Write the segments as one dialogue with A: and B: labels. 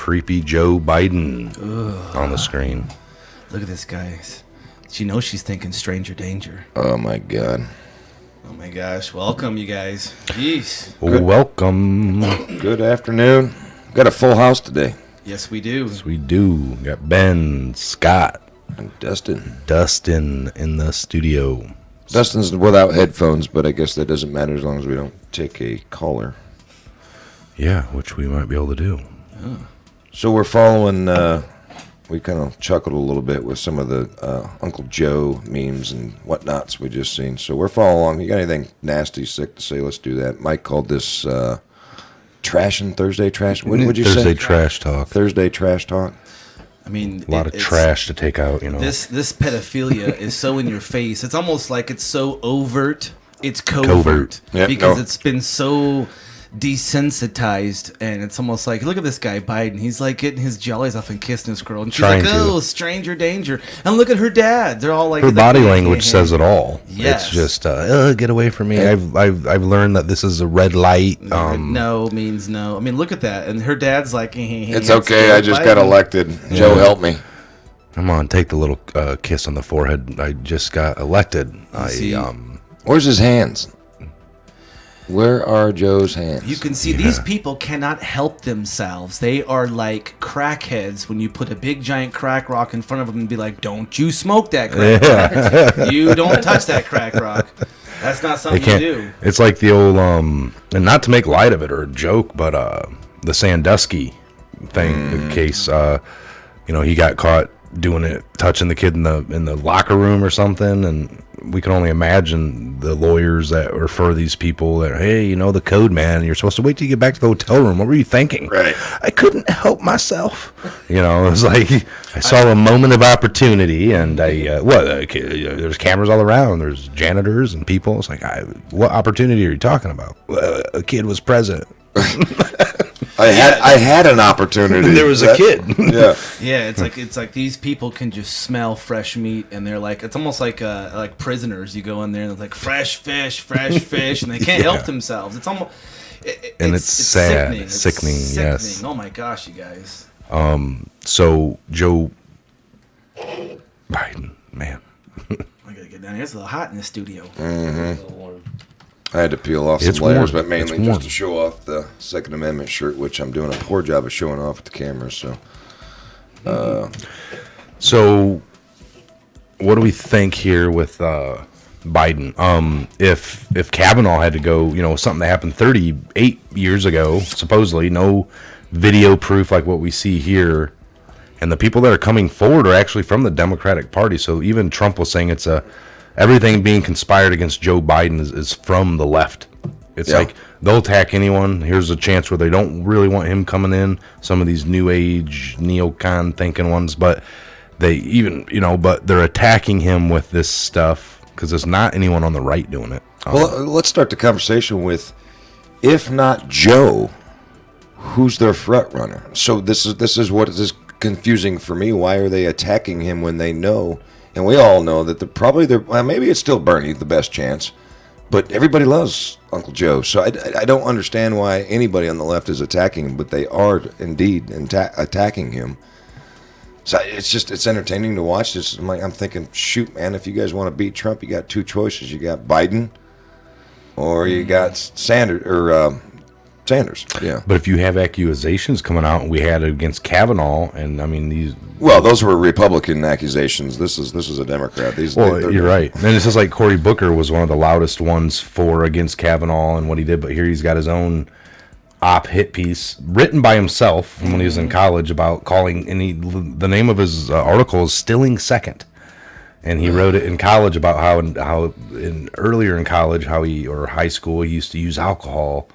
A: creepy Joe Biden on the screen.
B: Look at this, guys. She knows she's thinking stranger danger.
C: Oh, my God.
B: Oh, my gosh. Welcome, you guys. Jeez.
A: Welcome.
C: Good afternoon. Got a full house today.
B: Yes, we do.
A: Yes, we do. Got Ben, Scott,
C: And Dustin.
A: Dustin in the studio.
C: Dustin's without headphones, but I guess that doesn't matter as long as we don't take a caller.
A: Yeah, which we might be able to do.
B: Oh.
C: So we're following, we kind of chuckled a little bit with some of the Uncle Joe memes and whatnots we just seen. So we're following along. You got anything nasty, sick to say? Let's do that. Mike called this trashing Thursday trash. What would you say?
A: Thursday trash talk.
C: Thursday trash talk.
B: I mean,
A: A lot of trash to take out, you know.
B: This pedophilia is so in your face. It's almost like it's so overt. It's covert.
C: Yep,
B: because it's been so desensitized, and it's almost like, look at this guy Biden. He's like getting his jellies off and kissing this girl, and she's
A: Trying
B: like,
A: to.
B: "Oh, stranger danger." And look at her dad. They're all like,
A: Her body language says it all.
B: Yes.
A: It's just, get away from me. I've learned that this is a red light.
B: No means no. I mean, look at that. And her dad's like,
C: It's okay. I just got elected. Joe, help me.
A: Come on, take the little kiss on the forehead. I just got elected.
C: Where's his hands? Where are Joe's hands?
B: You can see these people cannot help themselves. They are like crackheads when you put a big giant crack rock in front of them and be like, "Don't you smoke that crack rock. You don't touch that crack rock. That's not
A: They
B: something
A: can't.
B: you do."
A: It's like the old, and not to make light of it or a joke, but the Sandusky thing, the case. He got caught doing it, touching the kid in the locker room or something, and we can only imagine the lawyers that were for these people that, hey, the code, man, you're supposed to wait till you get back to the hotel room. What were you thinking?
C: Right.
A: I couldn't help myself. It was like I saw a moment of opportunity, and there's cameras all around. There's janitors and people. It's like, what opportunity are you talking about? A kid was present.
C: I had an opportunity.
A: There was a kid.
C: Yeah.
B: Yeah, it's like these people can just smell fresh meat, and they're like, it's almost like prisoners. You go in there and it's like fresh fish, and they can't help themselves. It's almost
A: it's sad, sickening. Yes.
B: Oh my gosh, you guys.
A: So Joe Biden, man.
B: I gotta get down here. It's a little hot in the studio.
C: I had to peel off
A: It's
C: some layers,
A: warm.
C: but mainly
A: It's warm.
C: just to show off the Second Amendment shirt, which I'm doing a poor job of showing off with the camera.
A: So, what do we think here with Biden? If Kavanaugh had to go, something that happened 38 years ago, supposedly, no video proof like what we see here, and the people that are coming forward are actually from the Democratic Party. So even Trump was saying everything being conspired against Joe Biden is from the left. It's like they'll attack anyone. Here's a chance where they don't really want him coming in. Some of these new age neocon thinking ones, but but they're attacking him with this stuff because there's not anyone on the right doing it.
C: Well, let's start the conversation with, if not Joe, who's their front runner? So this is what is confusing for me. Why are they attacking him when they know? And we all know that maybe it's still Bernie, the best chance, but everybody loves Uncle Joe. So I don't understand why anybody on the left is attacking him, but they are indeed attacking him. So it's entertaining to watch this. I'm thinking, shoot, man, if you guys want to beat Trump, you got two choices. You got Biden or you got Sanders. Yeah.
A: But if you have accusations coming out, and we had it against Kavanaugh, and I mean these.
C: Well, those were Republican accusations. This is a Democrat.
A: You're right. And it's just like Cory Booker was one of the loudest ones against Kavanaugh and what he did, but here he's got his own hit piece written by himself when he was in college about calling, and the name of his article is "Stilling Second," and he wrote it in college about how earlier in college or high school he used to use alcohol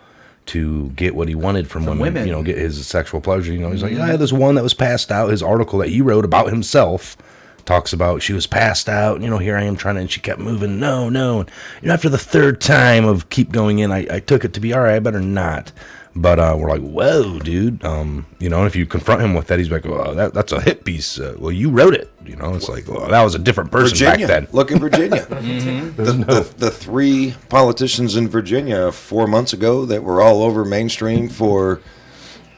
A: to get what he wanted from women, get his sexual pleasure. He's like, I had this one that was passed out. His article that he wrote about himself talks about she was passed out, here I am trying to, and she kept moving. No. And, after the third time of keep going in, I took it to be, all right, I better not. But we're like, whoa, dude. And if you confront him with that, he's like, well, that's a hit piece. Well, you wrote it. It's like, well, that was a different person
C: Virginia.
A: back then.
C: Look in Virginia. The three politicians in Virginia 4 months ago that were all over mainstream for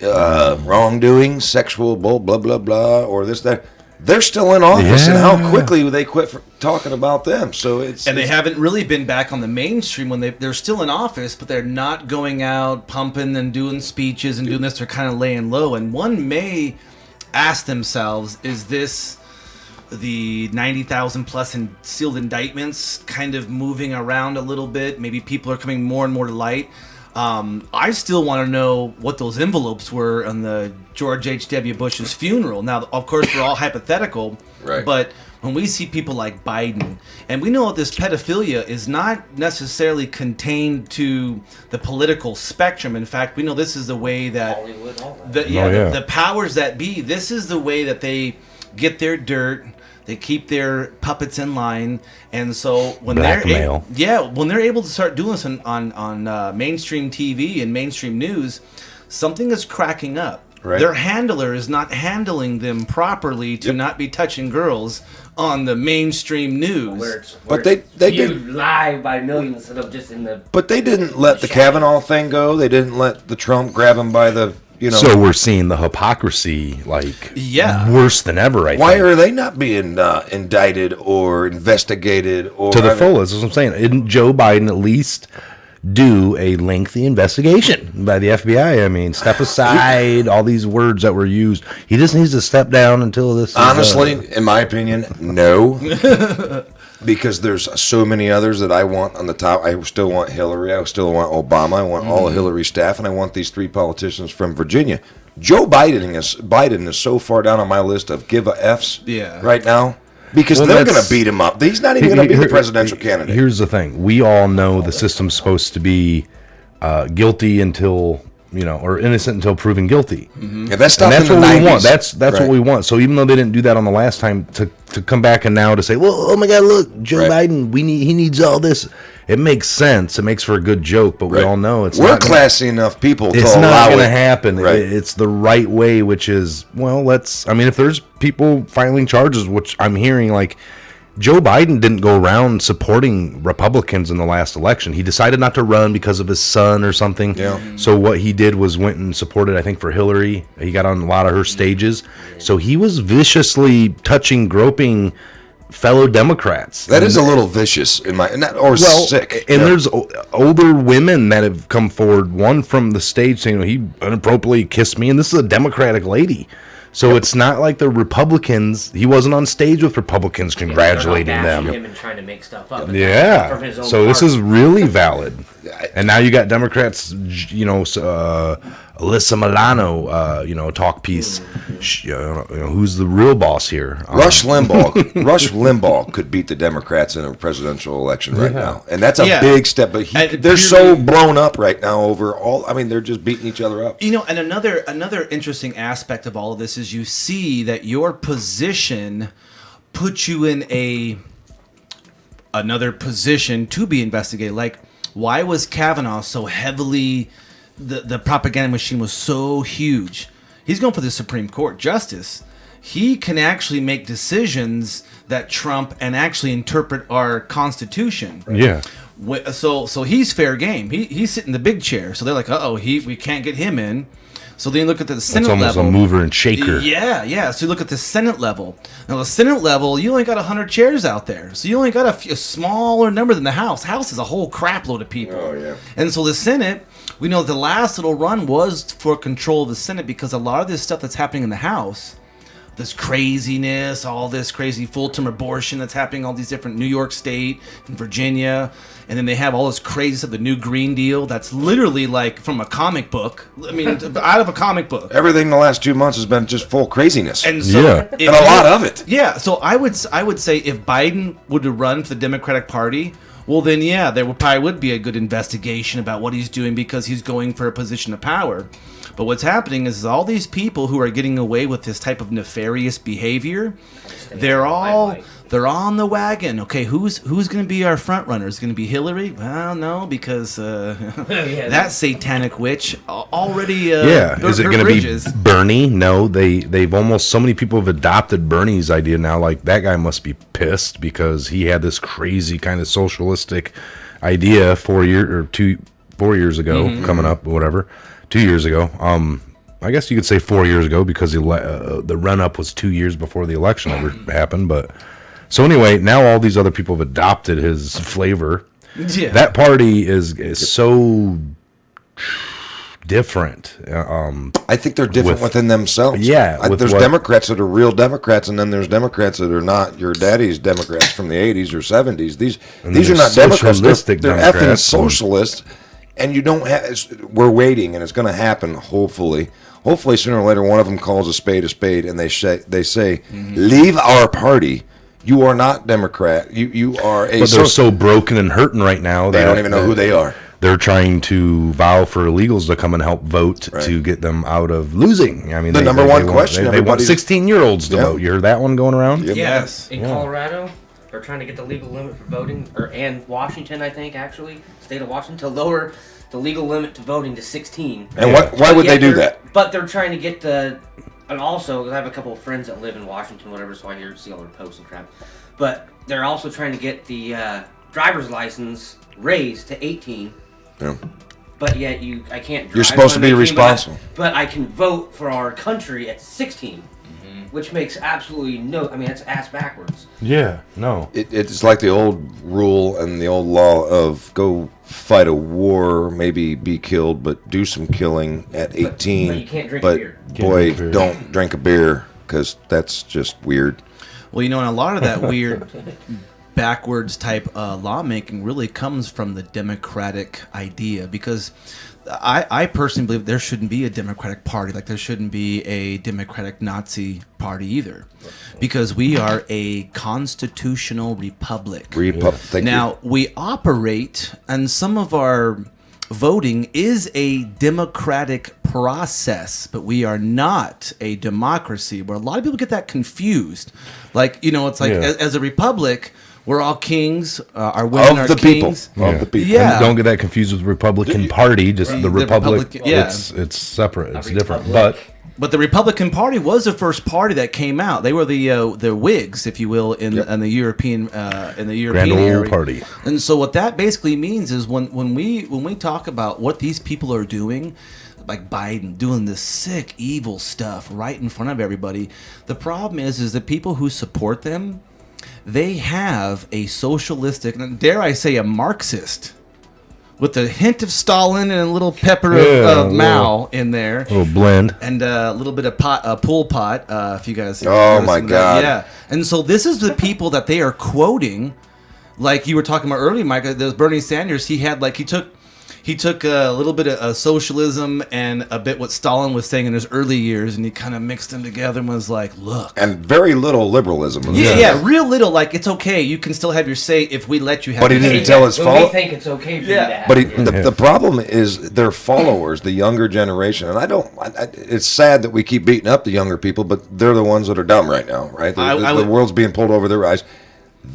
C: wrongdoing, sexual blah blah blah, or this that. They're still in office, and how quickly they quit talking about them. So
B: they haven't really been back on the mainstream when they're still in office, but they're not going out pumping and doing speeches and doing this. They're kind of laying low, and one may ask themselves, is this the 90,000 plus sealed indictments kind of moving around a little bit? Maybe people are coming more and more to light. I still want to know what those envelopes were on the George H.W. Bush's funeral. Now, of course, we're all hypothetical,
C: right.
B: But when we see people like Biden, and we know that this pedophilia is not necessarily contained to the political spectrum. In fact, we know this is the way that
D: Hollywood, all that.
B: the powers that be, this is the way that they get their dirt. They keep their puppets in line, and so when
A: Blackmail.
B: when they're able to start doing this on mainstream TV and mainstream news, something is cracking up.
C: Right.
B: Their handler is not handling them properly to not be touching girls on the mainstream news.
C: But they
D: viewed live by millions instead of just in the.
C: But they didn't let the Kavanaugh thing go. They didn't let the Trump grab him by the.
A: So we're seeing the hypocrisy worse than ever. I
C: Why
A: think.
C: are they not being indicted or investigated or
A: To the fullest? That's what I'm saying. Didn't Joe Biden at least do a lengthy investigation by the FBI? I mean, step aside, all these words that were used. He just needs to step down until this.
C: Honestly, in my opinion, no. Because there's so many others that I want on the top. I still want Hillary. I still want Obama. I want all of Hillary's staff, and I want these 3 politicians from Virginia. Joe Biden is so far down on my list of give a Fs right now because they're going to beat him up. He's not even going to be the presidential candidate.
A: Here's the thing: we all know the system's supposed to be guilty until. Or innocent until proven guilty.
C: Mm-hmm. Yeah, that's
A: what we
C: 90s.
A: want. That's right. What we want. So even though they didn't do that on the last time, to come back and now to say, well, oh my God, look, Joe Biden, he needs all this. It makes sense. It makes for a good joke, but we all know
C: we're classy enough people to
A: it's
C: allow
A: not going
C: it.
A: to happen.
C: Right.
A: It's the right way, which is if there's people filing charges, which I'm hearing like. Joe Biden didn't go around supporting Republicans in the last election. He decided not to run because of his son or something.
C: Yeah.
A: So what he did was went and supported, I think, for Hillary. He got on a lot of her stages. So he was viciously groping fellow Democrats.
C: That is a little vicious sick.
A: And there's older women that have come forward. One from the stage saying he inappropriately kissed me, and this is a Democratic lady. So it's not like the Republicans. He wasn't on stage with Republicans congratulating them.
D: Him and trying to make stuff up.
A: Yeah.
D: From his own
A: So this
D: party.
A: is really valid. And now you got Democrats, Alyssa Milano, talk piece. Who's the real boss here?
C: Rush Limbaugh could beat the Democrats in a presidential election right now, and that's a big step. But they're so blown up right now over all. I mean, they're just beating each other up.
B: And another interesting aspect of all of this is you see that your position puts you in another position to be investigated. Like, why was Kavanaugh so heavily? The propaganda machine was so huge. He's going for the Supreme Court justice. He can actually make decisions that trump and actually interpret our Constitution. Right?
A: Yeah.
B: So he's fair game. He's sitting in the big chair. So they're like, we can't get him in. So then you look at the Senate level.
A: It's almost a mover and shaker.
B: Yeah. So you look at the Senate level. Now, the Senate level, you only got 100 chairs out there. So you only got a smaller number than the House. House is a whole crap load of people.
C: Oh, yeah.
B: And so the Senate, we know the last little run was for control of the Senate because a lot of this stuff that's happening in the House, this craziness, all this crazy full-term abortion that's happening, all these different New York State and Virginia, and then they have all this crazy stuff, the new Green Deal, that's literally like from a comic book. I mean, out of a comic book.
C: Everything in the last 2 months has been just full craziness.
B: And so,
C: and a lot of it.
B: Yeah, so I would say if Biden would have run for the Democratic Party, well then there probably would be a good investigation about what he's doing because he's going for a position of power. But what's happening is all these people who are getting away with this type of nefarious behavior, they're all on the wagon. Okay, who's going to be our front runner? Is it going to be Hillary? Well, no, because that satanic witch already
A: is it going to be Bernie? No, they've almost, so many people have adopted Bernie's idea now. Like, that guy must be pissed because he had this crazy kind of socialistic idea 4 years ago, coming up, or whatever. 2 years ago. I guess you could say 4 years ago because the run-up was 2 years before the election ever happened. But so anyway, now all these other people have adopted his flavor.
B: Yeah.
A: That party is so different.
C: I think they're different within themselves.
A: Yeah,
C: There's Democrats that are real Democrats, and then there's Democrats that are not your daddy's Democrats from the 80s or 70s. These are not Democrats. They're
A: Democrats.
C: effing socialists, and you don't have. We're waiting, and it's going to happen. Hopefully, sooner or later, one of them calls a spade, and they say, leave our party. You are not Democrat. You are a.
A: But they're so broken and hurting right now.
C: They don't even know who they are.
A: They're trying to vow for illegals to come and help vote to get them out of losing. I mean,
C: the number one question.
A: They want 16-year-olds to vote. You heard that one going around?
B: Yes.
D: In Colorado, they're trying to get the legal limit for voting, and Washington, I think, actually, state of Washington, to lower the legal limit to voting to 16.
C: And why would they do that?
D: But they're trying to get the, and also, 'cause I have a couple of friends that live in Washington, whatever, so I see all their posts and crap. But they're also trying to get the driver's license raised to 18.
C: Yeah.
D: But yet I can't drive.
C: You're supposed to be responsible.
D: But I can vote for our country at 16, which makes absolutely no. I mean, that's ass backwards.
A: Yeah, no.
C: It's like the old rule and the old law of go fight a war, maybe be killed, but do some killing at 18.
D: But you can't drink
C: but
D: beer.
C: Boy, don't drink a beer because that's just weird.
B: Well, and a lot of that weird backwards type lawmaking really comes from the Democratic idea, because I personally believe there shouldn't be a Democratic Party, like there shouldn't be a Democratic Nazi Party either, because we are a constitutional republic. Now, we operate, and some of our voting is a democratic process, but we are not a democracy, where a lot of people get that confused. Like, it's like as a republic, we're all kings. Our women are kings.
C: Of the people.
A: Yeah. And don't get that confused with the Republican Party. Just the Republic. It's separate. It's different. But
B: the Republican Party was the first party that came out. They were the Whigs, if you will, in the European
A: Grand
B: area.
A: Old Party.
B: And so what that basically means is when we talk about what these people are doing, like Biden doing this sick, evil stuff right in front of everybody, the problem is that people who support them, they have a socialistic, and dare I say a Marxist, with a hint of Stalin and a little pepper of Mao in there.
A: A little blend.
B: And a little bit of Pol Pot, if you guys...
C: Oh, my God.
B: Yeah. And so this is the people that they are quoting, like you were talking about earlier, Mike. There's Bernie Sanders. He took a little bit of socialism and a bit what Stalin was saying in his early years, and he kind of mixed them together and was like, look.
C: And very little liberalism.
B: Yeah, real little. Like, it's okay. You can still have your say if we let you have
C: But he
B: your
C: didn't
B: say.
C: tell his
D: We
C: followers.
D: think it's okay for you to have.
C: But the problem is their followers, the younger generation, and it's sad that we keep beating up the younger people, but they're the ones that are dumb right now, right? The world's being pulled over their eyes.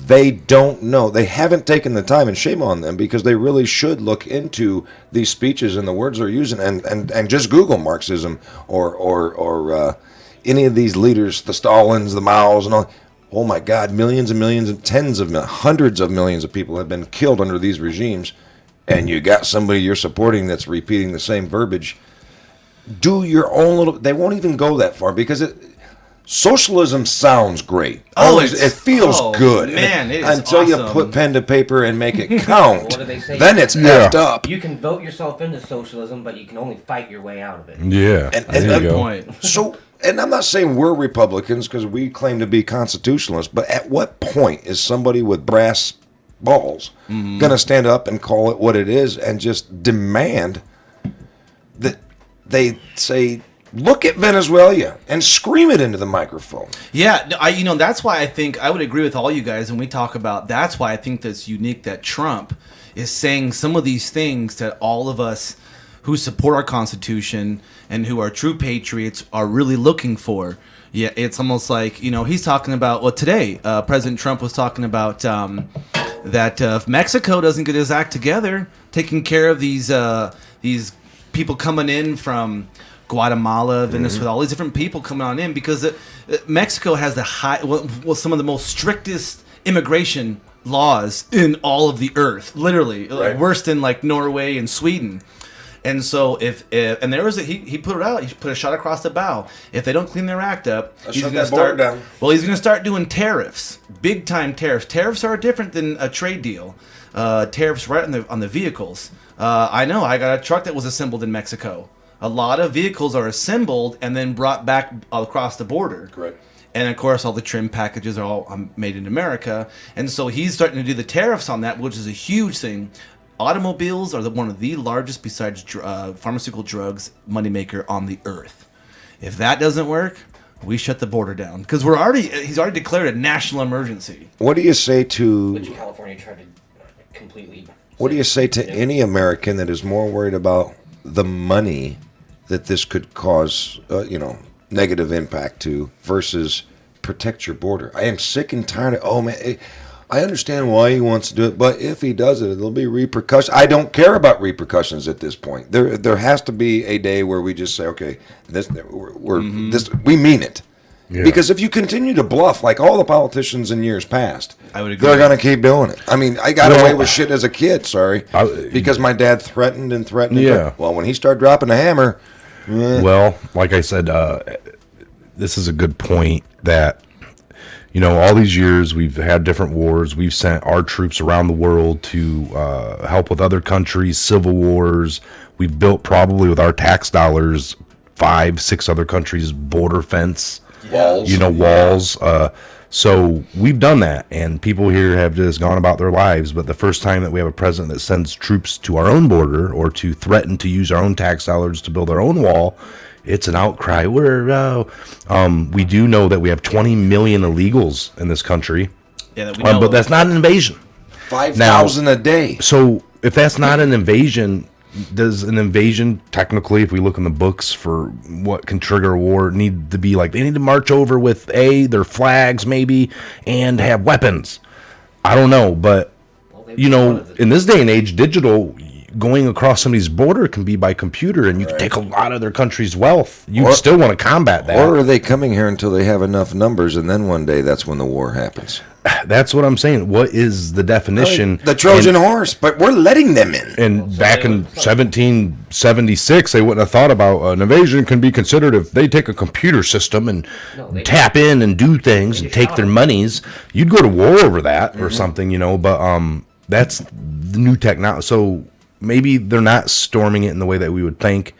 C: They don't know. They haven't taken the time, and shame on them, because they really should look into these speeches and the words they're using, and just Google Marxism or any of these leaders, the Stalins, the Maos, and all. Oh my God, millions and millions and tens of millions, hundreds of millions of people have been killed under these regimes, and you got somebody you're supporting that's repeating the same verbiage. Do your own little. They won't even go that far, because socialism sounds great. It feels good.
B: Man, it is
C: until
B: awesome.
C: you put pen to paper and make it count.
D: What do they say?
C: Then it's effed up.
D: You can vote yourself into socialism, but you can only fight your way out of it.
A: Yeah.
C: And
A: you go.
B: Point.
C: So, and I'm not saying we're Republicans because we claim to be constitutionalists, but at what point is somebody with brass balls going to stand up and call it what it is and just demand that they say, look at Venezuela, and scream it into the microphone?
B: Yeah, that's why I think I would agree with all you guys when we talk about. That's why I think that's unique that Trump is saying some of these things that all of us who support our Constitution and who are true patriots are really looking for. Yeah, it's almost like he's talking about. Well, today President Trump was talking about that if Mexico doesn't get his act together, taking care of these people coming in from Guatemala, Venezuela, all these different people coming on in, because Mexico has some of the most strictest immigration laws in all of the earth, literally, worse than like Norway and Sweden. And so if and there was he put it out. He put a shot across the bow. If they don't clean their act up, he's going to start down. Well, he's going to start doing tariffs, big time tariffs. Tariffs are different than a trade deal. Tariffs right on the vehicles. I know. I got a truck that was assembled in Mexico. A lot of vehicles are assembled and then brought back across the border.
C: Correct.
B: And of course, all the trim packages are all made in America. And so he's starting to do the tariffs on that, which is a huge thing. Automobiles are one of the largest, besides pharmaceutical drugs, moneymaker on the earth. If that doesn't work, we shut the border down because he's already declared a national emergency.
C: What do you say to?
D: Which California tried to completely.
C: What do you say to any American that is more worried about the money that this could cause, negative impact to, versus protect your border? I am sick and tired of. Oh man. I understand why he wants to do it, but if he does it, there'll be repercussions. I don't care about repercussions at this point. There has to be a day where we just say, okay, we mean it. Yeah. Because if you continue to bluff like all the politicians in years past,
B: I would agree.
C: They're going to keep doing it. I mean, I got away with shit as a kid, because my dad threatened and threatened.
A: Yeah.
C: Well, when he started dropping the hammer.
A: Well, like I said, this is a good point that, all these years we've had different wars. We've sent our troops around the world to help with other countries, civil wars. We've built probably with our tax dollars 5-6 other countries' border fence, walls. So we've done that, and people here have just gone about their lives. But the first time that we have a president that sends troops to our own border or to threaten to use our own tax dollars to build our own wall, it's an outcry. We do know that we have 20 million illegals in this country.
B: Yeah, that we know
A: but that's not an invasion.
C: 5,000 a day.
A: So if that's not an invasion, does an invasion technically, if we look in the books for what can trigger a war, need to be like they need to march over with their flags maybe and have weapons? I don't know, but in this day and age, digital. Going across somebody's border can be by computer, and you can take a lot of their country's wealth. You still want to combat that.
C: Or are they coming here until they have enough numbers, and then one day that's when the war happens?
A: That's what I'm saying. What is the definition?
C: The Trojan horse, but we're letting them in.
A: And back in 1776, they wouldn't have thought about an invasion can be considered if they take a computer system and tap in and do things and take their monies. You'd go to war over that or something, but that's the new technology. So maybe they're not storming it in the way that we would think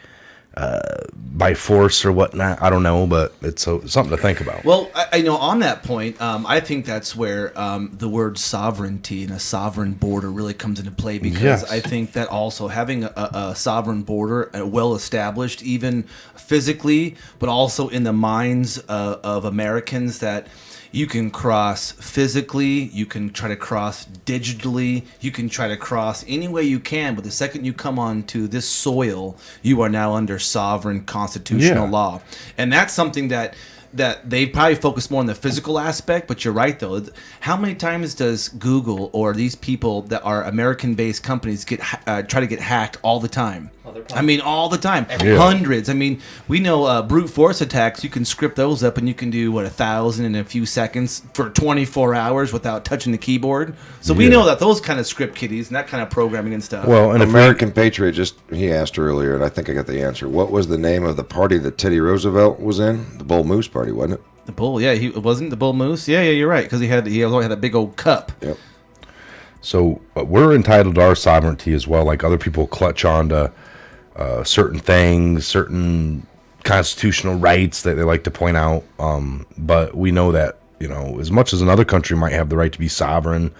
A: by force or whatnot. I don't know, but it's something to think about.
B: Well, I know on that point, I think that's where the word sovereignty and a sovereign border really comes into play, because I think that also having a sovereign border, well established, even physically, but also in the minds of Americans, that you can cross physically, you can try to cross digitally, you can try to cross any way you can, but the second you come onto this soil, you are now under sovereign constitutional law. And that's something that they probably focus more on the physical aspect, but you're right though. How many times does Google or these people that are American-based companies try to get hacked all the time? I mean, all the time. Hundreds. I mean, we know brute force attacks, you can script those up and you can do, 1,000 in a few seconds for 24 hours without touching the keyboard. So we know that those kind of script kiddies and that kind of programming and stuff.
C: Well, an American Patriot, he asked earlier, and I think I got the answer. What was the name of the party that Teddy Roosevelt was in? The Bull Moose Party, wasn't it?
B: The Bull, he wasn't the Bull Moose. Yeah, you're right, because he always had a big old cup.
C: Yep.
A: So we're entitled to our sovereignty as well. Like other people clutch on to certain things, certain constitutional rights that they like to point out. But we know that, as much as another country might have the right to be sovereign,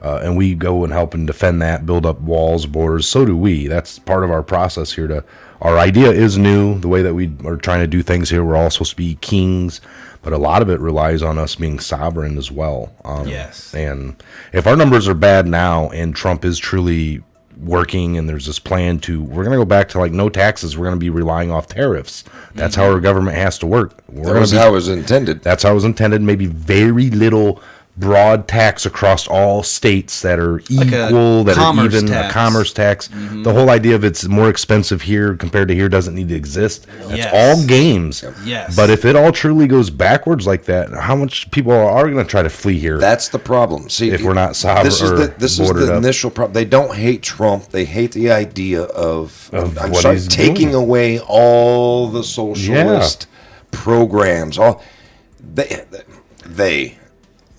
A: and we go and help and defend that, build up walls, borders, so do we. That's part of our process here. Our idea is new. The way that we are trying to do things here, we're all supposed to be kings, but a lot of it relies on us being sovereign as well.
B: Yes.
A: And if our numbers are bad now and Trump is truly working and there's this plan we're going to go back to like no taxes, we're going to be relying off tariffs. That's how our government has to work.
C: That was how it was intended.
A: That's how it was intended. Maybe very little broad tax across all states that are
B: Like a
A: equal, that are
B: commerce
A: even,
B: tax.
A: a commerce tax. The whole idea of it's more expensive here compared to here doesn't need to exist. That's
B: Yes.
A: all games.
B: Yes.
A: But if it all truly goes backwards like that, how much people are going to try to flee here?
C: That's the problem. See,
A: If we're not sovereign
C: this is
A: or
C: this is
A: bordered
C: the
A: up.
C: initial problem. They don't hate Trump. They hate the idea of I'm
A: what
C: sorry,
A: he's
C: taking
A: doing.
C: away all the socialist programs. All they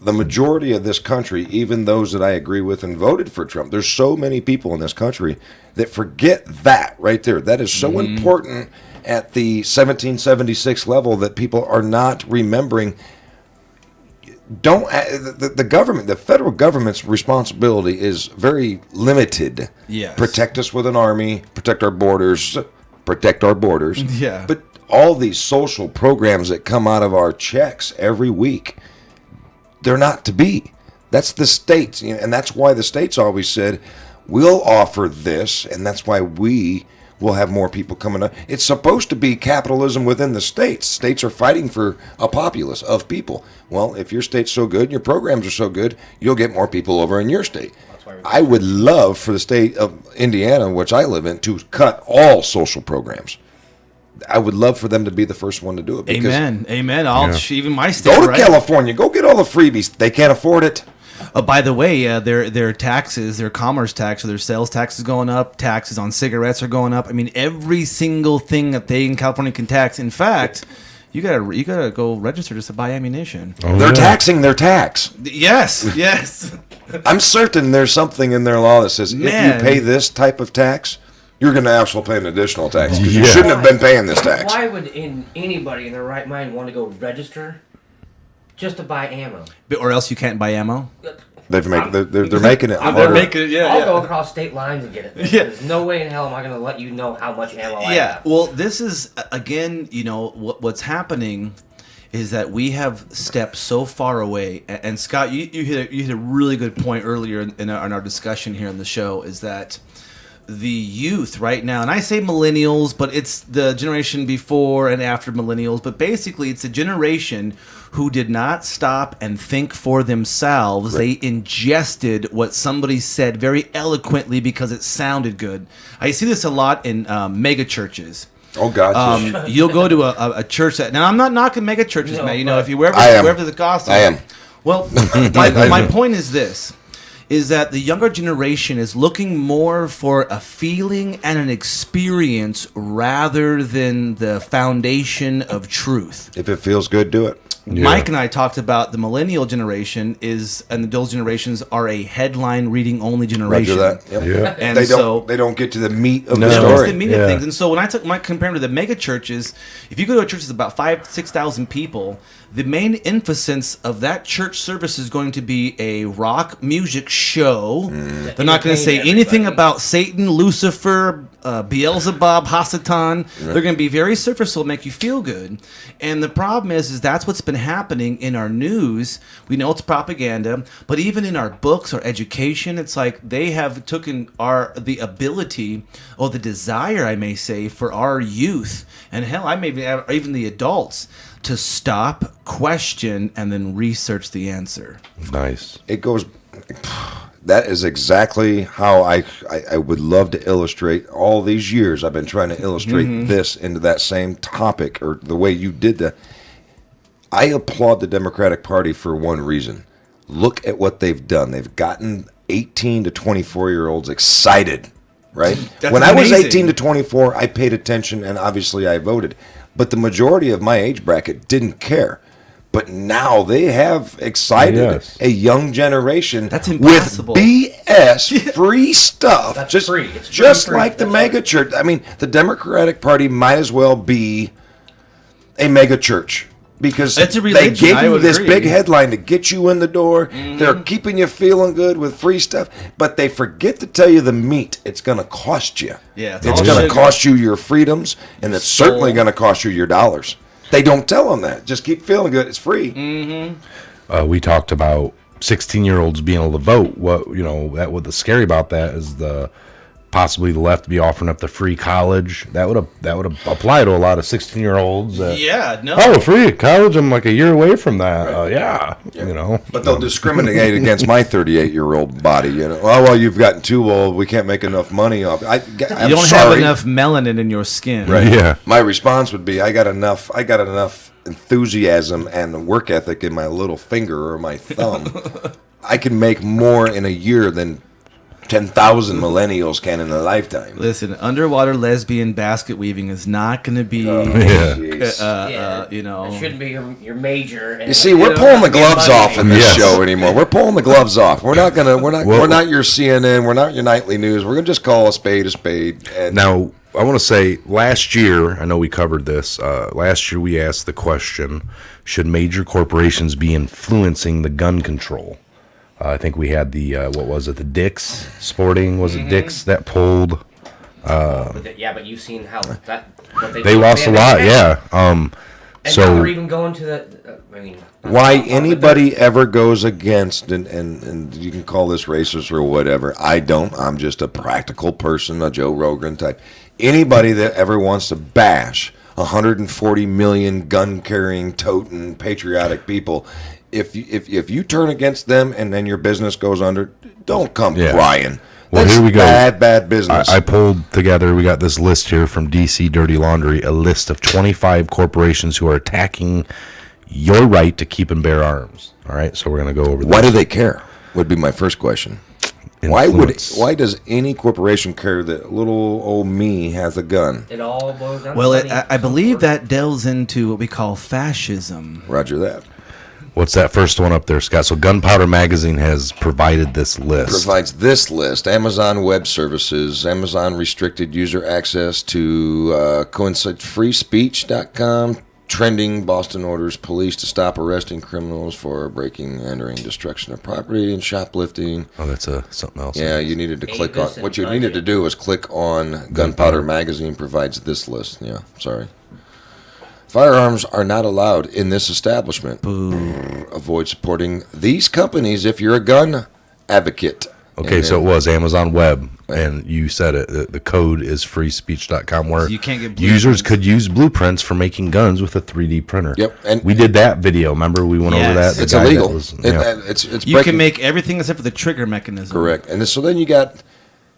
C: the majority of this country, even those that I agree with and voted for Trump, there's so many people in this country that forget that right there. That is so important at the 1776 level that people are not remembering. Don't the government, the federal government's responsibility is very limited.
B: Yes.
C: Protect us with an army, protect our borders.
B: Yeah.
C: But all these social programs that come out of our checks every week, they're not to be. That's the states, and that's why the states always said, we'll offer this, and that's why we will have more people coming up. It's supposed to be capitalism within the states. States are fighting for a populace of people. Well, if your state's so good, your programs are so good, you'll get more people over in your state. I would love for the state of Indiana, which I live in, to cut all social programs. I would love for them to be the first one to do it. Because
B: Amen. Even my state.
C: go to
B: right?
C: California. Go get all the freebies. They can't afford it.
B: By the way, their taxes, their commerce tax, or their sales tax is going up. Taxes on cigarettes are going up. I mean, every single thing that they in California can tax. In fact, you gotta go register just to buy ammunition.
C: They're taxing their tax.
B: Yes.
C: I'm certain there's something in their law that says if
B: Man.
C: you pay this type of tax, you're going to actually pay an additional tax because you
A: Yeah.
C: shouldn't have been paying this tax.
D: Why would anybody in their right mind want to go register just to buy ammo?
B: Or else you can't buy ammo.
C: They're making it
B: They're
C: harder.
B: making it.
D: I'll go across state lines and get it.
B: Yeah.
D: There's no way in hell am I going to let you know how much ammo I
B: Yeah.
D: have.
B: Well, this is again, what's happening is that we have stepped so far away. And Scott, you hit a really good point earlier in our discussion here on the show. Is that the youth right now, and I say millennials, but it's the generation before and after millennials, but basically it's a generation who did not stop and think for themselves. Right. They ingested what somebody said very eloquently because it sounded good. I see this a lot in mega churches.
C: Oh, God.
B: You'll go to a church that, now I'm not knocking mega churches,
D: No,
B: man.
D: but
B: If you wherever the gospel.
C: I am.
B: Well, my point is this. Is that the younger generation is looking more for a feeling and an experience rather than the foundation of truth.
C: If it feels good, do it.
A: Yeah.
B: Mike and I talked about the millennial generation and those generations are a headline reading only generation.
C: Roger that. Yep.
A: Yeah.
B: And
C: They don't get to the meat of the
B: It's
C: story.
B: the meat of things. And so when I took my comparing to the mega churches, if you go to a church that's about 5,000-6,000 people, the main emphasis of that church service is going to be a rock music show. They're not going to say anything about Satan, Lucifer, Beelzebub, Hasatan. They're going to be very surface level, make you feel good. And the problem is that's what's been happening in our news. We know it's propaganda, but even in our books, our education, it's like they have taken the ability or the desire, I may say, for our youth, and hell, I may even the adults, to stop, question, and then research the answer.
A: Nice.
C: It goes. That is exactly how I would love to illustrate. All these years I've been trying to illustrate this into that same topic, or the way you did that. I applaud the Democratic Party for one reason. Look at what they've done. They've gotten 18 to 24-year-olds excited, right? When I was 18 to 24, I paid attention, and obviously I voted. But the majority of my age bracket didn't care. But now they have excited a young generation
B: That's impossible.
C: with BS free stuff.
D: That's
C: just
D: free. It's
C: just
D: free.
C: like the
D: That's
C: mega church. I mean, the Democratic Party might as well be a mega church. Because
B: It's a
C: they
B: religion,
C: gave
B: I
C: you
B: would
C: this
B: agree.
C: big headline to get you in the door. They're keeping you feeling good with free stuff, but they forget to tell you the meat. It's going to cost you.
B: Yeah, it's
C: it's
B: all
C: going to
B: sugar.
C: cost you your freedoms, and it's certainly going to cost you your dollars. They don't tell them that. Just keep feeling good. It's free.
A: We talked about 16-year-olds being able to vote. What the scary about that is possibly the left be offering up the free college. That would apply to a lot of 16-year-olds.
B: Yeah, no.
A: Oh, free college! I'm like a year away from that. Yeah, you know.
C: But they'll discriminate against my 38-year-old body. You know, oh well, you've gotten too old. We can't make enough money off.
B: You don't have enough melanin in your skin.
C: Right.
A: Yeah.
C: My response would be, I got enough enthusiasm and work ethic in my little finger or my thumb. I can make more in a year than 10,000 millennials can in a lifetime.
B: Listen, underwater lesbian basket weaving is not going to be, you know.
D: It shouldn't be your major. And
C: You see, we're pulling the gloves off in this
A: Yes.
C: show anymore. We're pulling the gloves off. We're not your CNN. We're not your nightly news. We're gonna just call a spade a spade. And
A: Now, I want to say, last year, I know we covered this. Last year, we asked the question: should major corporations be influencing the gun control? I think we had the what was it? The Dick's Sporting, was it Dick's that pulled?
D: But you've seen how that what
A: They lost a lot, yeah.
D: And now
A: So
D: they're even going to the.
C: why anybody ever goes against and you can call this racist or whatever. I don't. I'm just a practical person, a Joe Rogan type. Anybody that ever wants to bash 140 million gun-carrying, toting, patriotic people, if you turn against them and then your business goes under, don't come crying.
A: Well,
C: That's
A: here we go.
C: Bad business.
A: I pulled together, we got this list here from DC Dirty Laundry, a list of 25 corporations who are attacking your right to keep and bear arms. All right, so we're going to go over this.
C: Why do they care? Would be my first question.
A: Influence.
C: Why does any corporation care that little old me has a gun?
D: It all boils down
B: Well,
D: to money.
B: I believe that delves into what we call fascism.
C: Roger that.
A: What's that first one up there, Scott? So Gunpowder Magazine has provided this list.
C: Provides this list: Amazon Web Services, Amazon restricted user access to coincide freespeech.com, trending Boston orders police to stop arresting criminals for breaking, entering, destruction of property, and shoplifting.
A: Oh, that's something else.
C: Yeah, you needed to click on.
D: Avis and
C: What you
D: budget.
C: needed to do was click on Gunpowder Magazine provides this list. Yeah, sorry. Firearms are not allowed in this establishment. Avoid supporting these companies if you're a gun advocate.
A: Okay,
C: And
A: so it
C: then-
A: was Amazon Web, and you said it. The code is freespeech.com, where
B: So you can't get
A: users
B: blueprints.
A: could use blueprints for making guns with a 3D printer.
C: Yep, and-
A: we did that video. Remember, we went over that.
B: Yes.
A: The
C: it's
A: guy that
C: illegal.
A: was-
C: It-
A: yeah.
C: it's
B: You
C: breaking-
B: can make everything except for the trigger mechanism.
C: correct. And so then you got,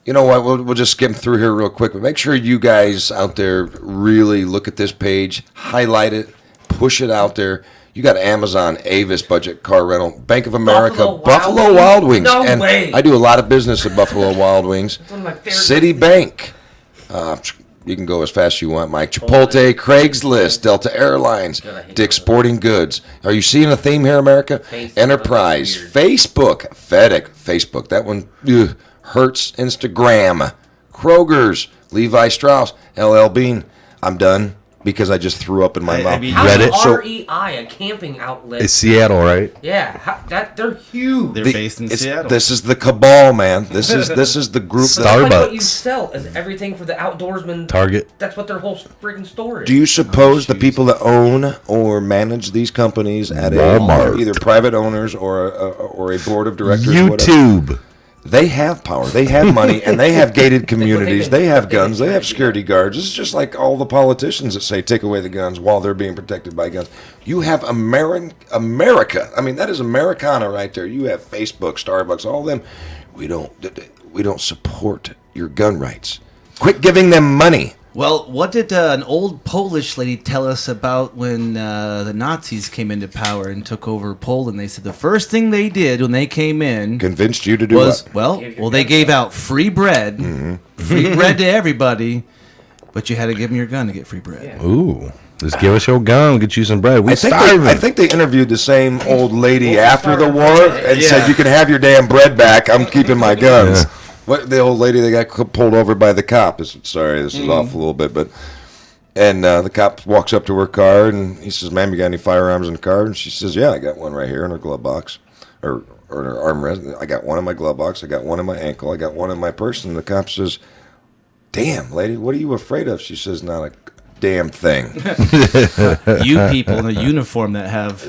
C: you know what? We'll just skim through here real quick, but make sure you guys out there really look at this page, highlight it, push it out there. You got Amazon, Avis Budget Car Rental, Bank of America, Buffalo Wild Wings.
D: No
C: and
D: way.
C: I do a lot of business at Buffalo Wild Wings.
D: one of my favorite
C: Citibank. You can go as fast as you want, Mike. Chipotle, Craigslist, Delta Airlines,
D: God, I hate
C: Dick's
D: those.
C: Sporting Goods. Are you seeing a theme here, America?
D: Facebook.
C: Enterprise,
D: Weird.
C: Facebook, FedEx, Facebook. That one hurts. Instagram, Kroger's, Levi Strauss, LL Bean. I'm done because I just threw up in my
B: I
C: mouth.
B: mean,
D: How's
A: Reddit.
C: So-
D: REI, a camping outlet?
A: It's Seattle, right?
D: Yeah, they're huge.
B: They're
C: The-
B: based in
C: it's-
B: Seattle.
C: This is the cabal, man. This is the group.
A: Star-
C: That,
D: That's like what you
A: Starbucks.
D: sell is everything for the outdoorsman.
A: Target.
D: That's what their whole freaking store is.
C: do you suppose the people that own or manage these companies at
A: Walmart.
C: either private owners or a board of directors, whatever,
A: YouTube.
C: they have power, they have money, and they have gated communities.
D: been-
C: They have
D: what they've been
C: guns. They
D: trying
C: have
D: to do.
C: security guards. It's just like all the politicians that say take away the guns while they're being protected by guns. You have America. I mean, that is Americana right there. You have Facebook, Starbucks, all them. We don't support your gun rights. Quit giving them money.
B: Well, what did an old Polish lady tell us about when the Nazis came into power and took over Poland? They said the first thing they did when they came in
C: Convinced you to do
B: was,
C: what?
D: Give your
B: they
D: gun
B: gave
D: back.
B: out free bread, free bread to everybody, but you had to give them your gun to get free bread.
D: Yeah.
A: Ooh, just give us your gun, get you some bread. We
C: I think,
A: starving.
C: I think they interviewed the same old lady
D: Well,
C: after the
D: starving.
C: war and
B: Yeah.
C: said, "You can have your damn bread back. I'm keeping my guns." What the old lady that got pulled over by the cop? This is off a little bit, but the cop walks up to her car and he says, "Ma'am, you got any firearms in the car?" And she says, "Yeah, I got one right here in her glove box, or in her armrest. I got one in my glove box. I got one in my ankle. I got one in my purse." And the cop says, "Damn, lady, what are you afraid of?" She says, "Not damn thing.
B: You people in a uniform that have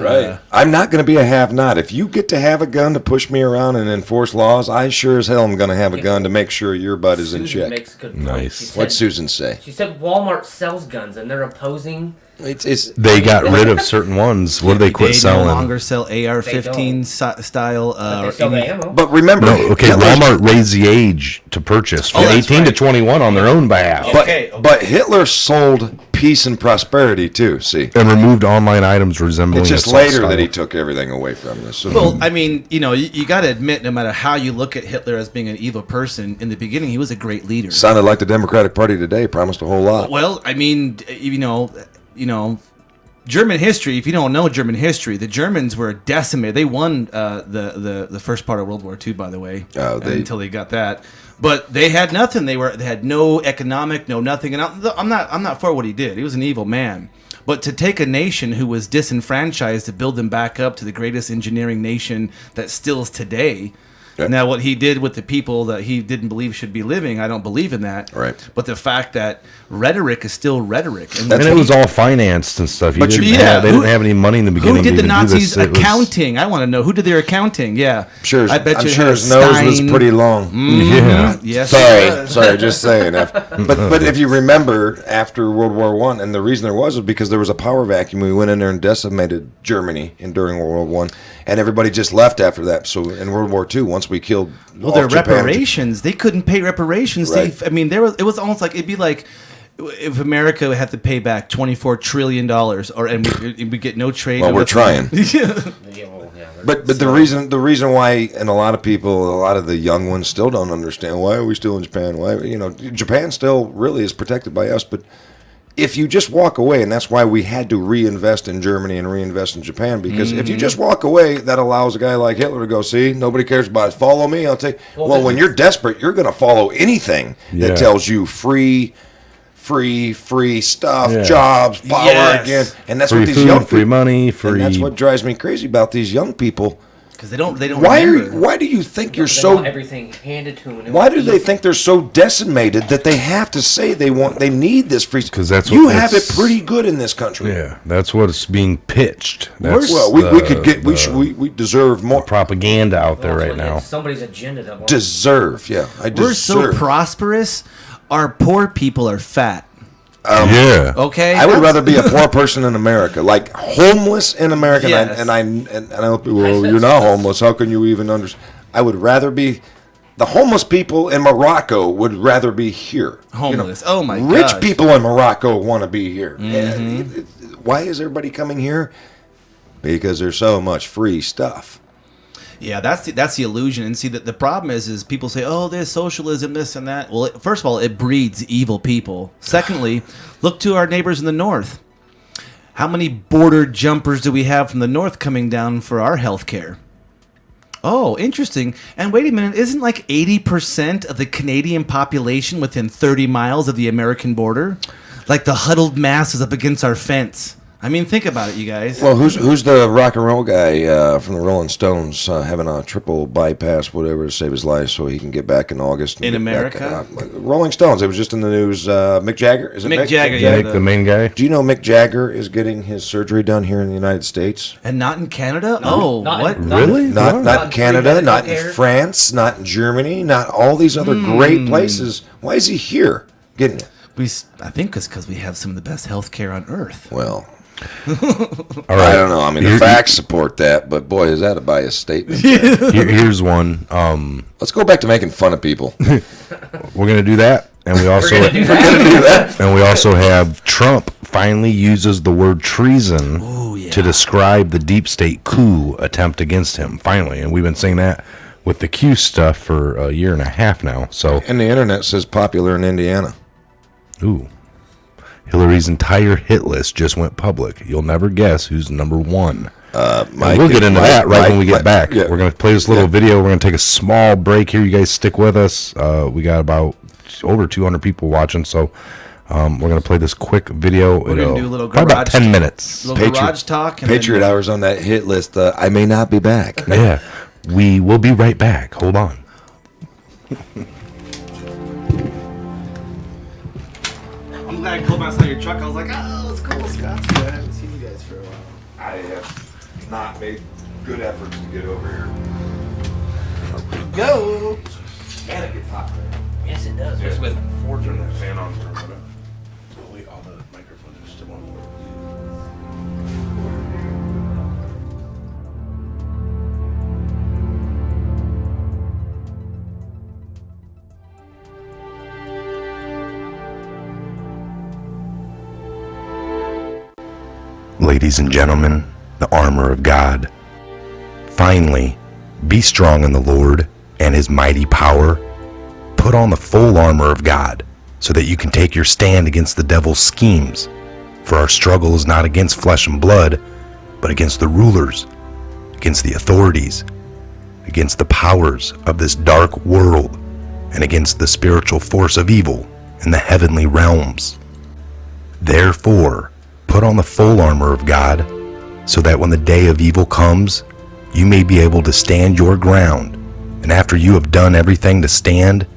C: I'm not going to be a have-not. If you get to have a gun to push me around and enforce laws, I sure as hell am going to have a gun to make sure your butt is in
D: Susan
C: check.
D: makes a good point.
A: Nice.
D: She said-
C: What'd Susan say?
D: She said Walmart sells guns and they're opposing.
A: They got rid of certain ones. What do they quit
B: they
A: selling?
B: no longer sell AR-15 style.
D: But they sell the ammo.
C: But remember,
A: No, okay, Walmart raised the age to purchase from
B: that's
A: 18 to
B: right.
A: 21 on their own behalf.
C: but Hitler sold peace and prosperity too. See,
A: And removed online items resembling
C: it's just
A: assault
C: later
A: style.
C: that he took everything away from us. So,
B: Well, I mean, you got to admit, no matter how you look at Hitler as being an evil person, in the beginning he was a great leader.
C: sounded like the Democratic Party today. Promised a whole lot.
B: Well, I mean, German history. If you don't know German history, the Germans were decimated. They won the first part of World War II, by the way, until they got that. But they had nothing. They had no economic, no nothing. And I'm not for what he did. He was an evil man. But to take a nation who was disenfranchised to build them back up to the greatest engineering nation that still is today.
C: Yeah.
B: Now, what he did with the people that he didn't believe should be living, I don't believe in that.
C: Right.
B: But the fact that rhetoric is still rhetoric.
A: And it was all financed and stuff.
C: But
A: They
C: you-
A: didn't have any money in the beginning.
B: Who did
A: to
B: the
A: even do
B: Nazis'
A: this. It was-
B: accounting? I want to know who did their accounting. Yeah,
C: Sure,
B: I bet
C: I'm
B: you
C: sure
B: had
C: his nose was
B: Stein.
C: pretty long.
A: Yeah.
B: Yes, it was.
C: Sorry, just saying. But if you remember, after World War One, and the reason there was because there was a power vacuum. We went in there and decimated Germany during World War One, and everybody just left after that. So in World War Two, once we killed
B: Well, their
C: Japan,
B: reparations, they couldn't pay reparations.
C: Right.
B: I mean, it was almost like it'd be like if America had to pay back $24 trillion, and we get no trade.
C: Well, we're
B: with
C: trying.
D: Yeah, well, yeah,
C: But the reason why, and a lot of people, a lot of the young ones still don't understand why are we still in Japan? Why Japan still really is protected by us, but if you just walk away, and that's why we had to reinvest in Germany and reinvest in Japan, because if you just walk away, that allows a guy like Hitler to go, see, nobody cares about it. Follow me, I'll take. Well, when you're desperate, you're going to follow anything
A: Yeah.
C: that tells you free stuff,
A: Yeah.
C: jobs, power
B: Yes.
C: again, and that's
A: Free
C: what these
A: food,
C: young
A: free
C: people.
A: money,
C: And
A: free.
C: that's what drives me crazy about these young people.
B: because they don't
C: Why
B: remember.
C: do you think you're
D: They
C: so?
D: want everything handed to them. and
C: Why do
D: want
C: they
D: easy.
C: think they're so decimated that they have to say they need this free?
A: 'Cause that's
C: you
A: what
C: have it
A: it's-
C: pretty good in this country.
A: Yeah, that's what's being pitched. That's
C: Well, we deserve more.
A: propaganda out there
D: Well,
A: right
D: it's
A: now.
D: Somebody's agenda that wants
C: Deserve, yeah. I deserve.
B: We're so prosperous. Our poor people are fat.
A: Yeah.
B: Okay,
C: I would rather be a poor person in America, like homeless in America.
B: Yes.
C: And I know people, well, you're not homeless. How can you even understand? I would rather be. The homeless people in Morocco would rather be here.
B: Homeless. Oh my
C: Rich
B: gosh.
C: people in Morocco want to be here. And why is everybody coming here? Because there's so much free stuff.
B: Yeah, that's the illusion. And see, that the problem is people say, "Oh, there's socialism, this and that." Well, first of all, it breeds evil people. Secondly, look to our neighbors in the north. How many border jumpers do we have from the north coming down for our health care? Oh, interesting. And wait a minute, isn't like 80% of the Canadian population within 30 miles of the American border? Like the huddled masses up against our fence. I mean, think about it, you guys.
C: Well, who's the rock and roll guy from the Rolling Stones having a triple bypass, whatever, to save his life so he can get back in August? And
B: In
C: get
B: America?
C: back, Rolling Stones. It was just in the news. Mick Jagger. Is it
B: Mick Jagger, yeah.
A: Nick, the main guy.
C: Do you know Mick Jagger is getting his surgery done here in the United States?
B: And not in Canada? Oh,
D: not-
B: what?
D: not-
A: Really?
C: Not
A: Wow.
C: not in Canada,
D: Free
C: not in
D: medical care.
C: France, not in Germany, not all these other great places. Why is he here getting it?
B: I think it's because we have some of the best health care on earth.
C: Well,
A: All
C: I
A: right.
C: don't know. I mean, the facts support that, but boy, is that a biased statement.
A: Here's one.
C: Let's go back to making fun of people.
A: We're gonna do that, and we also
D: We're gonna do that.
A: and we also have Trump finally uses the word treason
B: yeah.
A: to describe the deep state coup attempt against him. Finally, and we've been saying that with the Q stuff for a year and a half now. So,
C: And the internet says popular in Indiana.
A: ooh, Hillary's entire hit list just went public. You'll never guess who's number one. And we'll get into that right when we get back.
C: yeah.
A: We're going to play this little video. We're going to take a small break here. You guys stick with us. We got about over 200 people watching, so we're going to play this quick video.
B: We're going to do a little
A: probably about
B: garage
A: 10 minutes.
B: little garage talk. And
C: Patriot
B: then,
C: hours on that hit list. I may not be back.
A: Yeah, we will be right back. Hold on.
E: I'm
B: glad I pulled outside your truck. I was like, oh, it's cool, Scott's good. I haven't seen you guys for a while.
C: I have not made good efforts to get over here.
B: Go!
C: Man, it gets hot.
D: Yes, it does.
A: Just with Ford turn that fan on for a minute. Oh wait, all the microphones are still on. Ladies and gentlemen, the armor of God. Finally, be strong in the Lord and his mighty power. Put on the full armor of God so that you can take your stand against the devil's schemes. For our struggle is not against flesh and blood, but against the rulers, against the authorities, against the powers of this dark world, and against the spiritual force of evil in the heavenly realms. Therefore, put on the full armor of God, so that when the day of evil comes, you may be able to stand your ground. And after you have done everything to stand,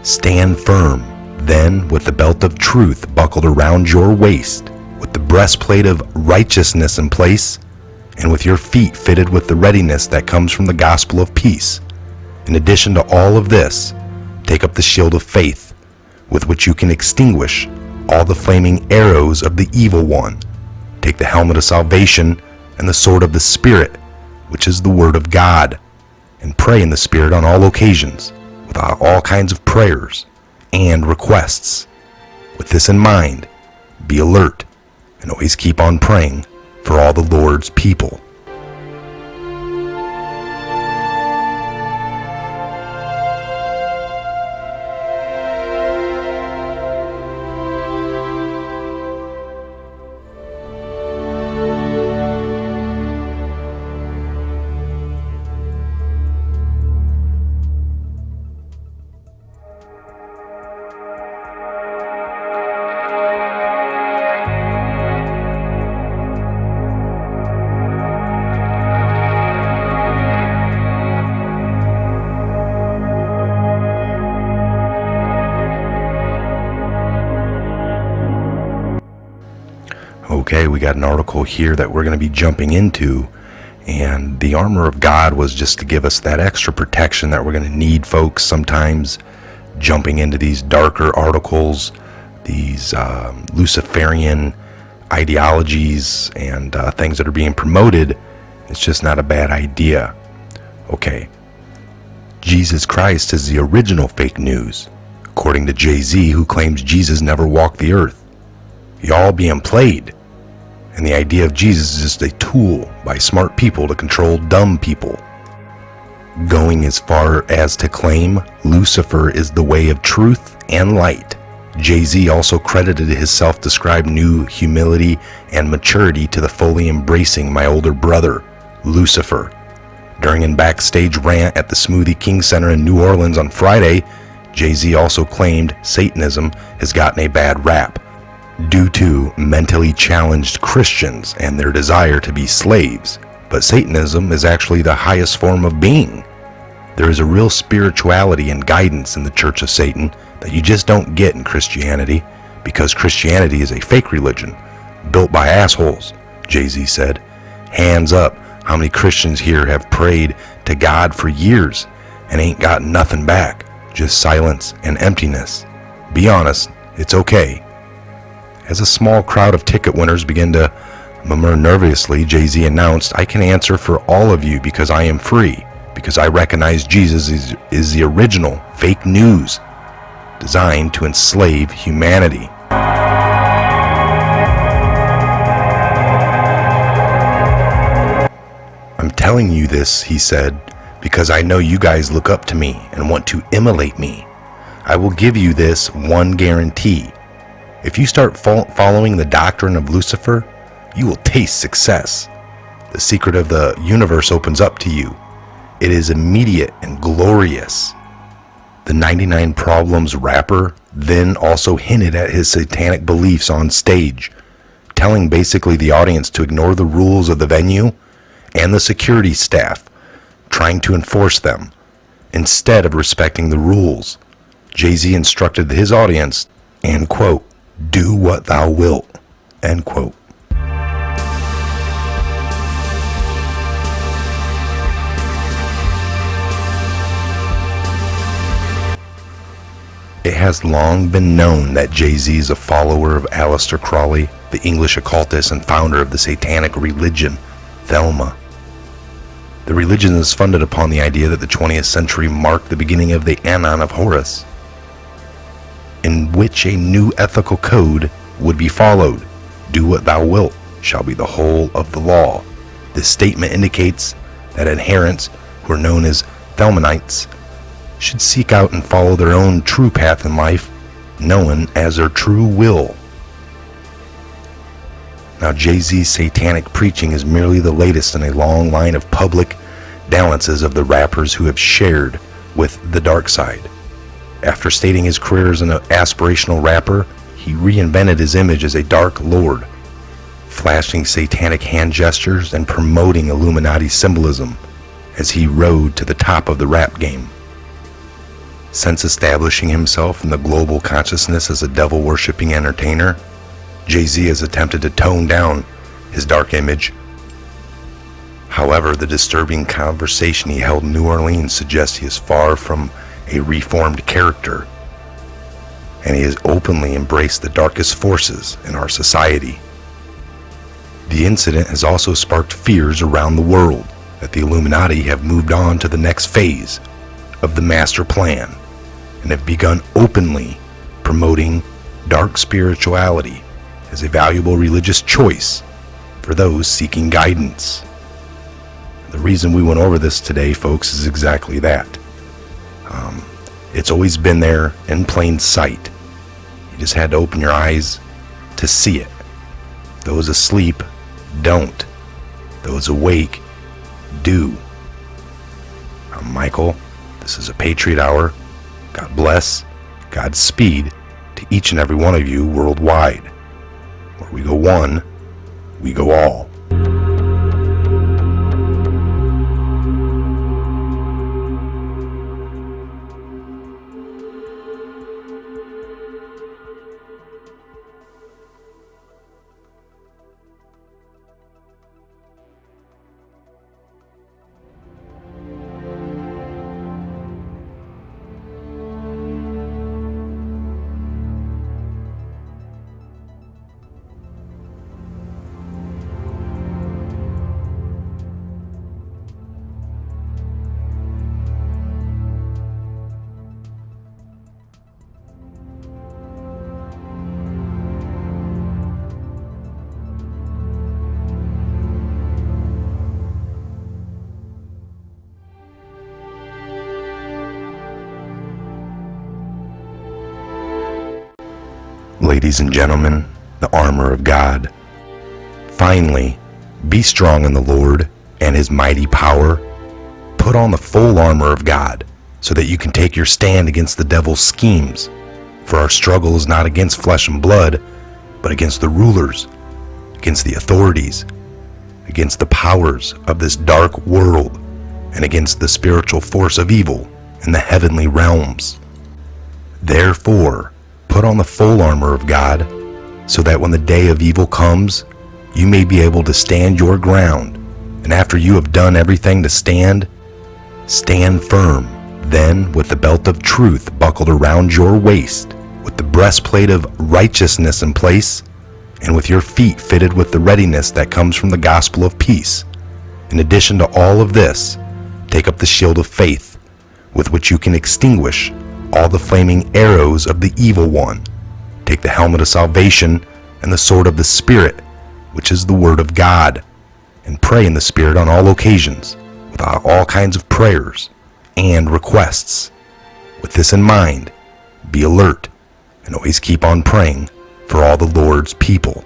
A: stand firm. Then, with the belt of truth buckled around your waist, with the breastplate of righteousness in place, and with your feet fitted with the readiness that comes from the gospel of peace. In addition to all of this, take up the shield of faith, with which you can extinguish all the flaming arrows of the evil one. Take the helmet of salvation and the sword of the Spirit, which is the word of God, and pray in the Spirit on all occasions, with all kinds of prayers and requests. With this in mind, be alert and always keep on praying for all the Lord's people. Okay, we got an article here that we're going to be jumping into, and the armor of God was just to give us that extra protection that we're going to need, folks, sometimes jumping into these darker articles, these Luciferian ideologies and things that are being promoted. It's just not a bad idea. Okay, Jesus Christ is the original fake news, according to Jay-Z, who claims Jesus never walked the earth. Y'all being played. And the idea of Jesus is just a tool by smart people to control dumb people. Going as far as to claim Lucifer is the way of truth and light. Jay-Z also credited his self-described new humility and maturity to the fully embracing my older brother, Lucifer. During a backstage rant at the Smoothie King Center in New Orleans on Friday, Jay-Z also claimed Satanism has gotten a bad rap due to mentally challenged Christians and their desire to be slaves. But Satanism is actually the highest form of being. There is a real spirituality and guidance in the Church of Satan that you just don't get in Christianity, because Christianity is a fake religion built by assholes, Jay-Z said. Hands up, how many Christians here have prayed to God for years and ain't gotten nothing back, just silence and emptiness? Be honest, it's okay. As a small crowd of ticket winners began to murmur nervously, Jay-Z announced, "I can answer for all of you because I am free, because I recognize Jesus is the original fake news designed to enslave humanity." "I'm telling you this," he said, "because I know you guys look up to me and want to emulate me. I will give you this one guarantee. If you start following the doctrine of Lucifer, you will taste success. The secret of the universe opens up to you. It is immediate and glorious." The 99 Problems rapper then also hinted at his satanic beliefs on stage, telling basically the audience to ignore the rules of the venue and the security staff, trying to enforce them, instead of respecting the rules. Jay-Z instructed his audience, and quote, Do what thou wilt, end quote. It has long been known that Jay-Z is a follower of Aleister Crowley, the English occultist and founder of the satanic religion, Thelema. The religion is funded upon the idea that the 20th century marked the beginning of the Aeon of Horus, in which a new ethical code would be followed. Do what thou wilt shall be the whole of the law. This statement indicates that adherents, who are known as Thelemites, should seek out and follow their own true path in life, known as their true will. Now, Jay-Z's satanic preaching is merely the latest in a long line of public dalliances of the rappers who have shared with the dark side. After stating his career as an aspirational rapper, he reinvented his image as a dark lord, flashing satanic hand gestures and promoting Illuminati symbolism as he rode to the top of the rap game. Since establishing himself in the global consciousness as a devil-worshipping entertainer, Jay-Z has attempted to tone down his dark image. However, the disturbing conversation he held in New Orleans suggests he is far from a reformed character, and he has openly embraced the darkest forces in our society. The incident has also sparked fears around the world that the Illuminati have moved on to the next phase of the master plan and have begun openly promoting dark spirituality as a valuable religious choice for those seeking guidance. The reason we went over this today, folks, is exactly that. It's always been there in plain sight. You just had to open your eyes to see it. Those asleep don't. Those awake do. I'm Michael. This is a Patriot Hour. God bless, Godspeed to each and every one of you worldwide. Where we go one, we go all. Ladies and gentlemen, the armor of God. Finally, be strong in the Lord and his mighty power. Put on the full armor of God so that you can take your stand against the devil's schemes. For our struggle is not against flesh and blood, but against the rulers, against the authorities, against the powers of this dark world, and against the spiritual force of evil in the heavenly realms. Therefore, put on the full armor of God, so that when the day of evil comes, you may be able to stand your ground. And after you have done everything to stand, stand firm. Then, with the belt of truth buckled around your waist, with the breastplate of righteousness in place, and with your feet fitted with the readiness that comes from the gospel of peace. In addition to all of this, take up the shield of faith, with which you can extinguish all the flaming arrows of the evil one. Take the helmet of salvation and the sword of the Spirit, which is the word of God, and pray in the Spirit on all occasions, with all kinds of prayers and requests. With this in mind, be alert and always keep on praying for all the Lord's people.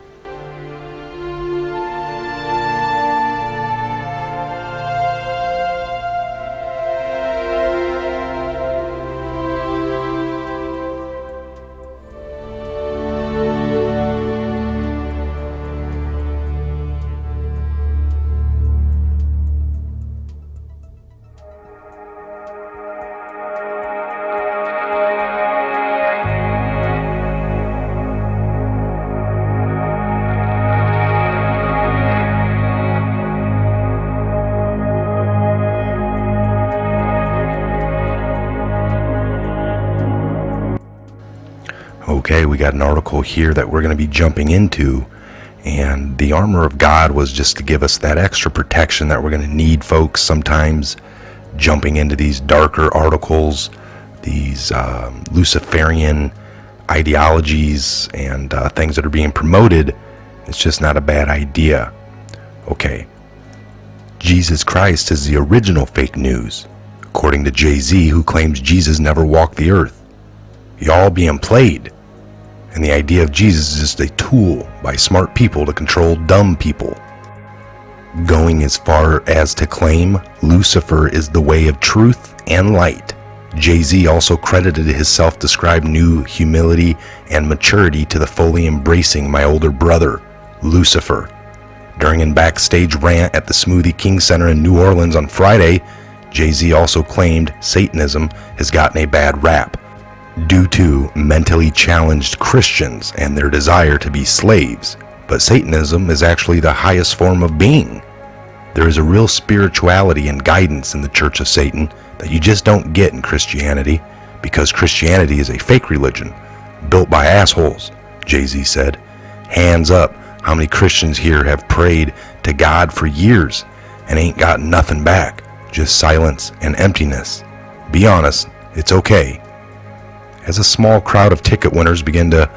A: Okay, we got an article here that we're going to be jumping into, and the armor of God was just to give us that extra protection that we're going to need, folks, sometimes jumping into these darker articles, these Luciferian ideologies and things that are being promoted. It's just not a bad idea. Okay, Jesus Christ is the original fake news, according to Jay-Z, who claims Jesus never walked the earth. Y'all being played. And the idea of Jesus is just a tool by smart people to control dumb people. Going as far as to claim Lucifer is the way of truth and light. Jay-Z also credited his self-described new humility and maturity to the fully embracing my older brother, Lucifer. During a backstage rant at the Smoothie King Center in New Orleans on Friday, Jay-Z also claimed Satanism has gotten a bad rap due to mentally challenged Christians and their desire to be slaves. But Satanism is actually the highest form of being. There is a real spirituality and guidance in the Church of Satan that you just don't get in Christianity, because Christianity is a fake religion built by assholes, Jay-Z said. Hands up, how many Christians here have prayed to God for years and ain't gotten nothing back, just silence and emptiness? Be honest, it's okay. As a small crowd of ticket winners began to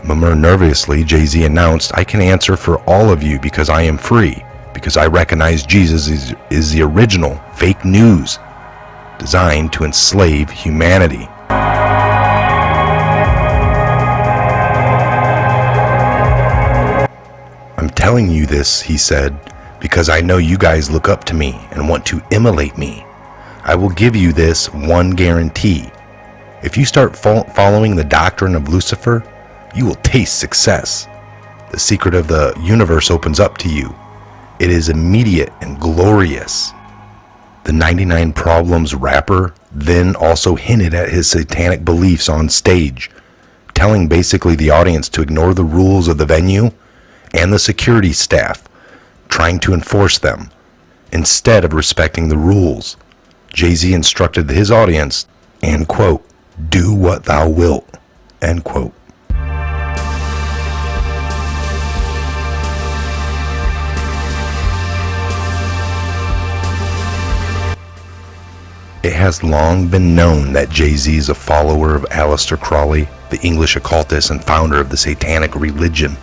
A: murmur nervously, Jay-Z announced, "I can answer for all of you because I am free, because I recognize Jesus is the original fake news designed to enslave humanity." "I'm telling you this," he said, "because I know you guys look up to me and want to emulate me. I will give you this one guarantee. If you start following the doctrine of Lucifer, you will taste success. The secret of the universe opens up to you. It is immediate and glorious." The 99 Problems rapper then also hinted at his satanic beliefs on stage, telling basically the audience to ignore the rules of the venue and the security staff, trying to enforce them, instead of respecting the rules. Jay-Z instructed his audience, and quote, "Do what thou wilt," end quote. It has long been known that Jay-Z is a follower of Aleister Crowley, the English occultist and founder of the satanic religion,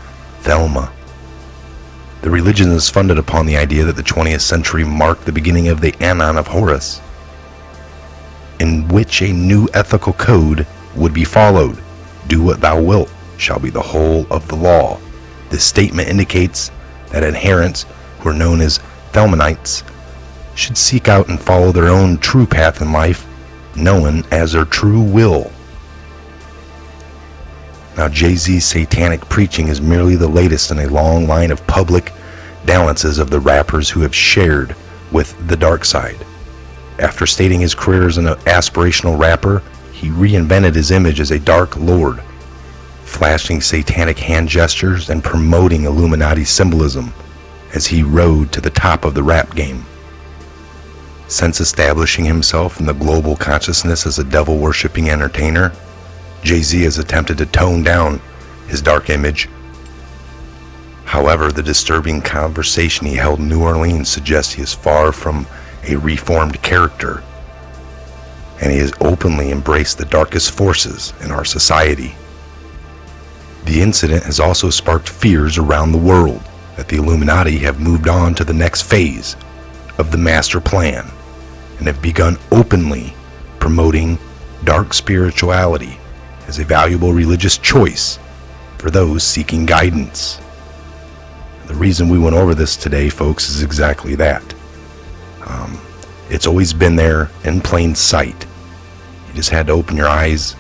A: Thelema. The religion is funded upon the idea that the 20th century marked the beginning of the Anon of Horus, in which a new ethical code would be followed. "Do what thou wilt" shall be the whole of the law. This statement indicates that adherents, who are known as Thelemites, should seek out and follow their own true path in life, known as their true will. Now, Jay-Z's satanic preaching is merely the latest in a long line of public dalliances of the rappers who have shared with the dark side. After stating his career as an aspirational rapper, he reinvented his image as a dark lord, flashing satanic hand gestures and promoting Illuminati symbolism as he rode to the top of the rap game. Since establishing himself in the global consciousness as a devil-worshipping entertainer, Jay-Z has attempted to tone down his dark image. However, the disturbing conversation he held in New Orleans suggests he is far from a reformed character, and he has openly embraced the darkest forces in our society. The incident has also sparked fears around the world that the Illuminati have moved on to the next phase of the master plan and have begun openly promoting dark spirituality as a valuable religious choice for those seeking guidance. The reason we went over this today, folks, is exactly that. It's always been there in plain sight. You just had to open your eyes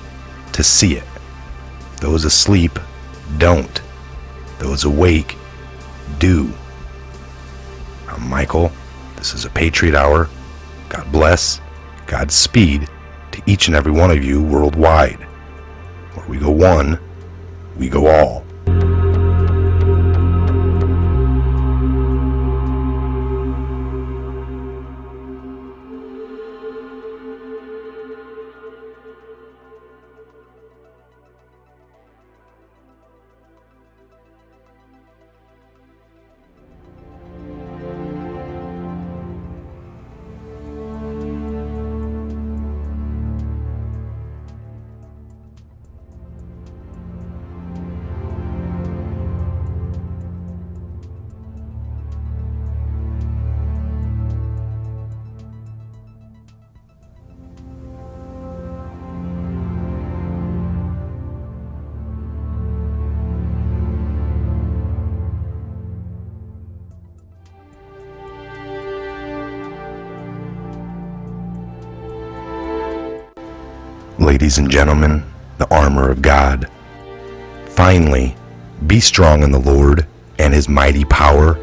A: to see it. Those asleep don't. Those awake do. I'm Michael. This is a Patriot Hour. God bless, Godspeed to each and every one of you worldwide. Where we go one, we go all. Ladies and gentlemen, the armor of God. Finally, be strong in the Lord and his mighty power.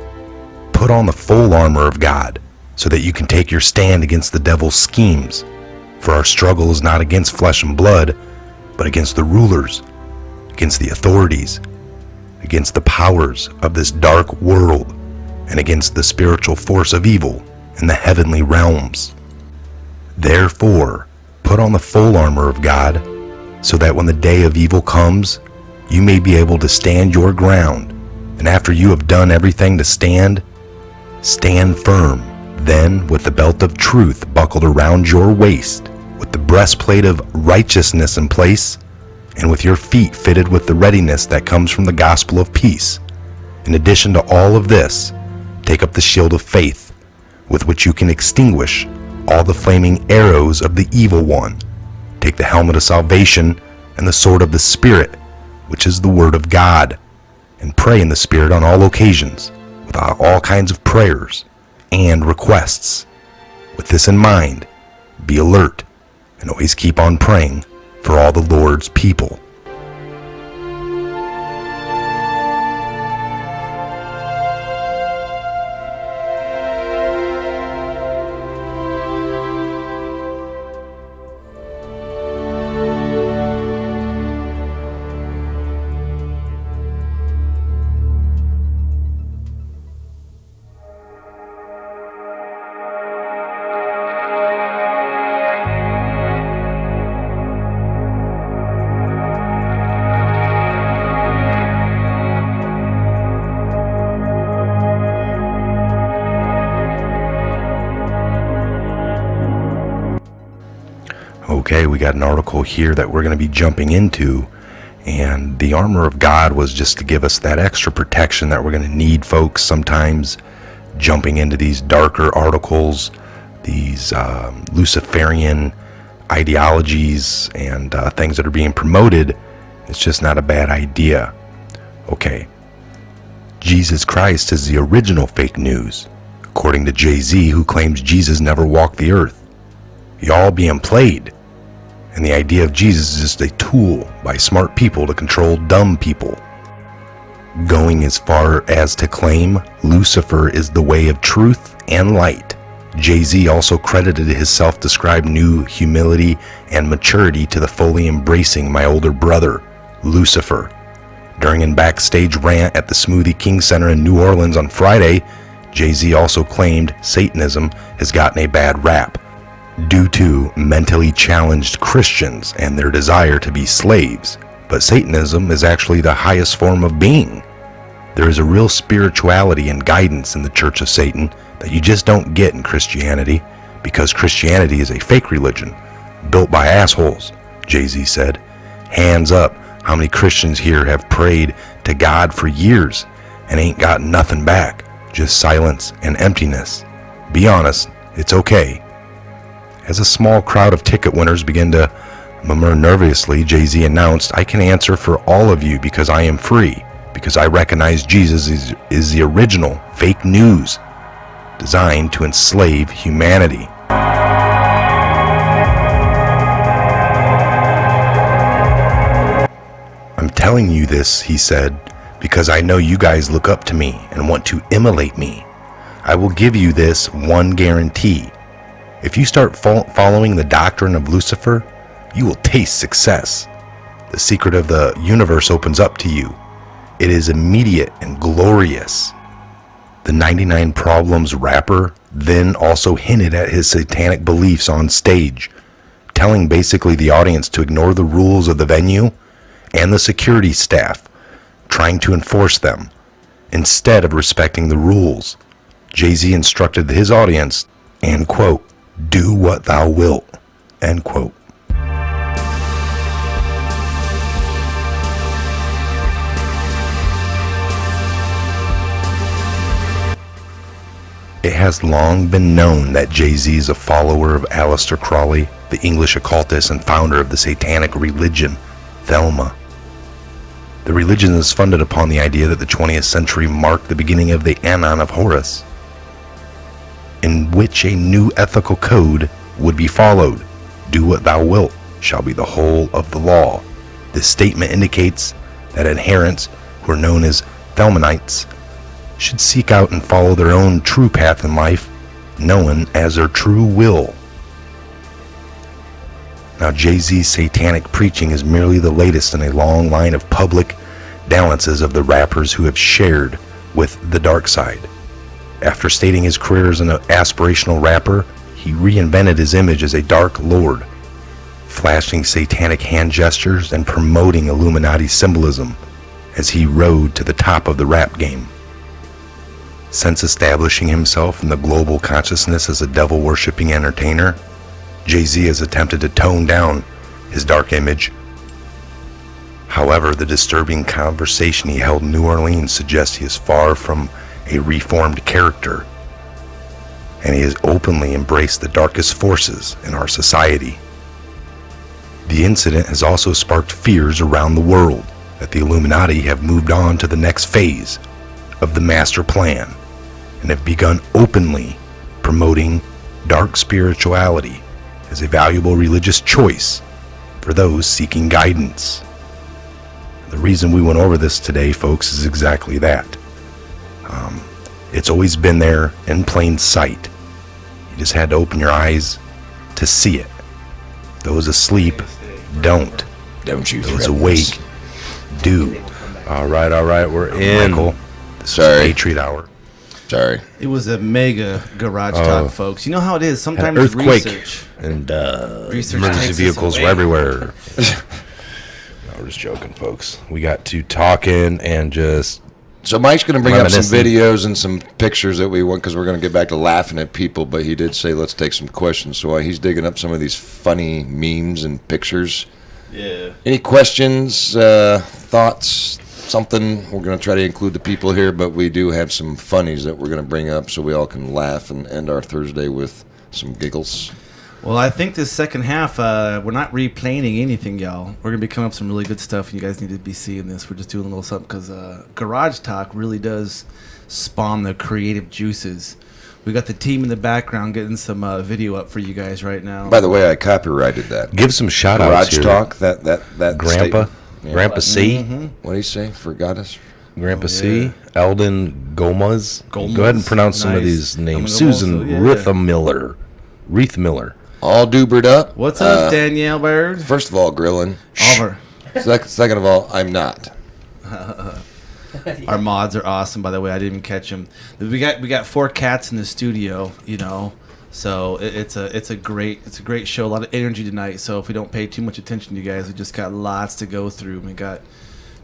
A: Put on the full armor of God so that you can take your stand against the devil's schemes. For our struggle is not against flesh and blood, but against the rulers, against the authorities, against the powers of this dark world, and against the spiritual force of evil in the heavenly realms. Therefore, put on the full armor of God, so that when the day of evil comes, you may be able to stand your ground. And after you have done everything to stand, stand firm. Then, with the belt of truth buckled around your waist, with the breastplate of righteousness in place, and with your feet fitted with the readiness that comes from the gospel of peace. In addition to all of this, take up the shield of faith, with which you can extinguish all the flaming arrows of the evil one. Take the helmet of salvation and the sword of the Spirit, which is the word of God, and pray in the Spirit on all occasions, with all kinds of prayers and requests. With this in mind, be alert and always keep on praying for all the Lord's people. Okay, we got an article here that we're going to be jumping into, and the armor of God was just to give us that extra protection that we're going to need, folks. Sometimes jumping into these darker articles, these Luciferian ideologies and things that are being promoted, it's just not a bad idea. Okay, Jesus Christ is the original fake news, according to Jay-Z, who claims Jesus never walked the earth. Y'all being played. And the idea of Jesus is just a tool by smart people to control dumb people. Going as far as to claim Lucifer is the way of truth and light. Jay-Z also credited his self-described new humility and maturity to the fully embracing my older brother, Lucifer. During a backstage rant at the Smoothie King Center in New Orleans on Friday, Jay-Z also claimed Satanism has gotten a bad rap due to mentally challenged Christians and their desire to be slaves. But Satanism is actually the highest form of being. There is a real spirituality and guidance in the Church of Satan that you just don't get in Christianity, because Christianity is a fake religion built by assholes, Jay-Z said. Hands up, how many Christians here have prayed to God for years and ain't gotten nothing back, just silence and emptiness? Be honest, it's okay. As a small crowd of ticket winners began to murmur nervously, Jay-Z announced, "I can answer for all of you because I am free, because I recognize Jesus is the original fake news designed to enslave humanity." "I'm telling you this," he said, "because I know you guys look up to me and want to emulate me. I will give you this one guarantee. If you start following the doctrine of Lucifer, you will taste success. The secret of the universe opens up to you. It is immediate and glorious." The 99 Problems rapper then also hinted at his satanic beliefs on stage, telling basically the audience to ignore the rules of the venue and the security staff, trying to enforce them, instead of respecting the rules. Jay-Z instructed his audience, and quote, "Do what thou wilt," end quote. It has long been known that Jay-Z is a follower of Aleister Crowley, the English occultist and founder of the satanic religion, Thelema. The religion is funded upon the idea that the 20th century marked the beginning of the Aeon of Horus, in which a new ethical code would be followed. Do what thou wilt. shall be the whole of the law. This statement indicates that adherents, who are known as Thelmanites, should seek out and follow their own true path in life, known as their true will. Now, Jay-Z's satanic preaching is merely the latest in a long line of public dalliances of the rappers who have shared with the dark side. After stating his career as an aspirational rapper, he reinvented his image as a dark lord, flashing satanic hand gestures and promoting Illuminati symbolism as he rode to the top of the rap game. Since establishing himself in the global consciousness as a devil-worshipping entertainer, Jay-Z has attempted to tone down his dark image. However, the disturbing conversation he held in New Orleans suggests he is far from a reformed character, and he has openly embraced the darkest forces in our society. The incident has also sparked fears around the world that the Illuminati have moved on to the next phase of the master plan and have begun openly promoting dark spirituality as a valuable religious choice for those seeking guidance. The reason we went over this today, folks, is exactly that. It's always been there in plain sight. You just had to open your eyes to see it. Those asleep don't.
C: Don't you?
A: Those awake do. All right, we're in.
C: Michael.
A: This
C: Sorry.
A: is Patriot Hour.
C: Sorry.
B: It was a mega garage talk, folks. You know how it is.
A: Had an
B: Sometimes
A: earthquake
B: research.
A: and
B: Research
A: emergency
B: takes us
A: vehicles
B: away.
A: were everywhere. No, we're just joking, folks. We got to talking and just
C: So Mike's going to bring up some
A: Reminiscing.
C: videos and some pictures that we want because we're going to get back to laughing at people. But he did say let's take some questions. So he's digging up some of these funny memes and pictures.
B: Yeah.
C: Any questions, thoughts, something? We're going to try to include the people here, but we do have some funnies that we're going to bring up so we all can laugh and end our Thursday with some giggles.
B: Well, I think this second half, we're not replanning anything, y'all. We're going to be coming up with some really good stuff, and you guys need to be seeing this. We're just doing a little something because Garage Talk really does spawn the creative juices. We got the team in the background getting some video up for you guys right now.
C: By the way, I copyrighted that.
A: give some shout outs
C: Garage
A: here.
C: Talk, that
A: Grandpa,
C: statement. Yeah.
A: Grandpa C,
C: What did he say? Forgot us?
A: Grandpa
B: Oh,
A: C,
B: yeah.
A: Eldon Gomez.
B: Gomez.
A: Go ahead and pronounce some of
B: Nice.
A: these names.
B: I'm gonna
A: Susan
B: also- yeah.
A: Reith Miller.
C: All dubered up.
B: What's up, Danielle Bird?
C: First of all, grilling.
B: Oliver.
C: Second of all, I'm not.
B: Our mods are awesome, by the way. I didn't even catch them. We got 4 cats in the studio, you know. So it's a great show. A lot of energy tonight. So if we don't pay too much attention to you guys, we just got lots to go through.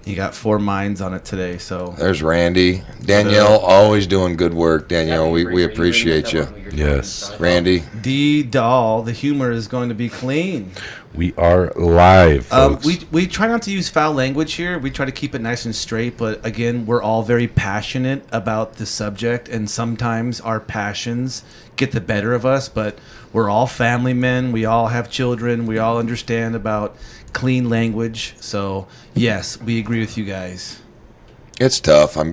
B: You got 4 minds on it today. So
C: There's Randy. Danielle, always doing good work. Danielle, we appreciate you.
A: Yes.
C: Randy.
B: D doll, the humor is going to be clean.
A: We are live, folks.
B: We try not to use foul language here. We try to keep it nice and straight. But again, we're all very passionate about the subject, and sometimes our passions get the better of us. But we're all family men. We all have children. We all understand about clean language. So yes, we agree with you guys.
C: It's tough. I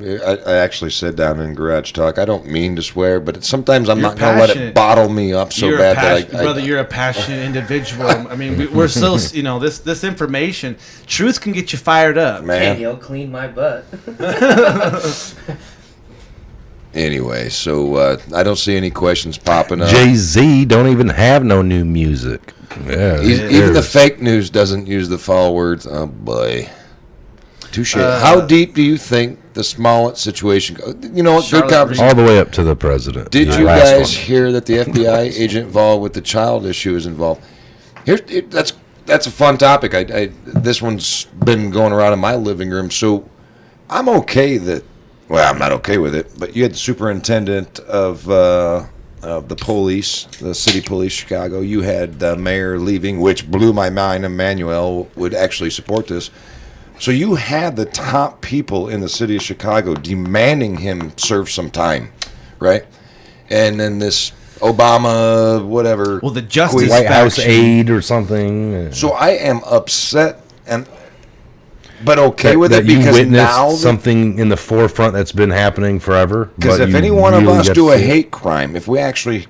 C: actually said down in Garage Talk, I don't mean to swear, but sometimes I'm
B: You're
C: not going to let it
B: passionate.
C: bottle me up so
B: You're
C: bad
B: brother, you're a passionate individual. I mean, we're so, you know, this information, truth can get you fired up.
C: Man.
D: Danielle cleaned my butt.
C: Anyway, so I don't see any questions popping up.
A: Jay-Z don't even have no new music. Yeah,
C: Even the fake news doesn't use the foul words. Oh, boy. Touche.
B: Uh,
C: How deep do you think the Smollett situation goes? You know what? Good
B: Charlotte
C: conversation.
A: all the way up to the president.
C: Did
A: The
C: you
A: last
C: guys
A: one.
C: hear that the FBI agent involved with the child issue is involved? That's a fun topic. This one's been going around in my living room, so I'm okay that. Well, I'm not okay with it, but you had the superintendent of the police, the city police, Chicago. You had the mayor leaving, which blew my mind. Emmanuel would actually support this. So you had the top people in the city of Chicago demanding him serve some time, right? And then this Obama, whatever.
B: Well, the Justice
A: White House
B: faction-
A: aid or something?
C: So I am upset but okay with
A: that
C: it
A: you
C: because
A: witnessed
C: now
A: something in the forefront that's been happening forever.
C: because
A: but
C: if
A: you
C: any one of
A: really
C: us
A: got
C: do
A: to
C: a
A: see it.
C: hate crime, if we actually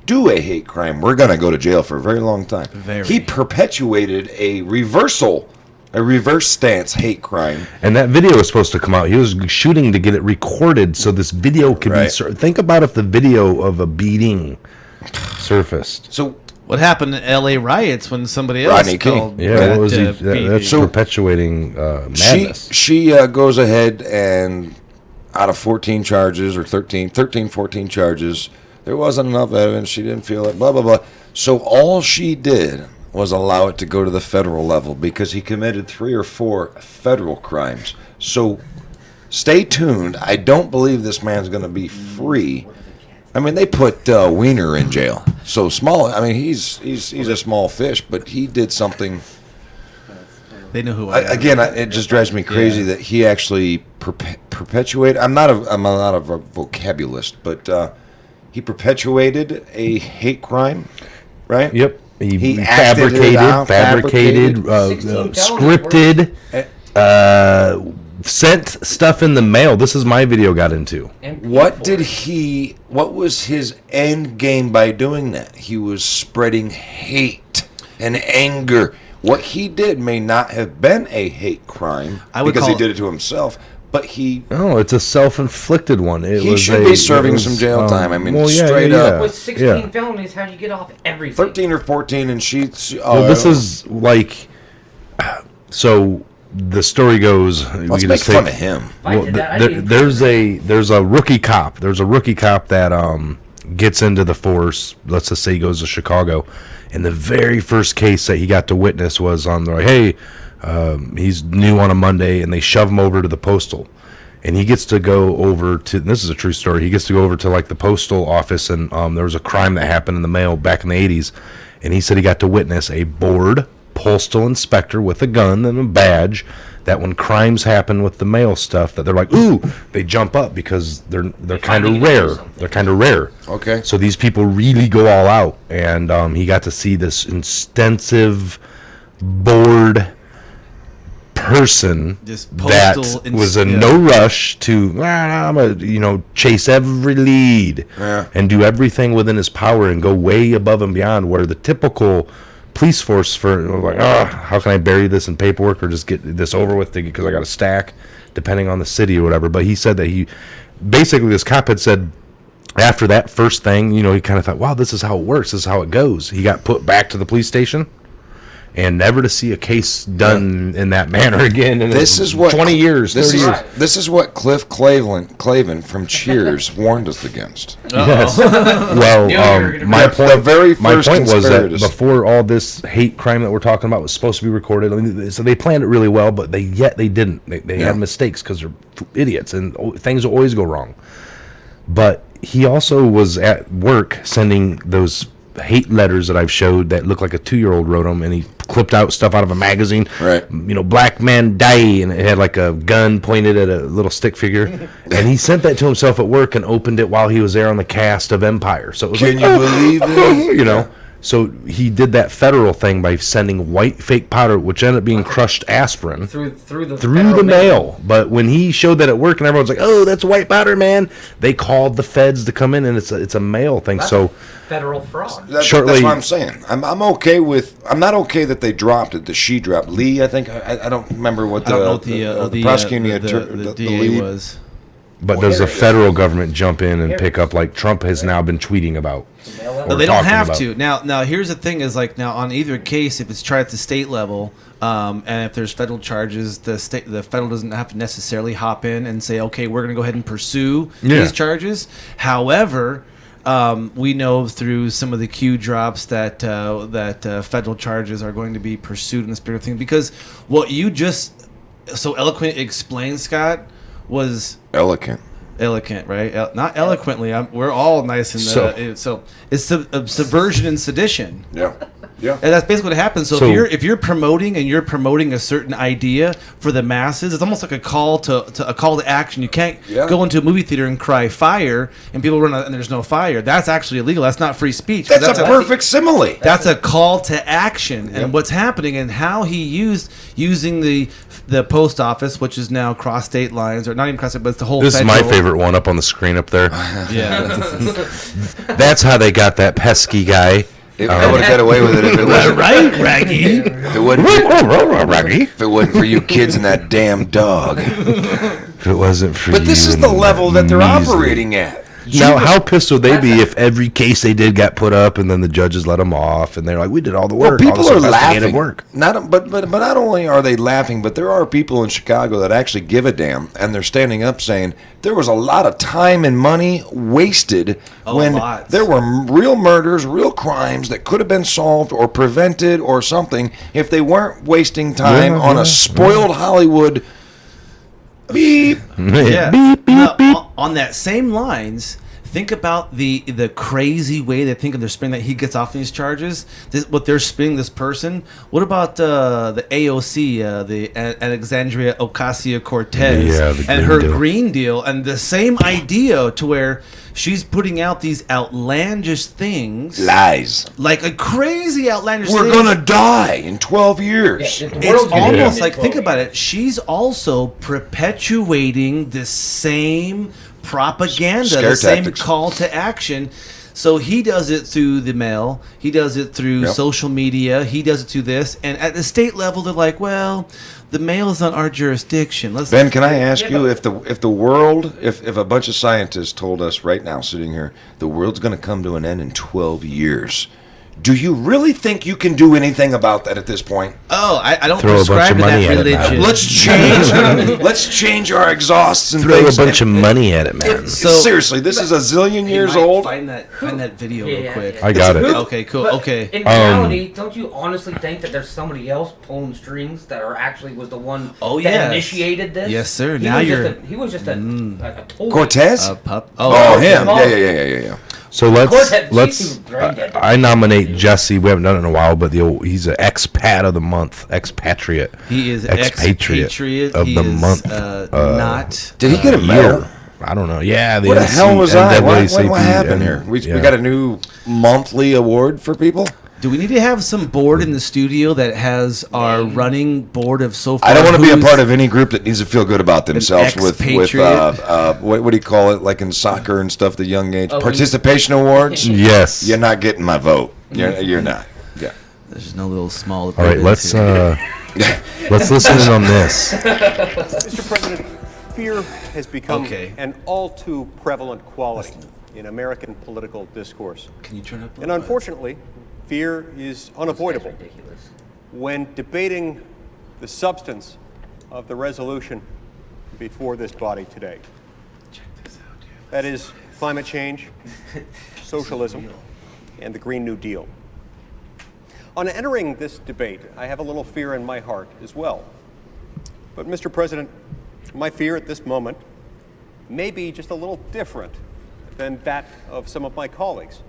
C: do a hate crime, we're going to go to jail for a very long time.
B: Very.
C: He perpetuated a reverse stance hate crime.
A: And that video was supposed to come out. He was shooting to get it recorded so this video could be. Think about if the video of a beating surfaced.
C: So
B: what happened in L.A. riots when somebody else
C: Rodney King.
B: called
A: Yeah, what was he?
B: beating?
A: That's perpetuating madness.
C: she goes ahead and out of 14 charges or 13, 14 charges, there wasn't enough evidence. She didn't feel it, blah, blah, blah. So all she did was allow it to go to the federal level because he committed 3 or 4 federal crimes. So stay tuned. I don't believe this man's going to be free. I mean, they put Wiener in jail. So small. I mean, he's a small fish, but he did something.
B: They know who I am.
C: Again, it just drives me crazy that he actually perpetuated. I'm not a vocabulist, but he perpetuated a hate crime, right?
A: Yep. He
C: acted it out,
A: fabricated,
D: 16
A: scripted, sent stuff in the mail. This is my video got into.
C: What was his end game by doing that? He was spreading hate and anger. What he did may not have been a hate crime because he did it to himself, but
A: No, it's a self-inflicted one.
C: He should be serving some jail time. I mean, straight up.
D: With 16 felonies, how do you get off everything?
C: 13 or 14, and
A: this is like... So... The story goes.
C: Let's make fun of him.
A: Well, there's a rookie cop. There's a rookie cop that gets into the force. Let's just say he goes to Chicago, and the very first case that he got to witness was they're like, hey, he's new on a Monday, and they shove him over to the postal, and he gets to go over to. This is a true story. He gets to go over to like the postal office, and there was a crime that happened in the mail back in the '80s, and he said he got to witness a bored postal inspector with a gun and a badge that when crimes happen with the mail stuff that they're like, ooh, they jump up because they're kind of rare. They're kind of rare.
C: Okay.
A: So these people really go all out, and he got to see this extensive bored person that was in no rush to I'm gonna chase every lead and do everything within his power and go way above and beyond where the typical police force for like, how can I bury this in paperwork or just get this over with because I got a stack, depending on the city or whatever. But he said that this cop had said after that first thing, he kind of thought, wow, this is how it works. This is how it goes. He got put back to the police station and never to see a case done in that manner again. And
C: this is what
A: 20 years, 30 years.
C: This is what Cliff Clavin from Cheers warned us against.
A: Yes. Well, my point was that before all this hate crime that we're talking about was supposed to be recorded, so they planned it really well, but they didn't. They had mistakes because they're idiots, and things will always go wrong. But he also was at work sending those hate letters that I've showed that look like a 2-year-old wrote them, and he clipped out stuff out of a magazine.
C: Right.
A: Black man die, and it had like a gun pointed at a little stick figure, and he sent that to himself at work and opened it while he was there on the cast of Empire. So it was
C: Can you believe it?
A: So he did that federal thing by sending white fake powder, which ended up being crushed aspirin
D: through
A: the mail. But when he showed that at work, and everyone's like, "Oh, that's white powder, man!" They called the feds to come in, and it's a mail thing.
D: That's
A: so
D: federal fraud.
C: That's what I'm saying. I'm okay with. I'm not okay that they dropped it. That she dropped Lee. I think I don't remember what the prosecuting
B: the DA was.
A: But does the federal government jump in and pick up like Trump has now been tweeting about?
B: No, they don't have to. Now, here's the thing: is like now on either case, if it's tried at the state level, and if there's federal charges, the federal doesn't have to necessarily hop in and say, okay, we're going to go ahead and pursue these charges. However, we know through some of the Q drops that federal charges are going to be pursued in the spirit of things, because what you just so eloquently explained, Scott, was
C: eloquent,
B: right? Not eloquently. We're all nice and so it's subversion and sedition.
C: Yeah. Yeah.
B: And that's basically what happens. So,
A: So-
B: if you're promoting and you're promoting a certain idea for the masses, it's almost like a call to action. You can't go into a movie theater and cry fire, and people run out and there's no fire. That's actually illegal. That's not free speech.
C: That's a perfect simile.
B: That's a call to action, and what's happening, and how he using the post office, which is now cross state lines, or not even cross state, but it's the whole.
A: This is my
B: federal-
A: favorite one up on the screen up there.
B: Yeah,
A: That's how they got that pesky guy.
C: I would have got away with it if it wasn't
B: right, Raggy.
C: if it wasn't if it wasn't for you kids and that damn dog.
A: If it wasn't for
C: But this
A: you
C: is the
A: and
C: level that they're
A: measly-
C: operating at.
A: Now, how pissed would they be if every case they did got put up and then the judges let them off and they're like, we did all the
C: Well,
A: work. all
C: people
A: this
C: are
A: investigative
C: laughing.
A: work.
C: But not only are they laughing, but there are people in Chicago that actually give a damn, and they're standing up saying there was a lot of time and money wasted when
B: lots.
C: there were real murders, real crimes that could have been solved or prevented or something if they weren't wasting time on a spoiled Hollywood. Beep.
B: Yeah.
A: Beep, beep,
B: Now,
A: beep.
B: on that same lines, think about the crazy way they think of their spin that he gets off these charges. What they're spinning this person. What about the AOC, the Alexandria Ocasio-Cortez,
A: Yeah, the
B: and
A: Green
B: her
A: Deal.
B: Green Deal, and the same idea to where she's putting out these outlandish things,
C: Lies.
B: like a crazy outlandish.
C: We're
B: things.
C: gonna die in 12 years.
D: The
B: It's
D: world's gonna end
B: almost
D: in
B: like,
D: 12
B: think about
D: years.
B: it. She's also perpetuating the same propaganda,
C: Scare
B: the same
C: tactics.
B: call to action. So he does it through the mail. He does it through
C: Yep.
B: social media. He does it through this. And at the state level, they're like, well, the mail is not our jurisdiction. Let's
C: Ben, can I ask you if the world, if a bunch of scientists told us right now, sitting here, the world's going to come to an end in 12 years, do you really think you can do anything about that at this point?
B: Oh, I don't
A: Throw a bunch
B: prescribe
A: of
B: to that
A: money at it now.
B: religion.
C: Let's change our exhausts and
A: Throw a
C: things.
A: bunch of money at it, man.
B: So-
C: Seriously, this is a zillion years
B: Hey, Mike,
C: old.
B: Find that video real
D: Yeah,
B: quick.
D: yeah.
A: I got it.
B: Okay, cool.
D: But
B: Okay.
D: In reality, don't you honestly think that there's somebody else pulling strings that was the one
B: Oh,
D: that
B: yes.
D: initiated this?
B: Yes, sir.
D: He
B: Now
D: was
B: you're-
D: he was just a toy.
C: Cortez?
B: Pup.
C: Oh, him.
D: Small.
C: Yeah.
A: So
D: Cortez,
A: let's.
D: she's brain dead.
A: I nominate Jesse. We haven't done it in a while, but he's an expat of the month, expatriate.
B: He is
A: expatriate
B: expatriate
A: of
B: he
A: the
B: is,
A: month.
B: Not.
C: Did he get a medal?
A: I don't know. Yeah,
C: What the hell was I? What
A: NAACP,
C: happened
A: and-
C: here? We
A: yeah.
C: got a new monthly award for people?
B: Do we need to have some board in the studio that has our running board of so far?
C: I don't want to be a
B: who's-
C: part of any group that needs to feel good about themselves with
B: expatriate?
C: what do you call it, like in soccer and stuff, the young age
D: Oh,
C: participation awards.
A: Yes.
C: You're not getting my vote. You're not. Yeah.
B: There's no little small.
A: All right, let's listen in on this.
E: Mr. President, fear has become
B: Okay.
E: an all too prevalent quality in American political discourse.
B: Can you turn up?
E: And unfortunately, fear is unavoidable
D: That's ridiculous.
E: when debating the substance of the resolution before this body today. That is climate change, socialism, and the Green New Deal. On entering this debate, I have a little fear in my heart as well. But, Mr. President, my fear at this moment may be just a little different than that of some of my colleagues.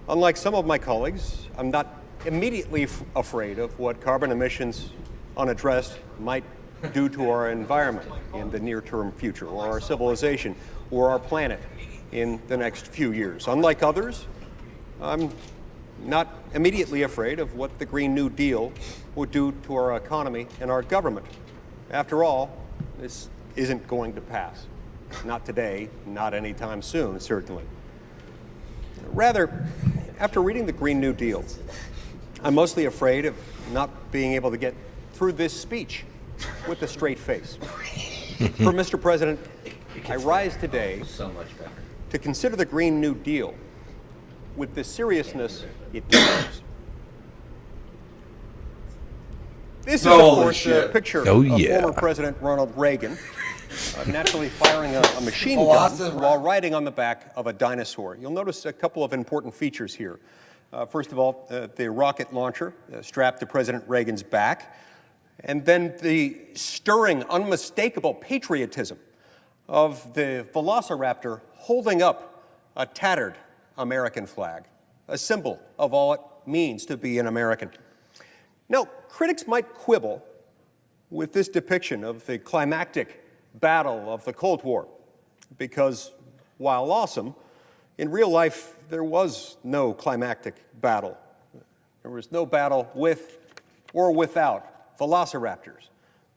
E: Unlike some of my colleagues, I'm not immediately afraid of what carbon emissions unaddressed might do to our environment in the near-term future, or our civilization, or our planet in the next few years. Unlike others, I'm not immediately afraid of what the Green New Deal would do to our economy and our government. After all, this isn't going to pass. Not today, not anytime soon, certainly. Rather, after reading the Green New Deal, I'm mostly afraid of not being able to get through this speech with a straight face. For Mr. President, I rise today
D: So much better.
E: to consider the Green New Deal with the seriousness it deserves. This is, of
C: Holy
E: course, a
C: shit.
E: picture
A: Oh,
E: of
A: yeah.
E: former President Ronald Reagan naturally firing a machine gun while riding on the back of a dinosaur. You'll notice a couple of important features here. First of all, the rocket launcher strapped to President Reagan's back, and then the stirring, unmistakable patriotism of the Velociraptor holding up a tattered American flag, a symbol of all it means to be an American. Now, critics might quibble with this depiction of the climactic battle of the Cold War, because while awesome, in real life there was no climactic battle. There was no battle with or without velociraptors.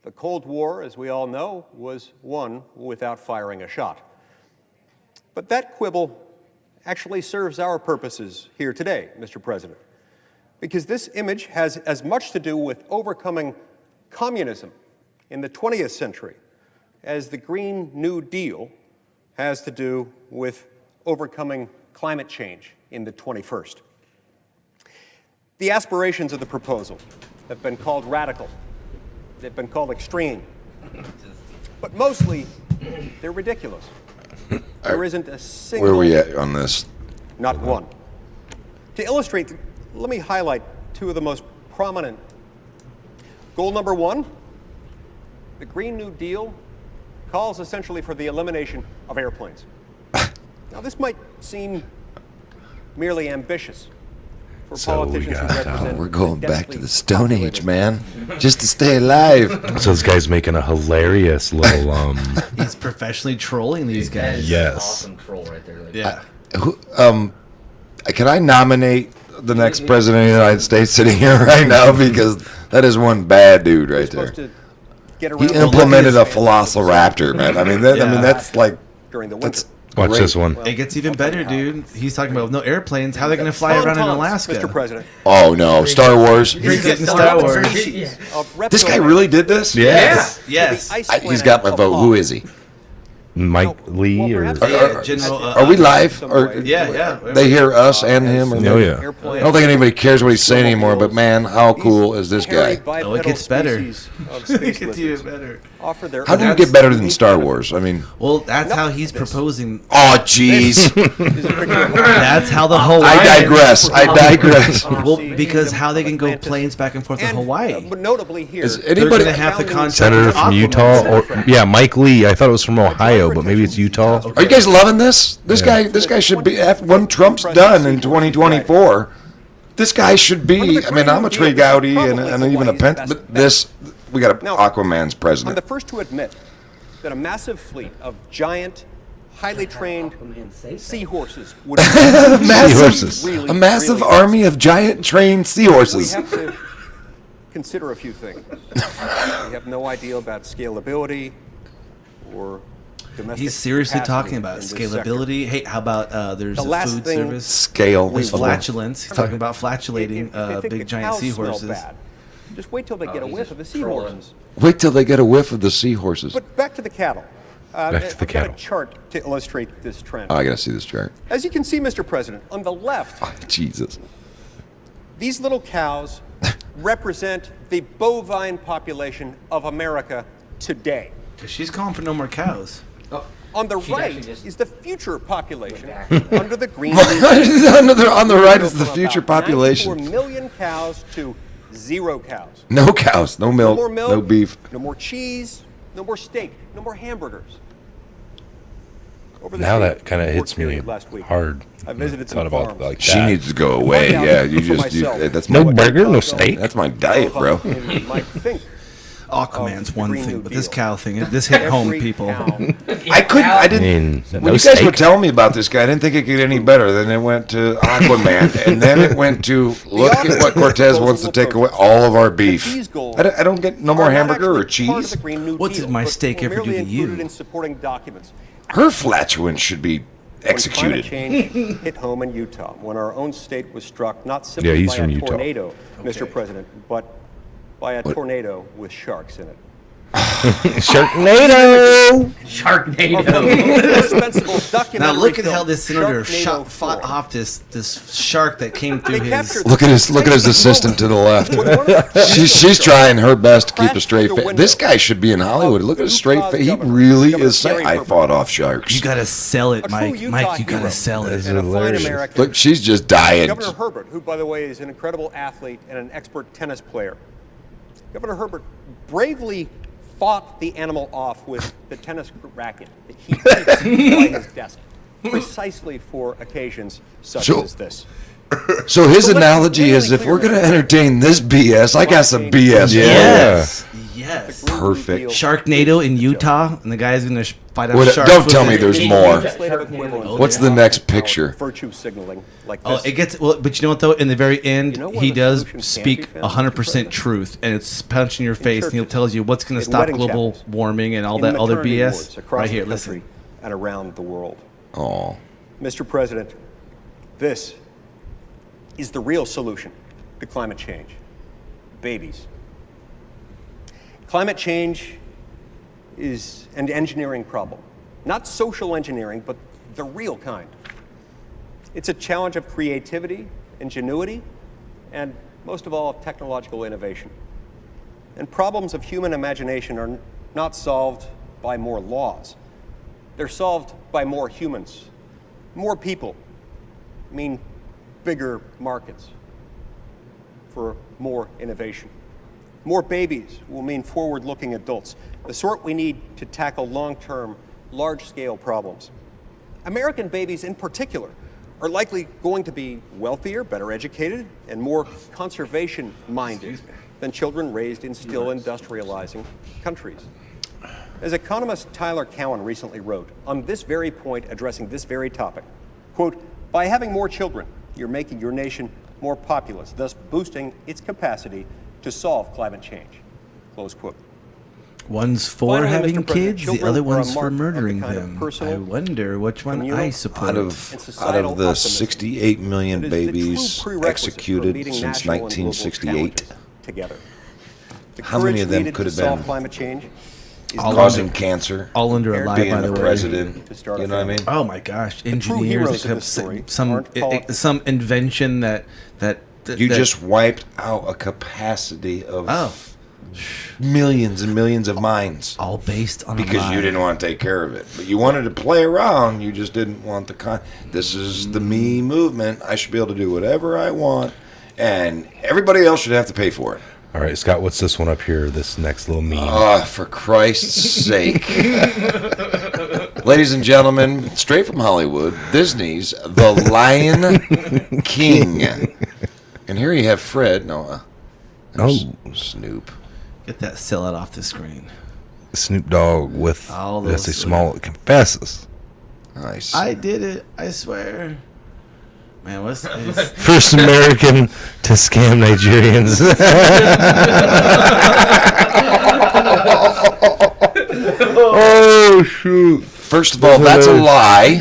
E: The Cold War, as we all know, was won without firing a shot. But that quibble actually serves our purposes here today, Mr. President, because this image has as much to do with overcoming communism in the 20th century as the Green New Deal has to do with overcoming climate change in the 21st. The aspirations of the proposal have been called radical. They've been called extreme. But mostly, they're ridiculous. There isn't a single...
C: Where are we at on this?
E: Not one. To illustrate, let me highlight two of the most prominent. Goal number one, the Green New Deal calls essentially for the elimination of airplanes. Now, this might seem merely ambitious for politicians who represent...
C: We're going back to the Stone Age, man. Just to stay alive.
A: So this guy's making a hilarious little
B: He's professionally trolling these guys.
A: Yes.
D: Awesome troll right there. Like,
B: Yeah.
C: Can I nominate the next president of the United States sitting here right now? Because that is one bad dude right there.
E: Supposed to get
C: He
E: around
C: implemented a velociraptor, man. I mean, that's like...
E: during the winter.
C: That's
A: Watch
C: great.
A: this one.
B: It gets even better, dude. He's talking about no airplanes. How are they going to fly around in Alaska?
E: Mr. President.
C: Oh, no. Star Wars.
B: He's getting Star Wars.
C: This guy really did this?
B: Yes. Yes.
C: He's got my vote. Who is he?
A: Mike Lee or...
B: General,
C: Are we live? Or
B: Yeah.
C: they hear us and him? Or
A: Oh, yeah.
C: I don't think anybody cares what he's saying anymore, but man, how cool is this guy?
B: Oh, it gets better. It gets even better.
C: How did it get better than Star Wars? I mean,
B: Well, that's how he's proposing.
C: oh, jeez.
B: That's how the whole.
C: I digress.
B: Well, because how they can go planes back and forth to Hawaii.
E: But notably here,
C: Is
B: They're
C: anybody...
B: going to have the contract.
A: Senator
B: with
A: from
B: Aquaman.
A: Utah? Or yeah, Mike Lee. I thought it was from Ohio, but maybe it's Utah.
C: Are you guys loving this? This guy should be... When Trump's done in 2024, this guy should be... I mean, I'm a Trey Gowdy and even a Pence, but this... We got Aquaman's
E: I'm
C: president.
E: the first to admit that a massive fleet of giant, highly trained seahorses would
C: Seahorses.
E: really,
C: A massive
E: really
C: army of giant trained
E: We
C: seahorses.
E: have to consider a few things. We have no idea about scalability or domestic
B: He's seriously
E: capacity
B: talking about
E: in this sector.
B: scalability. Hey, how about there's
E: The
B: a
E: last
B: food
E: thing-
B: service?
C: Scale.
B: There's flatulence. He's talking about flatulating
E: If they think the
B: big giant
E: cows smell
B: seahorses.
E: bad, just wait till they get a
D: he's
E: whiff of the
D: just trolling.
E: seahorses.
C: Wait till they get a whiff of the seahorses.
E: But back to the cattle.
A: Back to the
E: I've got
A: cattle.
E: a chart to illustrate this trend.
C: Oh, I gotta see this chart.
E: As you can see, Mr. President, on the left,
C: Jesus.
E: these little cows represent the bovine population of America today.
B: She's calling for no more cows.
E: On the
D: She's
E: right
D: actually just-
E: is the future population
D: Back.
E: under the green.
C: on the right is
E: Go
C: the
E: from
C: future
E: about 94
C: population.
E: million cows to 0 cows.
C: No cows, no
E: No
C: milk,
E: more milk,
C: no beef.
E: no more cheese, no more steak, no more hamburgers. Over the
A: Now
E: same
A: that kind of hits
E: work
A: me
E: period last week,
A: hard.
E: I visited some
A: Thought about
E: farms.
A: it like
C: She
A: that.
C: needs to go away.
E: Find out
C: Yeah, you
E: for
C: just
E: myself
C: that's
A: No
C: my
A: burger, no steak.
C: That's my diet, bro.
E: You might think
B: Aquaman's
E: of the
B: one
E: Green
B: thing,
E: New
B: but this
E: Deal.
B: cow thing, this hit home,
E: Every
B: people.
E: cow
C: I didn't.
A: mean,
C: When
A: no
C: you guys were
A: steak.
C: telling me about this guy, I didn't think it could get any better. Then it went to Aquaman, and then it went to look at what Cortez wants to take away all of our beef.
E: These goals
C: I don't get no more
E: are not
C: hamburger or
E: actually part of
C: cheese.
E: the Green New
B: What did
E: Deal,
B: my
E: but
B: steak
E: were
B: ever do
E: merely
B: to you?
E: included in supporting documents.
C: Her flatulence should be
E: When
C: executed.
E: climate change hit home in Utah, when our own state was struck not simply
A: Yeah, he's
E: by
A: from
E: a
A: Utah.
E: tornado, Mr.
B: Okay.
E: President, but by a tornado with sharks in it.
A: Sharknado!
D: Sharknado.
E: Indispensable
B: Now
E: documentary
B: look at
E: film,
B: how this senator
E: Sharknado
B: fought
E: 4.
B: off this shark that came through
E: They
B: his.
E: captured
C: Look at his assistant to the left.
E: When one of the
C: She's trying her best to keep a
E: crashed
C: straight
E: the
C: face.
E: window
C: This guy should be in Hollywood. Look at his straight
E: Utah's
C: face. He
E: governor,
C: really
E: Governor
C: is saying,
E: Gary
C: "I
E: Herbert.
C: fought off sharks."
B: You gotta sell it,
E: A true
B: Mike.
E: Utah
B: Mike, you gotta
E: hero
B: sell it.
E: and a fine
A: hilarious.
E: American.
C: Look, she's just dying.
E: Governor Herbert, who, by the way, is an incredible athlete and an expert tennis player. Governor Herbert bravely fought the animal off with the tennis racket that he keeps by his desk, precisely for occasions such
C: So-
E: as this.
C: So his
E: So let's
C: analogy
E: be
C: is,
E: really
C: if we're
E: clear
C: going to
E: about
C: entertain this BS, I got some BS.
A: Yeah.
B: Yes. Yes.
C: Perfect.
B: Sharknado in Utah, and the guy's gonna fight off
C: What-
B: sharks.
C: don't
B: with
C: tell me
B: it.
C: there's
D: Yeah,
C: more.
E: Legislative equivalent
C: What's the next picture?
E: Virtue signaling like
B: Oh,
E: this.
B: it gets well, but you know what though? In the very end,
E: You know when
B: he
E: the
B: does
E: solution can
B: speak
E: be found, Mr.
B: 100%
E: President?
B: truth, and it's punching your face, and he
E: churches,
B: tells you what's going to
E: in
B: stop
E: wedding
B: global
E: chapels,
B: warming and all
E: in
B: that other
E: maternity
B: BS.
E: wards across
B: Right here,
E: the country
B: listen.
E: and around the world.
C: Oh,
E: Mr. President, this is the real solution to climate change. Babies. Climate change is an engineering problem. Not social engineering, but the real kind. It's a challenge of creativity, ingenuity, and most of all, of technological innovation. And problems of human imagination are not solved by more laws. They're solved by more humans. More people mean bigger markets for more innovation. More babies will mean forward-looking adults, the sort we need to tackle long-term, large-scale problems. American babies in particular are likely going to be wealthier, better educated, and more conservation-minded than children raised in still industrializing countries. As economist Tyler Cowen recently wrote on this very point addressing this very topic, quote, "By having more children, you're making your nation more populous, thus boosting its capacity to solve climate change," close quote.
B: One's for
E: Finally,
B: having
E: Mr. President,
B: kids, the
E: children
B: other
E: are a
B: one's
E: mark
B: for
E: of the
B: murdering
E: kind of
B: them. I
E: personal,
B: wonder which one
E: communal,
B: I support.
C: out
E: and
C: of
E: societal
C: the
E: optimism
C: 68 million
E: that is the true
C: babies
E: prerequisite for
C: executed
E: meeting
C: since
E: national and global
C: 1968,
E: challenges together. The
C: how many
E: courage
C: of them
E: needed
C: could
E: to
C: have
E: solve
C: been
E: climate change is
B: All
E: not
C: causing cancer,
B: All under a lie,
C: being
B: by the
C: the
B: way.
C: president?
E: To start a
C: You know what I
E: family.
C: mean?
B: Oh my gosh,
E: true
B: engineers
E: heroes
B: that
E: of
B: have
E: this story
B: some
E: aren't politics.
B: some invention that
C: You
B: that-
C: just wiped out a capacity of
B: oh
C: millions and millions of minds
B: all based on a
C: because
B: lie.
C: you didn't want to take care of it. But you wanted to play around. You just didn't want the This is the me movement. I should be able to do whatever I want, and everybody else should have to pay for it.
A: All right, Scott, what's this one up here? This next little meme.
C: For Christ's sake. Ladies and gentlemen, straight from Hollywood, Disney's The Lion King. And here you have Fred. Snoop.
B: Get that sellout off the screen.
A: Snoop Dogg with
B: All
A: just a
B: those-
A: small confesses.
C: Nice.
B: I did it. I swear. Man, what's this?
A: First American to scam Nigerians. Oh shoot!
C: First of all, that's a lie.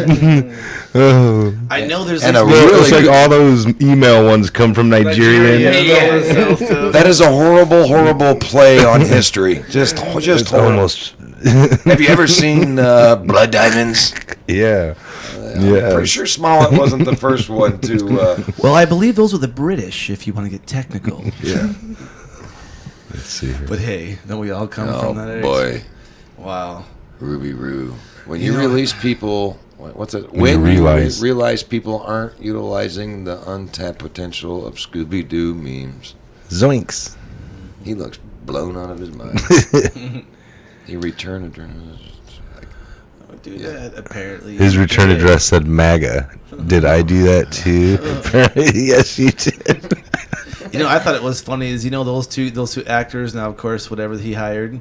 A: Oh.
B: I know there's
C: And
B: these
C: a
A: Well,
C: really
A: it's like
C: good-
A: all those email ones come from Nigerian.
C: That is a horrible, horrible play on history. Just
A: It's
C: horrible.
A: almost.
C: Have you ever seen Blood Diamonds?
A: Yeah.
C: I'm pretty sure Smollett wasn't the first one to.
B: Well, I believe those were the British, if you want to get technical.
C: Yeah.
A: Let's see here.
B: But hey, don't we all come
C: Oh
B: from that age?
C: boy,
B: Wow.
C: Ruby Roo. When you
B: know-
C: release people, what's it?
A: When you realize-
C: realize people aren't utilizing the untapped potential of Scooby Doo memes.
A: Zoinks.
C: He looks blown out of his mind. He returned address.
B: Don't do that, apparently.
A: His return address said MAGA. Did I do that too? Yes, you did.
B: You know, I thought it was funny is, you know, those two actors, now, of course, whatever he hired,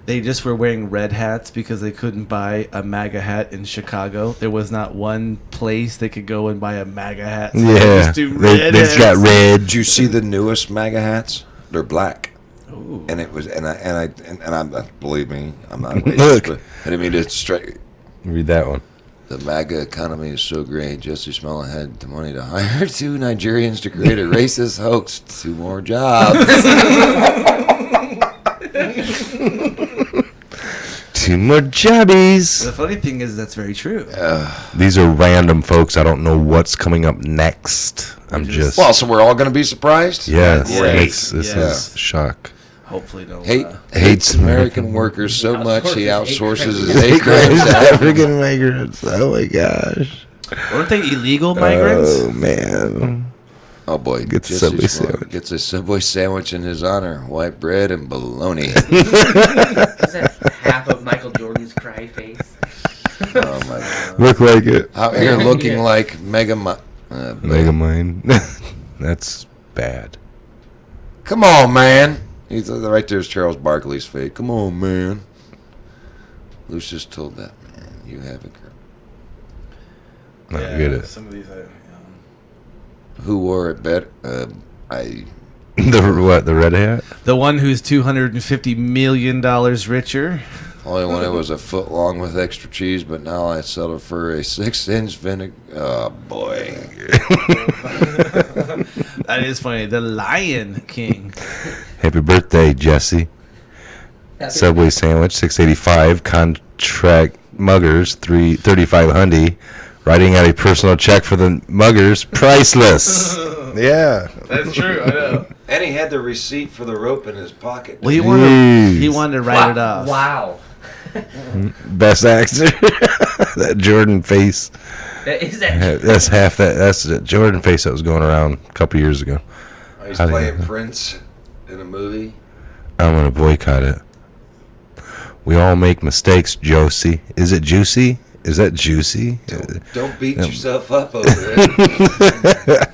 B: they just were wearing red hats because they couldn't buy a MAGA hat in Chicago. There was not one place they could go and buy a MAGA hat. So they
A: Yeah.
B: just do
A: They
B: red
A: just got
B: hats.
A: red.
C: Did you see the newest MAGA hats? They're black.
B: Ooh.
C: And it was, and I'm believe me, I'm not racist,
A: Look.
C: but I didn't mean to strike.
A: Read that one.
C: The MAGA economy is so great. Jesse Smollett had the money to hire 2 Nigerians to create a racist hoax. 2 more jobs.
A: 2 more jobbies.
B: The funny thing is, that's very true.
A: These are random folks. I don't know what's coming up next. I'm just.
C: Well, so we're all going to be surprised.
A: yes.
B: Great.
A: This
B: Yes.
A: is shock.
B: Hopefully, no.
C: Hates American workers so much he outsources his
A: Hate
C: hate crimes. to
A: African migrants. Oh my gosh.
B: Weren't they illegal migrants?
A: Oh man.
C: Oh boy,
A: Gets a
C: Jesse
A: Subway
C: Smollett
A: sandwich.
C: gets a Subway sandwich in his honor: white bread and bologna.
D: Is that half of Michael Jordan's cry face?
C: Oh my God!
A: Look like it.
C: Out here looking like
A: Megamind. That's bad.
C: Come on, man. He's right there's Charles Barkley's fate. Come on, man. Lucius told that man, you have a girl.
A: I get it.
B: Some of these,
C: Who wore it better?
A: The red hat?
B: the one who's $250 million richer.
C: Only when it was a foot long with extra cheese, but now I settle for a 6-inch vinegar. Oh, boy.
B: That is funny. The Lion King.
A: Happy birthday, Jesse. Subway sandwich, $6.85. Contract muggers, $3.35. Writing out a personal check for the muggers, priceless. Yeah.
B: That's true. I know.
C: And he had the receipt for the rope in his pocket.
B: Well, he wanted to write it off.
D: Wow.
A: Best actor. That Jordan face.
D: Is that
A: That's half that. That's the Jordan face that was going around a couple years ago.
C: He's
A: How do
C: playing
A: you-
C: Prince in a movie.
A: I'm gonna boycott it. We all make mistakes, Josie. Is it juicy? Is that juicy?
C: Don't beat yourself up over it.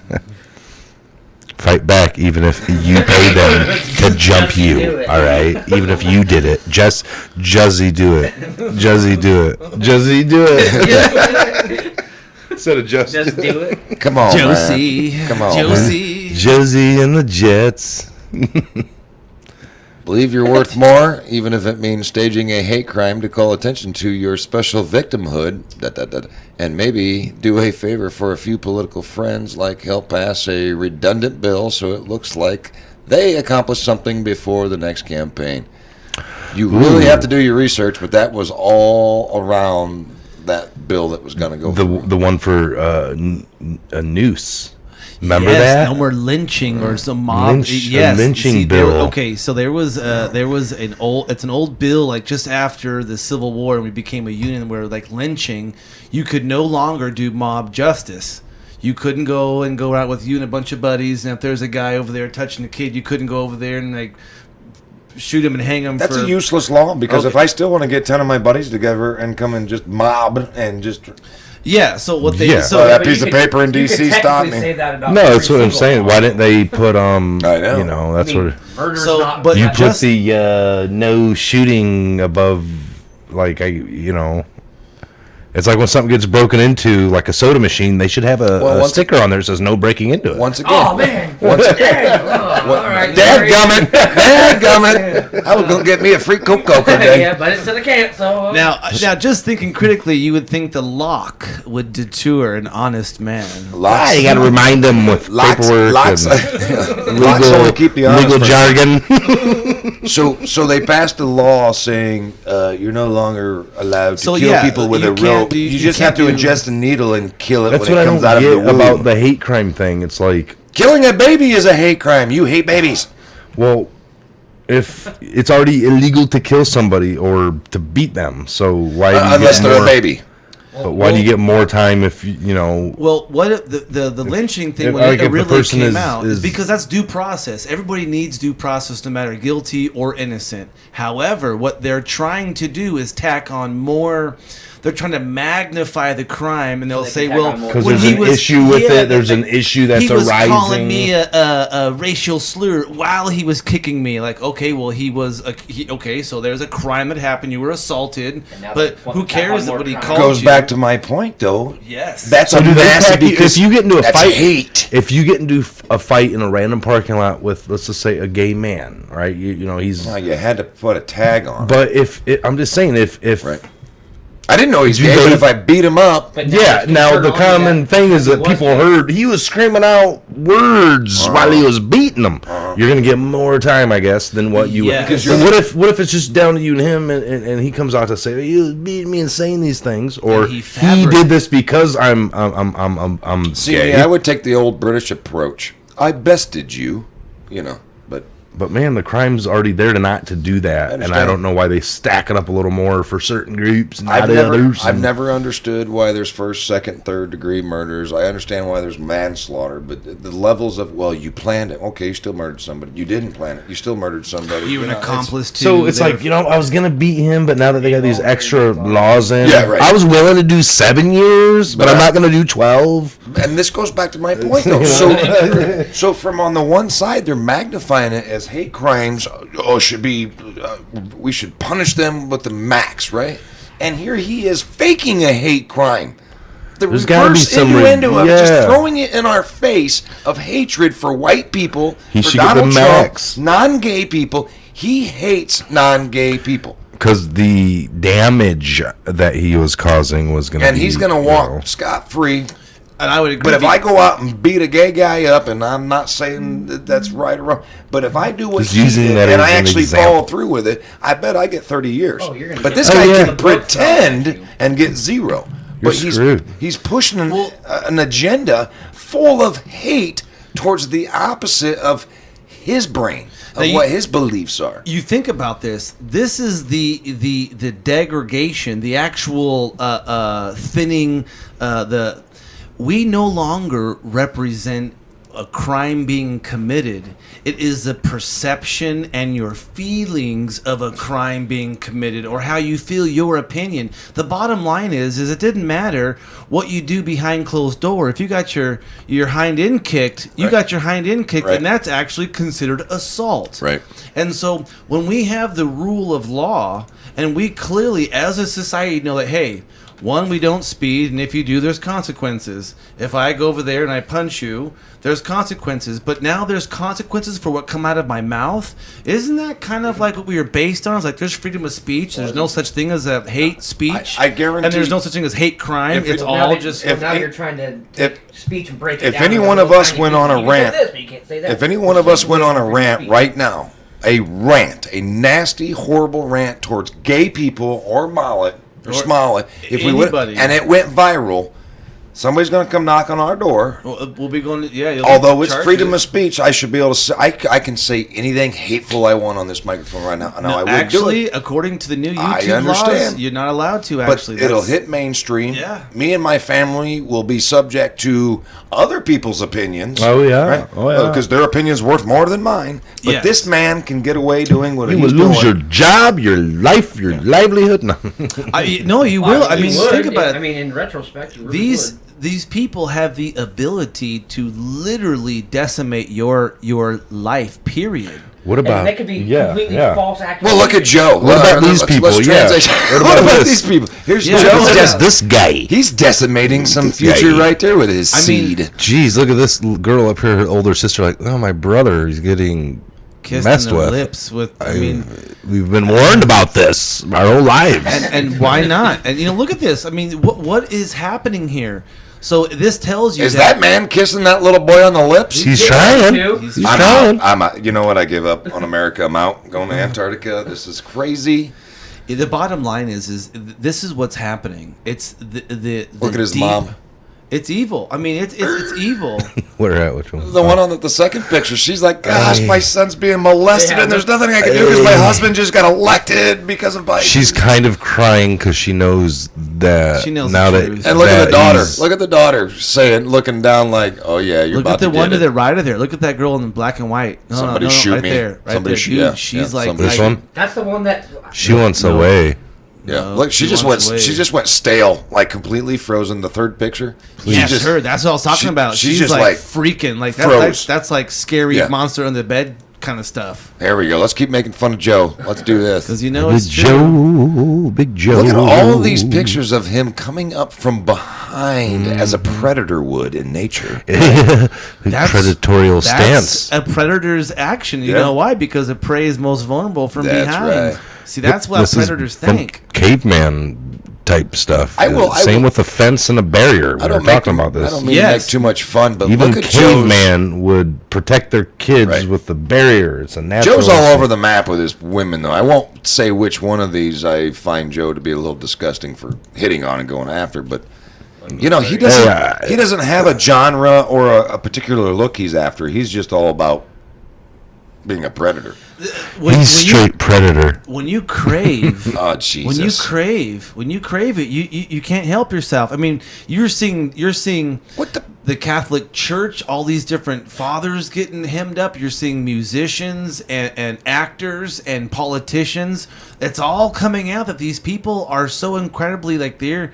A: Fight back, even if you pay them to jump
D: Do
A: you.
D: it.
A: All right, even if you did it, just Juzzy do it. Juzzy do it. Juzzy do it. Instead of just
D: do it?
C: Come on,
B: Josie.
C: man. Come on,
B: Josie.
A: Josie and the Jets.
C: Believe you're worth more, even if it means staging a hate crime to call attention to your special victimhood, and maybe do a favor for a few political friends, like help pass a redundant bill so it looks like they accomplished something before the next campaign. You really have to do your research, but that was all around that bill that was going to go through.
A: The one for a noose. Remember
B: Yes,
A: that?
B: no more lynching or some mob.
A: A lynching bill.
B: There was an old bill like just after the Civil War, and we became a union where like lynching, you could no longer do mob justice. You couldn't go out with you and a bunch of buddies, and if there's a guy over there touching a kid, you couldn't go over there and like shoot him and hang him.
C: That's
B: for,
C: a useless law, because
B: Okay.
C: if I still want to get 10 of my buddies together and come and just mob and just...
B: Yeah. So what they
A: Yeah.
B: so
C: that
D: But
C: piece
D: you
C: of
D: could-
C: paper in
D: you could
C: DC stopped
D: technically
C: me.
D: say that about
A: No,
D: every
A: that's what I'm
D: single
A: saying.
D: law.
A: Why didn't they put
C: I know.
A: You know, that's
D: I mean,
A: what.
D: murder's
B: So,
D: not.
B: but
A: You
B: Yeah.
A: put
B: just-
A: the no shooting above, like it's like when something gets broken into, like a soda machine, they should have a
C: once-
A: sticker on there that says no breaking into it.
C: Once again...
D: Oh man!
C: Once
D: Dang. Oh, all right.
C: Dadgummit! Dadgummit! I was going to get me a free Coke today.
D: Yeah, but it said I can't. So
B: now just thinking critically, you would think the lock would deter an honest man.
A: Ah, you got to remind them with paperwork
C: Locks
A: and
C: only keep the honest
A: legal
C: person.
A: jargon.
C: So they passed a law saying you're no longer allowed to
B: So,
C: kill
B: yeah,
C: people with
B: you
C: a
B: can't
C: rope.
B: do-
C: You
B: you
C: just
B: can't
C: have to
B: do-
C: ingest a needle and kill it
A: That's
C: when
A: what
C: it
A: I
C: comes
A: don't
C: out of the
A: get
C: womb.
A: about the hate crime thing. It's like,
C: Killing a baby is a hate crime. You hate babies.
A: well, if it's already illegal to kill somebody or to beat them, so why do you
C: Unless
A: get
C: they're
A: more,
C: a baby.
A: But why do you get more time if you know?
B: Well, what if the lynching thing
A: if-
B: when
A: like,
B: it
A: if the
B: originally
A: person
B: came
A: is-
B: out is
A: is-
B: because that's due process. Everybody needs due process, no matter guilty or innocent. However, what they're trying to do is tack on more. They're trying to magnify the crime, and they'll
D: they
B: say,
D: can tack
B: "Well,
D: on more.
A: Because
B: when
A: there's
B: he
A: an
B: was-
A: issue with
B: yeah,
A: it. There's an issue that's
B: he was
A: arising.
B: calling me a racial slur while he was kicking me. Like, okay, well, okay, so there's a crime that happened. You were assaulted,
D: And now
B: but
D: they
B: who
D: want to tack
B: cares
D: on
B: that
D: more
B: what he
D: crime.
B: called
C: Goes
B: you?
C: back to my point, though.
B: Yes.
C: That's
A: So
C: a
A: do they
C: massive
A: tack you-
C: because
A: if you get into a
C: that's
A: fight,
C: hate.
A: if you get into a fight in a random parking lot with, let's just say, a gay man, right? You know he's.
C: Well, you had to put a tag on.
A: But I'm just saying, if
C: Right. I didn't know he's
A: Do
C: gay,
A: they-
C: but if I beat him up,
D: But
A: yeah.
D: it's
A: Now
D: turned
A: the
D: on
A: common
D: that
A: thing is
D: he
A: that
D: was
A: people
D: gay.
A: heard he was screaming out words while he was beating them. You're gonna get more time, I guess, than what you.
B: Yeah.
A: Would.
B: Because
A: But what if it's just down to you and him, and he comes out to say you beat me and saying these things, or
B: And he
A: he
B: fabric-
A: did this because I'm
C: see,
A: gay.
C: I would take the old British approach. I bested you, but
A: But man, the crime's already there to do that, and I don't know why they stack it up a little more for certain groups, and not others.
C: I've never understood why there's first, second, third degree murders. I understand why there's manslaughter, but the levels of you planned it. Okay, you still murdered somebody. You didn't plan it. You still murdered somebody.
B: You were an accomplice too.
A: So it's like, I was gonna beat him, but now that they got these extra laws in,
C: right.
A: I was willing to do 7 years, but I'm not gonna do 12.
C: And this goes back to my point, though. So from on the one side, they're magnifying it as hate crimes. Should be we should punish them with the max, right? And here he is faking a hate crime. There's reverse innuendo of just throwing it in our face of hatred for white people, for Donald Trump, non-gay people. He hates non-gay people.
A: Because the damage that he was causing was going to be...
C: And he's going to walk scot-free.
B: And I would agree.
C: But if I go out and beat a gay guy up, and I'm not saying that that's right or wrong, but if I do what he did and I actually follow through with it, I bet I get 30 years. But this guy can pretend and get 0. But he's pushing an agenda full of hate towards the opposite of his brain, of what his beliefs are.
B: You think about this. This is the degradation, the actual thinning, we no longer represent a crime being committed. It is the perception and your feelings of a crime being committed, or how you feel, your opinion. The bottom line is it didn't matter what you do behind closed door. If you got your hind end kicked, you got your hind end kicked, and that's actually considered assault.
C: Right.
B: And so when we have the rule of law, and we clearly as a society know that, hey, one, we don't speed, and if you do, there's consequences. If I go over there and I punch you, there's consequences. But now there's consequences for what come out of my mouth. Isn't that kind of like what we were based on? It's like there's freedom of speech. There's no such thing as a hate speech.
C: I guarantee.
B: And there's no such thing as hate crime. It's all just...
D: Now you're trying to take speech and break it down.
C: If any one of us went on a rant... If any one of us went on a rant right now, a nasty, horrible rant towards gay people or Mollet... or Smollett, if we went and it went viral, somebody's going to come knock on our door.
B: We'll be going to,
C: although it's freedom of speech, I should be able to say, I can say anything hateful I want on this microphone right now. No, I wouldn't do it.
B: According to the new YouTube laws, you're not allowed to actually.
C: But it'll hit mainstream.
B: Yeah.
C: Me and my family will be subject to other people's opinions.
A: Oh, yeah.
C: Right?
A: Oh, yeah.
C: Because their opinion's worth more than mine. But this man can get away doing what he's doing.
A: You will lose your job, your life, your livelihood. No,
B: no, you will. I mean, think about it.
D: I mean, in retrospect, you really would.
B: These people have the ability to literally decimate your life, period.
A: What about...
D: And that could be completely false accusations.
C: Well, look at Joe.
A: What about these people?
C: What about these people? Here's Joe.
A: Just this guy.
C: He's decimating some future right there with his seed.
A: Geez, look at this girl up here, her older sister, like, oh, my brother, he's getting...
B: Kissed
A: messed
B: in the
A: with.
B: Lips with. I mean,
A: we've been warned about this our whole lives,
B: and why not? And look at this. I mean, what is happening here? So this tells you
C: is that man kissing that little boy on the lips?
A: He's trying.
B: He's trying.
C: I'm out. You know what? I give up on America. I'm out. Going to Antarctica. This is crazy.
B: The bottom line is this is what's happening. It's the
C: look at his mom.
B: It's evil. I mean, it's evil.
A: Where at? Which one?
C: The one on the second picture. She's like, gosh, my son's being molested, and there's nothing I can do because my husband just got elected because of Biden.
A: She's kind of crying because she knows that.
B: She knows
A: now
B: the
A: that.
B: truth.
C: And look at the daughter. Look at the daughter looking down like, oh yeah, you're about to get it.
B: Look at the one to the right of there. Look at that girl in black and white.
C: Somebody shoot
B: right
C: me.
B: There, right
C: Somebody
B: there.
C: shoot.
B: Dude, she's like
A: this one.
D: That's the one that
A: she wants away.
C: Yeah, look, she just went stale, like completely frozen. The third picture.
B: Yes, her. That's what I was talking about. She's just like freaking, like that's like scary monster on the bed kind of stuff.
C: There we go. Let's keep making fun of Joe. Let's do this.
B: Because it's
A: true. Big Joe.
C: Look at all these pictures of him coming up from behind as a predator would in nature.
A: That's predatorial stance.
B: A predator's action. You know why? Because a prey is most vulnerable from behind.
C: Right.
B: See, that's what predators think.
A: Caveman type stuff.
C: Same
A: with a fence and a barrier. We're talking about this.
C: I don't mean to make too much fun, but
A: even
C: look at
A: caveman would protect their kids with the barrier. It's a natural.
C: Joe's all over the map with his women, though. I won't say which one of these I find Joe to be a little disgusting for hitting on and going after, but you know he doesn't have a genre or a particular look he's after. He's just all about being a predator.
A: He's straight predator.
B: When you crave,
C: Oh, Jesus.
B: when you crave it, you can't help yourself. I mean, you're seeing
C: What
B: the Catholic Church, all these different fathers getting hemmed up. You're seeing musicians and actors and politicians. It's all coming out that these people are so incredibly like they're.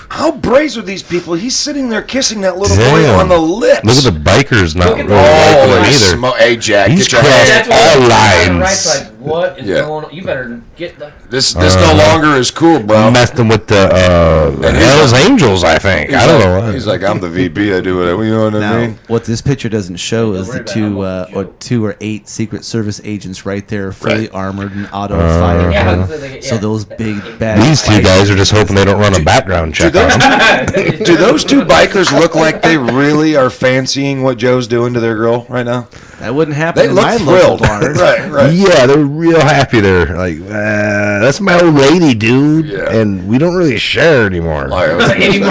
C: How brazen are these people? He's sitting there kissing that little boy
A: Damn.
C: on the lips.
A: Look at the bikers not really
C: Oh,
A: liking him either.
C: hey, Jack,
A: He's
C: get your
A: crossed
C: hands.
A: all
F: Right,
A: lines.
F: like, what is
C: Yeah.
F: going on? You better get the.
C: This no longer is cool, bro.
A: Messing with the
C: And he's
A: Hell's
C: like-
A: Angels, I think. I don't know what.
C: He's like, I'm the VP. I do whatever. You know what I
B: Now,
C: mean?
B: what this picture doesn't show is
F: worry
B: the
F: about
B: two
F: how much
B: or
F: Joe-
B: 2 or 8 Secret Service agents right there, fully
C: Right.
B: armored and auto fire.
F: Yeah,
B: So those big bad.
A: These two guys are just hoping they don't run a background check on them.
C: Do those two bikers look like they really are fancying what Joe's doing to their girl right now?
B: That wouldn't happen
C: They
B: in
C: look
B: my
C: thrilled.
B: local bar.
C: Right.
A: Yeah, they're real happy. They're like, that's my old lady, dude.
C: Yeah.
A: And we don't really share anymore.
F: Anymore.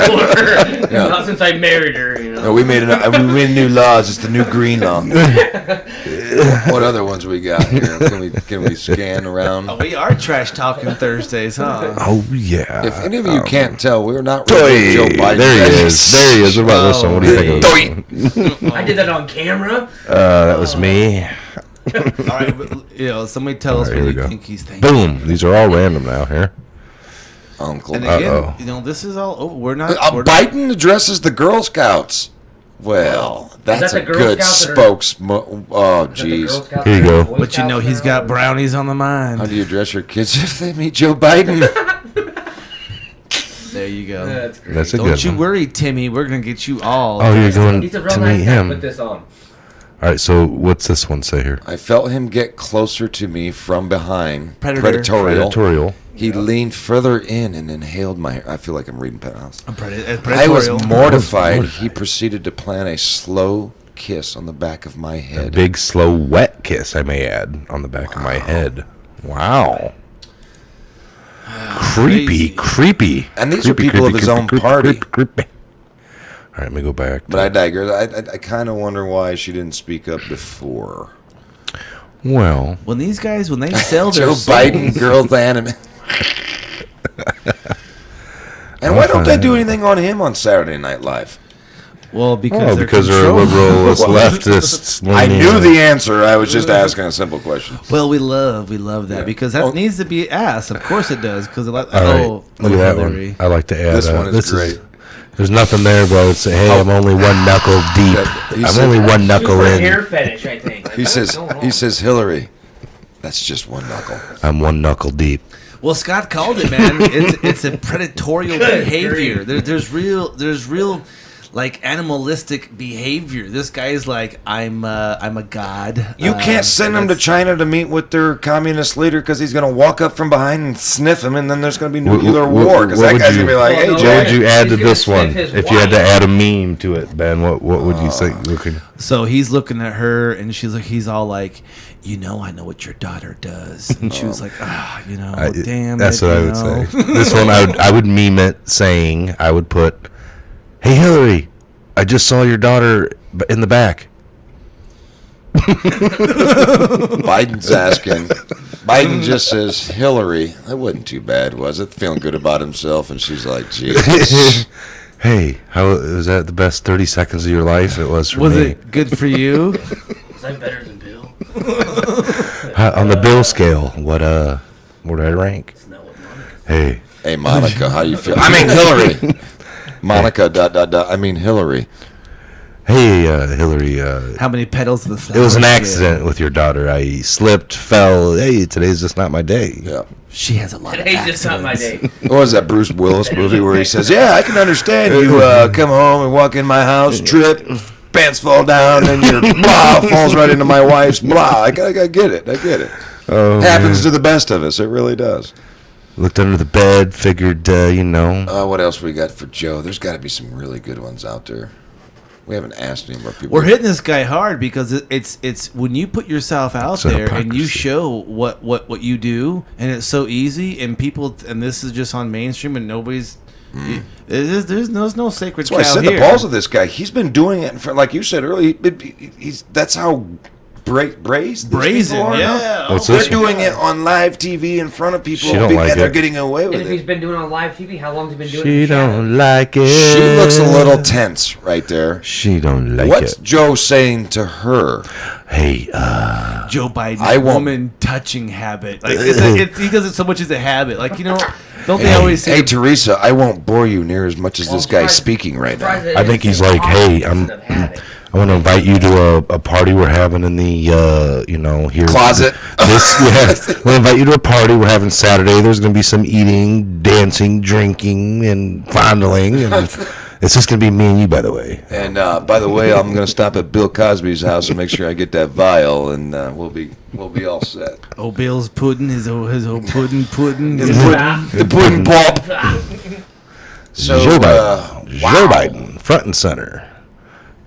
F: Not since I married her, you know.
C: No, we made new laws. It's the new green law. What other ones we got here? Can we scan around?
B: Oh, we are trash talking Thursdays, huh?
A: Oh, yeah.
C: If any of you can't tell, we're not really Joe Biden.
A: There he is. There he is. What about this one? What do you think of this one?
F: I did that on camera.
A: That was me.
B: All right, but, somebody tell us
A: All
B: what
A: right,
B: you
A: here we go.
B: think he's thinking.
A: Boom. These are all random now here.
C: Uncle.
B: And again,
A: Uh-oh.
B: this is all over. We're not. we're not
C: Biden addresses the Girl Scouts. Well, that's
F: that
C: a
F: the Girl
C: good
F: Scouts that are-
C: spokesman. Oh,
F: Is that the Girl
C: jeez.
F: Scouts
A: Here you
F: or
A: go.
F: Boy
B: but you know
F: Scouts
B: he's
F: or-
B: got brownies on the
C: How
B: mind.
C: do you address your kids if they meet Joe Biden?
B: There you go.
F: That's great.
A: That's a
B: Don't
A: good
B: you
A: one.
B: worry, Timmy. We're gonna get you all.
A: Oh, you're going
F: He's a real
A: to
F: nice
A: meet
F: guy.
A: him.
F: Put this on.
A: All right, so what's this one say here?
C: I felt him get closer to me from behind.
B: Predator.
A: Editorial.
C: He leaned further in and inhaled my. I feel like I'm reading Penthouse.
B: I'm
C: I was
B: predatorial.
C: mortified. He proceeded to plant a slow kiss on the back of my
A: A
C: head.
A: big, slow, wet kiss, I may add, on the back of my head. Wow.
B: Crazy.
A: Creepy.
C: And these are people of his own party.
A: Creepy. All right, let me go back.
C: But I digress. I kind of wonder why she didn't speak up before.
A: Well,
B: When these guys, when they sell their
C: Joe
B: souls,
C: Biden, girls anime. And why don't they do anything on him on Saturday Night Live?
B: well, because they're
A: because they're
B: controlled.
A: liberalist, leftists.
C: I knew the answer. I was just asking a simple question.
B: Well, we love that
C: Yeah.
B: because that
C: Well-
B: needs to be asked. Of course it does. Because
A: All right,
B: oh,
A: look at that
B: Hillary.
A: one. I like to add.
C: This one is great.
A: There's nothing there, but it's hey, I'm only one knuckle deep.
C: He
A: I'm
C: said-
A: only one knuckle
F: Super
A: in.
F: hair fetish, I think. Like,
C: He
F: what's
C: says,
F: going on?
C: Hillary, that's just one knuckle.
A: I'm one knuckle deep.
B: Well, Scott called it, man. It's a predatorial
F: Good
B: behavior.
F: grief.
B: There's real like animalistic behavior. This guy's like, I'm a god.
C: You can't send him to China to meet with their communist leader because he's going to walk up from behind and sniff him, and then there's going to be nuclear war because
A: what
C: that
A: would
C: guy's
A: you-
C: going to be like,
F: Well,
C: hey,
F: no,
A: What
C: Jack.
A: would you add to
F: He's gonna
A: this one?
F: sniff his
A: If you had to
F: wife.
A: add a meme to it, Ben, what would you say? Looking,
B: So he's looking at her, and he's all like, I know what your daughter does, and she was like, damn.
A: that's
B: it,
A: what I
B: you
A: would
B: know.
A: say. This one, I would meme it saying, I would put, "Hey Hillary, I just saw your daughter in the back."
C: Biden's asking. Biden just says, Hillary, that wasn't too bad, was it? Feeling good about himself, and she's like, Jesus.
A: Hey, how was that the best 30 seconds of your life? It was for
B: Was
A: me.
B: it good for you?
F: Was I better than Bill?
A: On the Bill scale, what did I rank?
F: Isn't that what Monica
A: Hey,
C: Hey, Monica, how you feel? I mean, Hillary. Monica, I mean, Hillary.
A: hey, Hillary.
B: How many petals of the flower?
A: It was an
B: she had?
A: accident with your daughter. I slipped, fell. Hey, today's just not my day.
C: Yeah.
B: She has a lot of
F: Today's just not my
B: accidents.
F: day.
C: What was that Bruce Willis movie where he says, yeah, I can understand you come home and walk in my house, trip, pants fall down, and your blah falls right into my wife's blah. I get it. I get it.
A: Oh,
C: Happens
A: man.
C: to the best of us. It really does.
A: Looked under the bed, figured,
C: What else we got for Joe? There's got to be some really good ones out there. We haven't asked any more people.
B: We're hitting this guy hard because it's when you put yourself out
A: It's a
B: there and you
A: hypocrisy.
B: show what you do, and it's so easy, and people, and this is just on mainstream, and nobody's. There's no sacred
C: That's why I
B: cow
C: said
B: here.
C: the balls of this guy. He's been doing it for, like you said earlier. That's how braised.
B: Brazen, yeah.
A: What's
C: They're
A: this?
C: doing it on live TV in front of people.
A: She don't like
C: They're
A: it.
C: getting away
D: And
C: with
D: if he's
C: it.
D: been doing it on live TV, how long has he been doing it?
A: She
D: in the shadows?
A: don't like it.
C: She looks a little tense right there.
A: She don't like
C: What's
A: it.
C: Joe saying to her?
A: Hey,
B: Joe Biden's
C: I won't-
B: woman touching habit. Like he does it so much as a habit. Like, you know, don't they always say?
C: Hey, Teresa, I won't bore you near as much as
D: Well,
C: this guy's
D: surprised-
C: speaking right now.
D: surprised they
A: I think
D: didn't
A: he's
D: say
A: like, hey,
D: instead of habit.
A: I want to invite you to a party we're having in the, here.
C: Closet.
A: I want to invite you to a party we're having Saturday. There's going to be some eating, dancing, drinking, and fondling. And it's just going to be me and you, by the way.
C: And by the way, I'm going to stop at Bill Cosby's house and make sure I get that vial, and we'll be all set.
B: Oh, Bill's pudding, his old pudding.
C: The pudding pop. So
A: Joe Biden.
C: wow.
A: Joe Biden, front and center.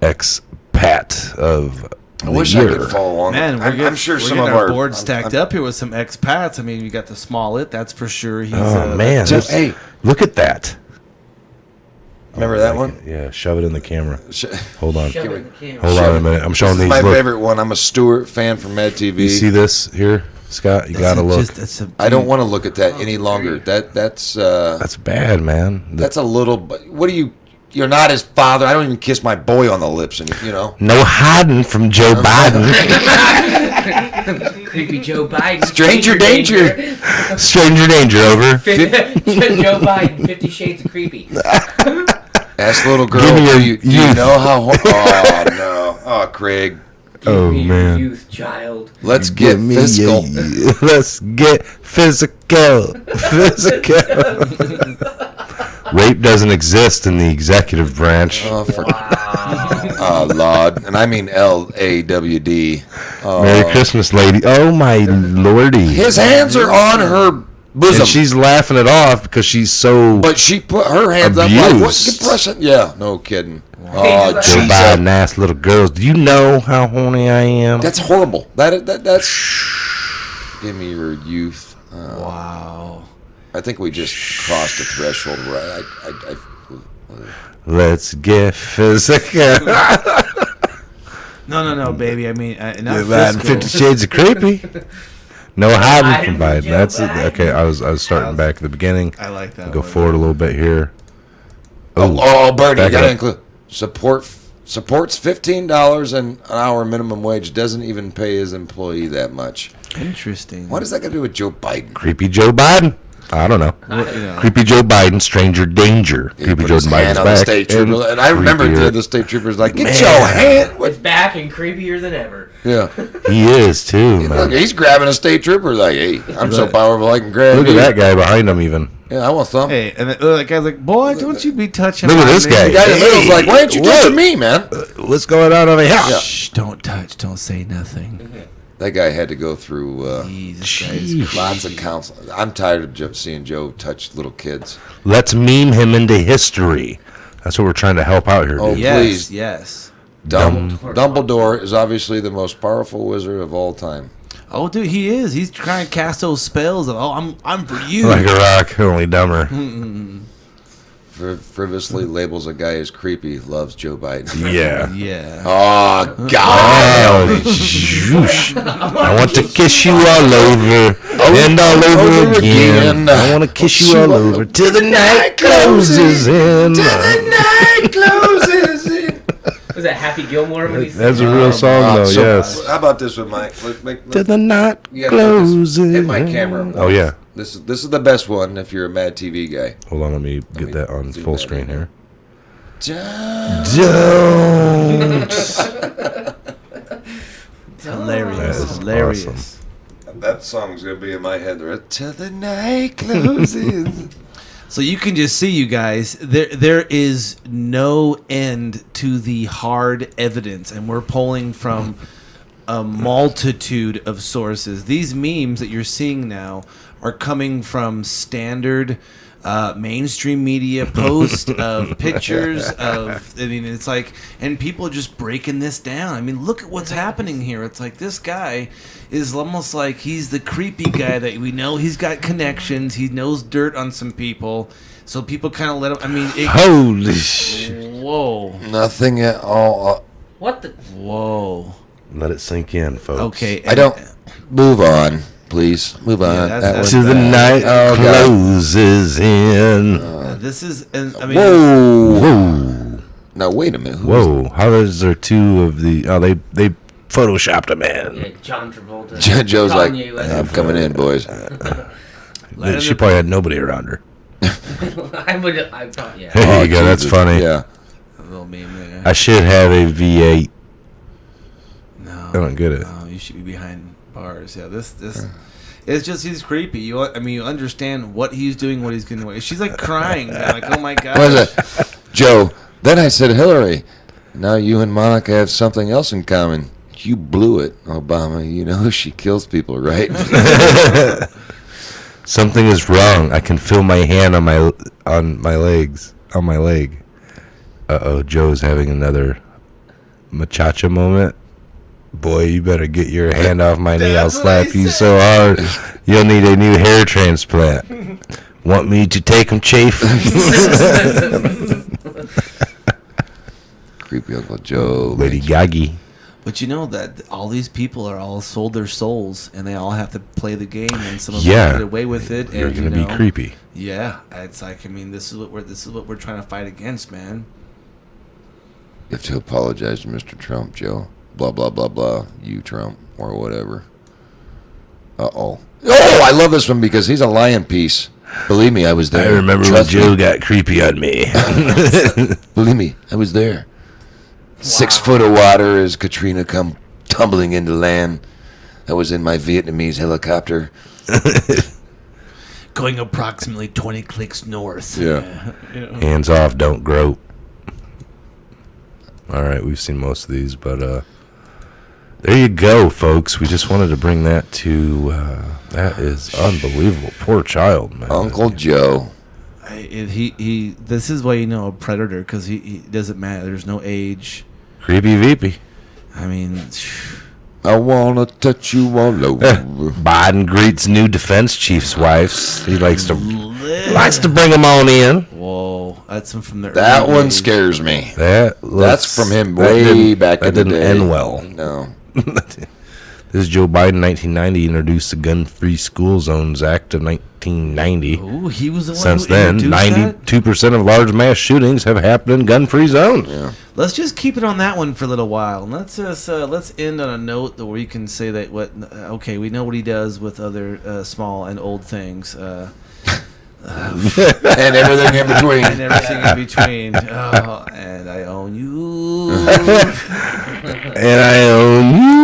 A: Ex-pat of
C: I
A: the
C: wish I
A: year.
C: could follow along.
B: Man,
C: I'm sure some of
B: our
C: our
B: board stacked up here with some expats. I mean, you got the Smollett, that's for sure. He's
A: Oh, man.
C: So,
A: this-
C: hey,
A: Look at that.
C: remember that one?
A: Yeah, shove it in the camera.
C: Sh-
A: Hold on.
D: Shove it in the camera.
A: Hold on a minute. I'm
C: This
A: showing
C: is
A: these.
C: my
A: Look.
C: favorite one. I'm a Stewart fan from Mad TV.
A: You see this here, Scott? You gotta look.
C: I don't want to look at that any longer. That's
A: That's bad, man.
C: that's a little. What do you? You're not his father. I don't even kiss my boy on the lips, and you know.
A: No hiding from Joe Biden.
D: Creepy Joe Biden.
C: Stranger danger.
A: Stranger danger, over.
D: Joe Biden, 50 Shades of Creepy.
C: Ask little girl.
A: Give me your
C: Do you
A: youth.
C: know how? Oh no. Oh, Craig.
A: Oh,
D: Give me
A: man.
D: your youth, child.
C: Let's get
A: Give me
C: physical.
A: Let's get physical. Physical. Rape doesn't exist in the executive branch.
C: Oh, for Lord, and I mean LAWD.
A: Merry Christmas, lady. Oh, my lordy.
C: His hands are on her bosom,
A: And she's laughing it off because she's so
C: but she put her hands up like what?
A: abused.
C: Get pressing. Yeah, no kidding. Oh,
D: Joe
A: Joe
C: Jesus.
A: Biden ass little girls. Do you know how horny I am?
C: That's horrible. That's. Give me your youth.
B: Wow.
C: I think we just crossed a threshold where
A: Let's get physical.
B: No, baby. I mean, not
A: Biden,
B: physical.
A: 50 Shades of Creepy. No hiding from
D: Biden,
A: Biden.
D: Joe
A: That's it.
D: Biden.
A: Okay, I was starting back at the beginning.
B: I like that.
A: Go
B: one.
A: forward a little bit here.
C: Bernie,
A: back
C: you gotta
A: up.
C: include supports $15 an hour minimum wage. Doesn't even pay his employee that much.
B: Interesting.
C: What does that got to do with Joe Biden?
A: Creepy Joe Biden. I don't know. Creepy Joe Biden, stranger danger.
C: He
A: Creepy
C: put
A: Joe
C: his hand
A: Biden's
C: on the
A: back.
C: state trooper, and I remember
A: creepier.
C: the state trooper's like, "Get
A: Man.
C: your hand!"
D: It's back and creepier than ever.
C: Yeah,
A: He is too,
C: look,
A: man.
C: he's grabbing a state trooper like, "Hey, I'm so powerful I can grab
A: Look
C: you."
A: at that guy behind him even.
C: Yeah, I want some.
B: Hey, and that guy's like, boy, don't you be touching.
A: Look at
B: my
A: this
B: man."
A: guy.
C: The guy in the middle's like, "Why aren't you
A: Whoa.
C: touching me, man?"
A: What's going on over here?
B: Shh, don't touch. Don't say nothing.
C: That guy had to go through
B: Jesus Christ.
A: Sheesh.
C: lots of counseling. I'm tired of seeing Joe touch little kids.
A: Let's meme him into history. That's what we're trying to help out here,
C: Oh,
A: dude.
B: Yes,
C: please.
B: yes.
C: Dumbledore is obviously the most powerful wizard of all time.
B: Oh, dude, he is. He's trying to cast those spells of, I'm for you.
A: Like a rock, only dumber.
C: Frivolously labels a guy as creepy. Loves Joe Biden.
A: Yeah.
B: Yeah.
C: Oh God!
A: Oh, zhoosh. I want to kiss you all over and all over again. I want to kiss you all over till the night closes in.
C: Night closes in.
D: Was that Happy Gilmore when he
A: That's a
D: sang?
A: real song, though.
C: So,
A: Yes.
C: How about this with Mike?
A: Till the night
C: You gotta put this-
A: closes.
C: hit my camera.
A: Oh yeah.
C: This is the best one if you're a Mad TV guy.
A: Hold on, let me get that on
C: zoom
A: full
C: that
A: screen
C: in.
A: here.
C: Don't.
B: Hilarious.
A: That is
B: Hilarious.
A: awesome.
C: That song's gonna be in my head. Till the night closes.
B: So you can just see, you guys, there is no end to the hard evidence, and we're pulling from a multitude of sources. These memes that you're seeing now are coming from standard mainstream media posts of pictures of, I mean, it's like, and people are just breaking this down. I mean, look at what's happening here. It's like this guy is almost like he's the creepy guy that we know. He's got connections. He knows dirt on some people. So people kind of let him, I mean,
A: Holy shit.
B: whoa,
C: Nothing at all.
D: What the?
B: whoa.
A: Let it sink in, folks.
B: Okay.
C: I don't. Move on, please. Move on.
B: that's-
C: That
B: that's
C: was
A: To the
C: bad.
A: night
C: Oh, God.
A: closes in.
B: this is, and I mean,
C: Whoa.
A: Whoa.
C: Now wait a minute. Who's
A: Whoa. How is there two of the... Oh, they photoshopped a man.
D: Yeah, John Travolta.
C: Joe's like,
D: Kanye West.
C: I'm coming in, boys.
A: She probably had nobody around her.
D: I probably, yeah.
A: There
C: Oh,
A: you go. That's
C: Jesus.
A: funny.
C: Yeah.
B: a little meme there.
A: I should have a V8.
B: No,
A: I don't get it.
B: No, you should be behind bars. Yeah, this. It's just he's creepy. You understand what he's doing, what he's going to do. She's like crying, like, oh my god.
C: What is it? Joe, then I said, Hillary, now you and Monica have something else in common. You blew it, Obama. You know she kills people, right?
A: Something is wrong. I can feel my hand on my legs. On my leg. Uh-oh, Joe's having another machacha moment. Boy, you better get your hand off my knee. I'll
B: That's what I
A: slap you
B: said.
A: so hard. You'll need a new hair transplant. Want me to take him, Chafe?
C: Creepy Uncle Joe.
A: Lady Gagi.
B: But you know that all these people are all sold their souls, and they all have to play the game, and some of
A: Yeah.
B: them get away with it.
A: You're
B: and,
A: gonna
B: you know,
A: be creepy.
B: Yeah, it's like, I mean, this is what we're trying to fight against, man.
C: You have to apologize to Mr. Trump, Joe. Blah, blah, blah, blah. You, Trump, or whatever. Uh-oh. Oh, I love this one because he's a lion piece. Believe me, I was there.
A: I remember when
C: Trust
A: Joe
C: me.
A: got creepy on me.
C: Believe me, I was there. 6 foot of water as Katrina come tumbling into land. I was in my Vietnamese helicopter.
B: Going approximately 20 clicks north.
C: Yeah.
A: Hands off, don't grope. All right, we've seen most of these, but there you go, folks. We just wanted to bring that to. That is unbelievable. Poor child, man.
C: Uncle Joe.
B: He. This is why you know a predator, because he doesn't matter. There's no age.
A: Creepy VP.
B: I mean,
C: I wanna touch you all over.
A: Biden greets new defense chief's wives. He likes to bring them on in.
B: whoa, that's from the.
C: That
B: early
C: one
B: days.
C: scares me.
A: That
C: That's from him
A: that
C: way
A: didn't-
C: back
A: that
C: in the
A: didn't
C: day.
A: end well.
C: No.
A: This is Joe Biden, 1990, introduced the Gun-Free School Zones Act of 1990.
B: Ooh, he was the one
A: Since
B: who
A: then,
B: introduced that?
A: 92% of large mass shootings have happened in gun-free zones.
C: Yeah.
B: Let's just keep it on that one for a little while. And let's just let's end on a note where we can say that okay, we know what he does with other small and old things.
C: And everything in between.
B: And everything in between. Oh, and I own you.
A: And I own you.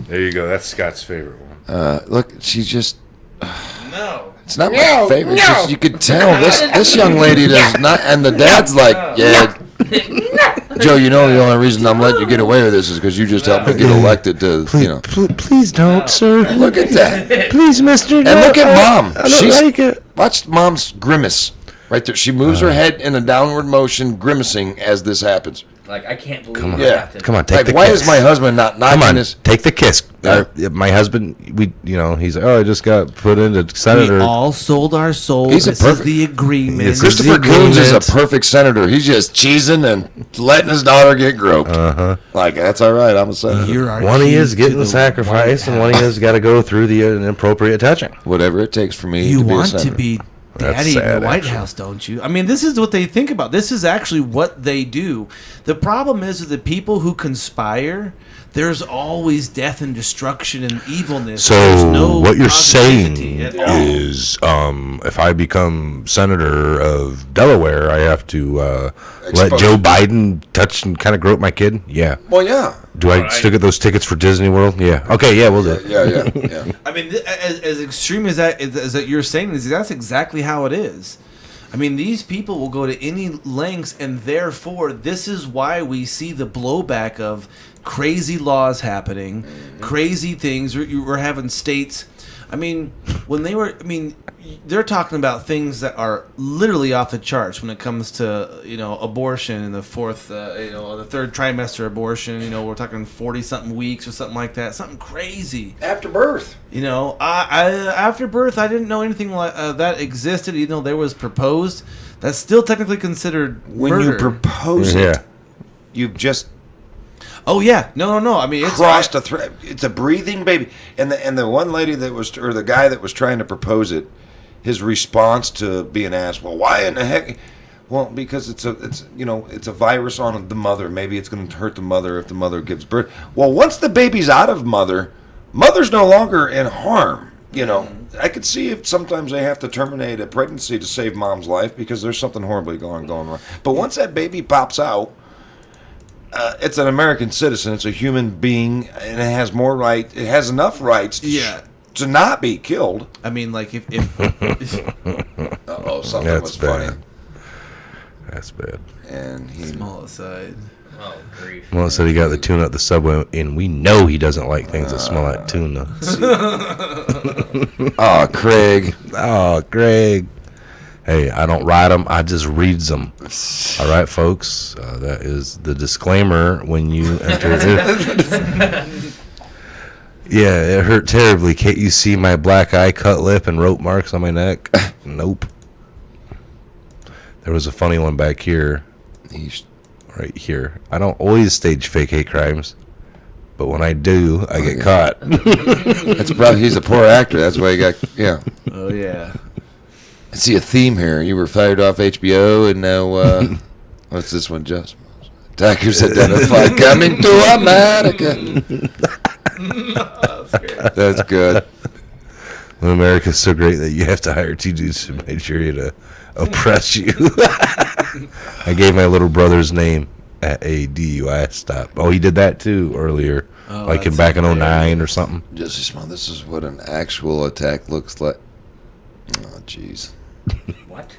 A: There you go. That's Scott's favorite one.
C: Look, she's just.
B: No.
C: It's not my favorite. It's just, you could tell this young lady does not. And the dad's like, yeah. Joe, you know the only reason I'm letting you get away with this is because you just helped me get elected to,
A: Please,
C: you know.
A: please don't, sir.
C: Look at that.
A: Please, mister.
C: And look at Mom.
A: I don't
C: She's
A: like it.
C: watch Mom's grimace right there. She moves her head in a downward motion, grimacing as this happens.
D: Like, I can't believe
A: Come on.
D: I
C: Yeah.
D: have to.
A: Come on, take
C: Like,
A: the
C: why
A: kiss.
C: is my husband not
A: Come
C: knocking
A: on,
C: this?
A: take the kiss.
C: Yeah.
A: My husband, he's like, oh, I just got put into
B: We
A: senator.
B: all sold our souls.
C: He's a
B: This
C: perfect-
B: is the agreement.
A: This is
C: Christopher
A: the
C: Coons is a
A: agreement.
C: perfect senator. He's just cheesing and letting his daughter get groped. Like, that's all right. I'm a senator.
B: You're our
A: One he
B: key
A: is
B: to
A: getting
B: the
A: sacrificed,
B: White
A: and one he has got to go through the inappropriate touching.
C: Whatever it takes for me
B: You
C: to be a
B: want to
C: senator.
B: be
A: That's
B: daddy in
A: sad,
B: the White
A: actually.
B: House, don't you? I mean, this is what they think about. This is actually what they do. The problem is with the people who conspire, there's always death and destruction and evilness.
A: So
B: There's no
A: what you're
B: positivity
A: saying
B: at all.
A: is, if I become senator of Delaware, I have to let
C: Expose.
A: Joe Biden touch and kind of grope my kid. Yeah.
C: Well, yeah.
A: Do I still get those tickets for Disney World? Yeah. Okay. Yeah, we'll do it.
C: Yeah.
B: I mean, as extreme as that you're saying is, that's exactly how it is. I mean, these people will go to any lengths, and therefore, this is why we see the blowback of crazy laws happening, crazy things. We're having states. I mean, they're talking about things that are literally off the charts when it comes to abortion in the the third trimester abortion. We're talking 40-something weeks or something like that, something crazy.
C: After birth.
B: After birth, I didn't know anything like that existed. Even though there was proposed, that's still technically considered
C: When
B: murder.
C: you propose
A: Yeah.
C: it, you've just
B: Oh yeah, no. I mean, it's
C: crossed a thread. It's a breathing baby, and the one lady that was, or the guy that was trying to propose it, his response to being asked, well, why in the heck? Well, because it's a virus on the mother. Maybe it's going to hurt the mother if the mother gives birth. Well, once the baby's out of mother's no longer in harm. I could see if sometimes they have to terminate a pregnancy to save mom's life because there's something horribly going wrong. But once that baby pops out, it's an American citizen. It's a human being, and it has more right. It has enough rights to not be killed.
B: I mean, like if
C: something was funny.
A: That's bad.
C: And he
B: small aside.
F: Oh, grief.
A: Well, said he got the tuna at the Subway, and we know he doesn't like things that smell like tuna.
C: Oh, Craig.
A: Oh, Greg. Hey, I don't write them. I just reads them. All right, folks. That is the disclaimer when you enter it. Yeah, it hurt terribly. Can't you see my black eye, cut lip, and rope marks on my neck? Nope. There was a funny one back here. Right here. I don't always stage fake hate crimes, but when I do, I get caught.
C: That's probably, he's a poor actor. That's why he got,
B: Oh yeah.
C: I see a theme here. You were fired off HBO, and now, what's this one, Just? Attackers identified coming to America. That's good.
A: Well, America's so great that you have to hire two dudes from Nigeria to oppress you. I gave my little brother's name at a DUI stop. Oh, he did that too earlier, like in back in 09 or something.
C: Jesse Small, this is what an actual attack looks like. Oh, jeez.
F: What?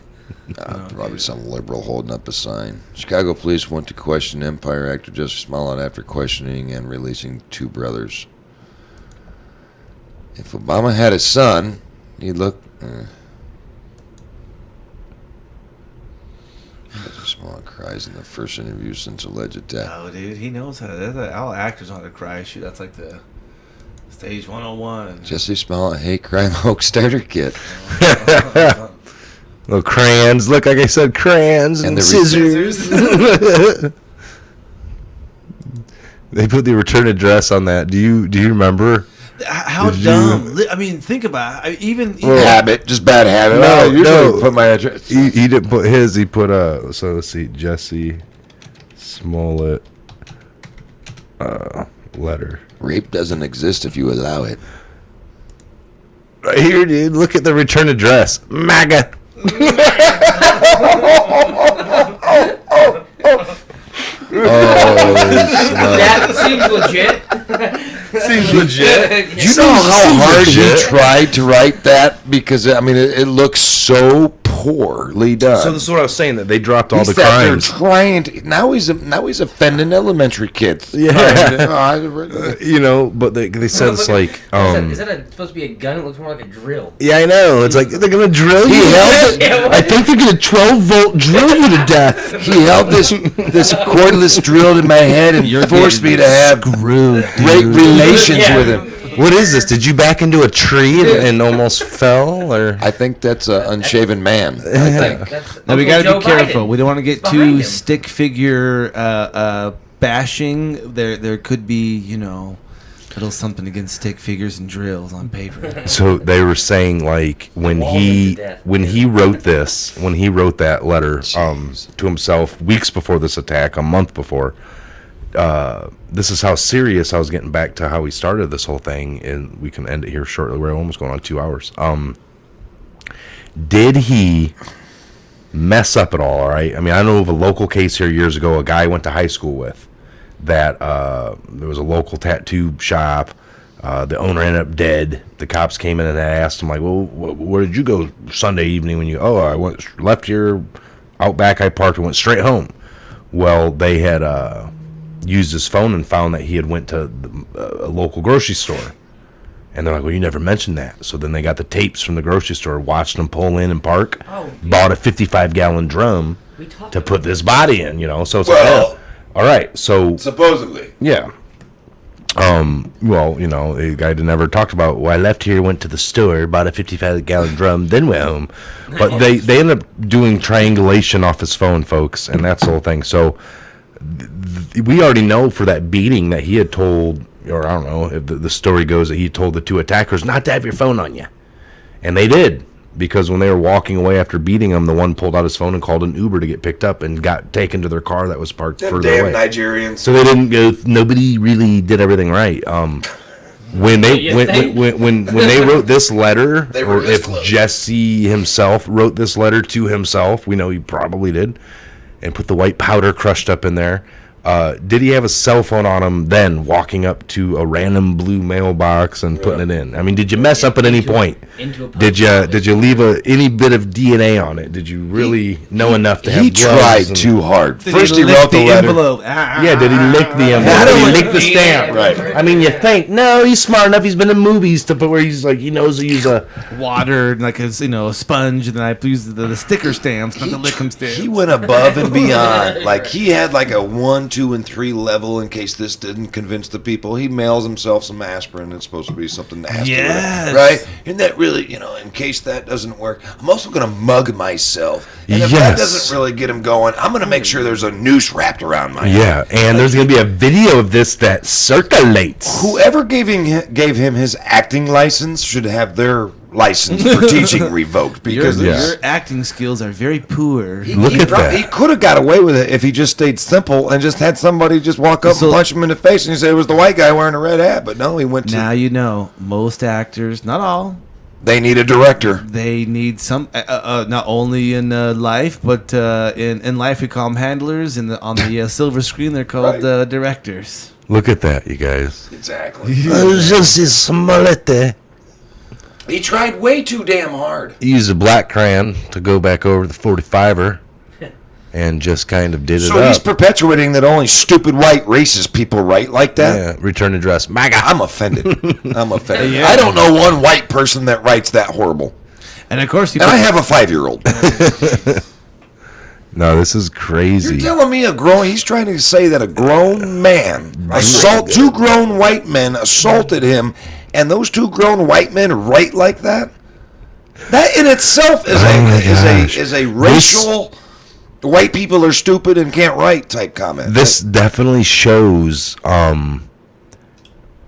C: Probably some liberal holding up a sign. Chicago police went to question Empire actor Jesse Smollett after questioning and releasing two brothers. If Obama had a son, he'd look... Jesse Smollett cries in the first interview since alleged attack.
B: Oh, dude, he knows how to... All actors know how to cry. Shoot, that's like the... Stage 101.
C: Jesse Smollett hate crime hoax starter kit.
A: Little crayons. Look, like I said, crayons and
C: the
A: scissors. They put the return address on that. Do you remember?
B: How dumb. I mean, think about it. Even
C: Habit. Just bad habit.
A: No,
C: I usually
A: no.
C: put my address.
A: He didn't put his. He put so let's see, Jesse Smollett letter.
C: Rape doesn't exist if you allow it.
A: Right here, dude. Look at the return address. MAGA.
F: That seems legit.
A: Seems legit.
C: Do you know how hard he tried to write that? Because, I mean, it looks so poorly done.
A: So this is what I was saying, that they dropped all the
C: They're
A: crimes.
C: trying to, now he's offending elementary kids.
A: Yeah. But they said it's like
F: Is that supposed to be a gun? It looks more like a drill.
A: yeah, I know. It's like they're gonna drill you. I think they're gonna 12-volt drill you to death.
C: He held this cordless drill in my head and forced me to have great relations with him.
A: What is this? Did you back into a tree and almost fell, or?
C: I think that's an unshaven man. I think.
B: Now we got to
F: Joe
B: be careful.
F: Biden.
B: We don't want to get
F: Behind
B: too
F: him.
B: stick figure bashing. There could be little something against stick figures and drills on paper.
A: So they were saying like when he wrote that letter to himself weeks before this attack, a month before. This is how serious I was getting back to how he started this whole thing, and we can end it here shortly. We're almost going on 2 hours. Did he mess up at all? All right. I mean, I know of a local case here years ago. A guy I went to high school with that there was a local tattoo shop. The owner ended up dead. The cops came in and asked him like, "Well, where did you go Sunday evening when you?" "Oh, I left here out back. I parked and went straight home." Well, they had used his phone and found that he had went to a local grocery store. And they're like, "Well, you never mentioned that." So then they got the tapes from the grocery store, watched him pull in and park, bought a 55-gallon drum to put this body in, So it's like, all right, so
C: Supposedly.
A: yeah. The guy never talked about, well, I left here, went to the store, bought a 55-gallon drum, then went home. But they ended up doing triangulation off his phone, folks, and that's the whole thing. So we already know for that beating that he had told, or I don't know if the story goes that he told the 2 attackers not to have your phone on you, and they did. Because when they were walking away after beating him, the one pulled out his phone and called an Uber to get picked up and got taken to their car that was parked
C: Them
A: further
C: damn
A: away.
C: Nigerians.
A: So they didn't go. Nobody really did everything right. When they when they wrote this letter, or if Jesse himself wrote this letter to himself, we know he probably did, and put the white powder crushed up in there. Did he have a cell phone on him then, walking up to a random blue mailbox and putting it in? I mean, did you mess up at any point? Did you leave any bit of DNA on it? Did you really know enough to have
C: He
A: gloves
C: tried
A: and-
C: too hard.
B: Did
C: First he wrote the letter.
B: envelope?
A: Yeah, did he lick the envelope? Did he lick the stamp?
C: Right.
A: I mean, you think, no, he's smart enough. He's been in movies to put where he's like, he knows to use a...
B: Water, like a sponge, and then I used the sticker stamps, not the lick 'em stamps.
C: He went above and beyond. Like, he had like a 1, 2, and 3 level in case this didn't convince the people. He mails himself some aspirin. It's supposed to be something nasty.
B: Yes.
C: Right? Isn't that really, in case that doesn't work, I'm also going to mug myself. And if that
A: Yes.
C: doesn't really get him going, I'm going to make sure there's a noose wrapped around my
A: Yeah, and there's going to be a video of this that circulates.
C: Whoever gave him his acting license should have their license for teaching revoked, because
B: Your acting skills are very poor.
A: Look at that.
C: He could have got away with it if he just stayed simple and just had somebody just walk up and punch him in the face and he said it was the white guy wearing a red hat. But no, he went to.
B: Now you know, most actors, not all,
C: They need a director.
B: they need some, not only in life, but in life we call them handlers. On the silver screen, they're called directors.
A: Look at that, you guys.
C: Exactly. He tried way too damn hard.
A: He used a black crayon to go back over the 45er and just kind of did it
C: So
A: up.
C: he's perpetuating that only stupid white racist people write like that?
A: Yeah, return address. MAGA.
C: I'm offended. I'm offended.
B: Yeah.
C: I don't know one white person that writes that horrible.
B: And of course,
C: And I have a 5-year-old.
A: No, this is crazy.
C: You're telling me he's trying to say that a grown man two grown white men assaulted him, and those 2 grown white men write like that? That in itself is a racial white people are stupid and can't write type comment.
A: This definitely shows
C: and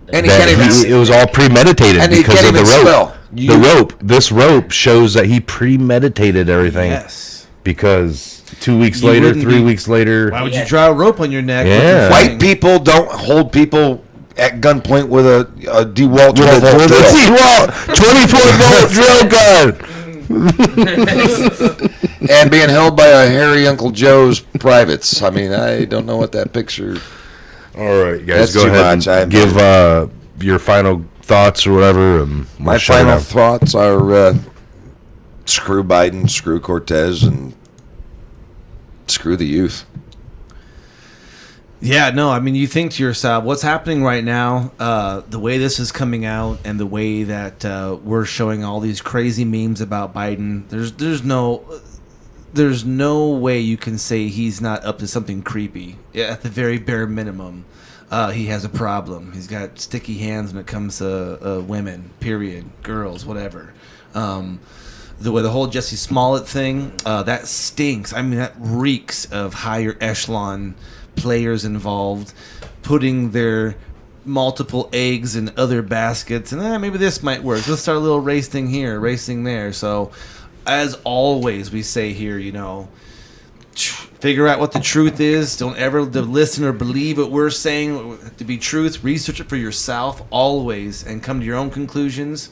C: he
A: that
C: can't even
A: it was all premeditated
C: and he
A: because
C: can't
A: of the
C: even
A: rope.
C: spell.
A: This rope shows that he premeditated everything.
B: yes.
A: Because 2 weeks
B: You
A: later,
B: wouldn't
A: 3
B: be-
A: weeks later,
B: Why would you draw a rope on your neck?
A: Yeah.
C: White people don't hold people at gunpoint with a DeWalt
A: with
C: 12-volt drill.
A: 24 volt drill gun.
C: And being held by a hairy Uncle Joe's privates. I mean, I don't know what that picture.
A: All right, guys,
C: That's
A: go
C: too
A: ahead
C: much.
A: and give your final thoughts or whatever. And we'll
C: My
A: shut it
C: final
A: down.
C: thoughts are screw Biden, screw Cortez, and screw the youth.
B: Yeah, no, I mean, you think to yourself, what's happening right now, the way this is coming out and the way that we're showing all these crazy memes about Biden, there's no way you can say he's not up to something creepy. At the very bare minimum, he has a problem. He's got sticky hands when it comes to women, period, girls, whatever. The whole Jesse Smollett thing, that stinks. I mean, that reeks of higher echelon players involved putting their multiple eggs in other baskets, and maybe this might work. Let's start a little race thing here, racing there. So, as always, we say here, figure out what the truth is. Don't ever listen or believe what we're saying to be truth. Research it for yourself always, and come to your own conclusions.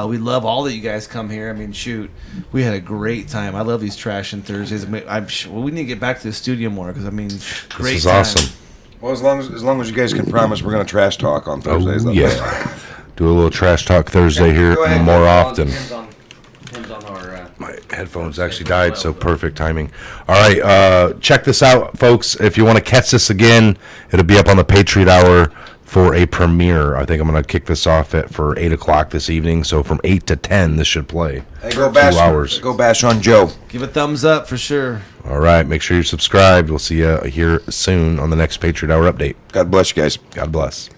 B: We love all that you guys come here. I mean, shoot, we had a great time. I love these Trash and Thursdays. We need to get back to the studio more because great
A: This is
B: time.
A: awesome.
C: Well, as long as you guys can promise we're going to trash talk on Thursdays.
A: Oh,
C: that's
A: yeah. Do a little Trash Talk Thursday here
C: Go ahead.
A: more often.
D: Depends on our.
A: My headphones actually died, so perfect timing. All right, check this out, folks. If you want to catch this again, it'll be up on the Patriot Hour for a premiere. I think I'm going to kick this off for 8 o'clock this evening. So from 8 to 10, this should play.
C: Hey, go bash,
A: 2 hours.
C: Go bash on Joe.
B: Give a thumbs up for sure.
A: All right, make sure you're subscribed. We'll see you here soon on the next Patriot Hour update.
C: God bless you guys.
A: God bless.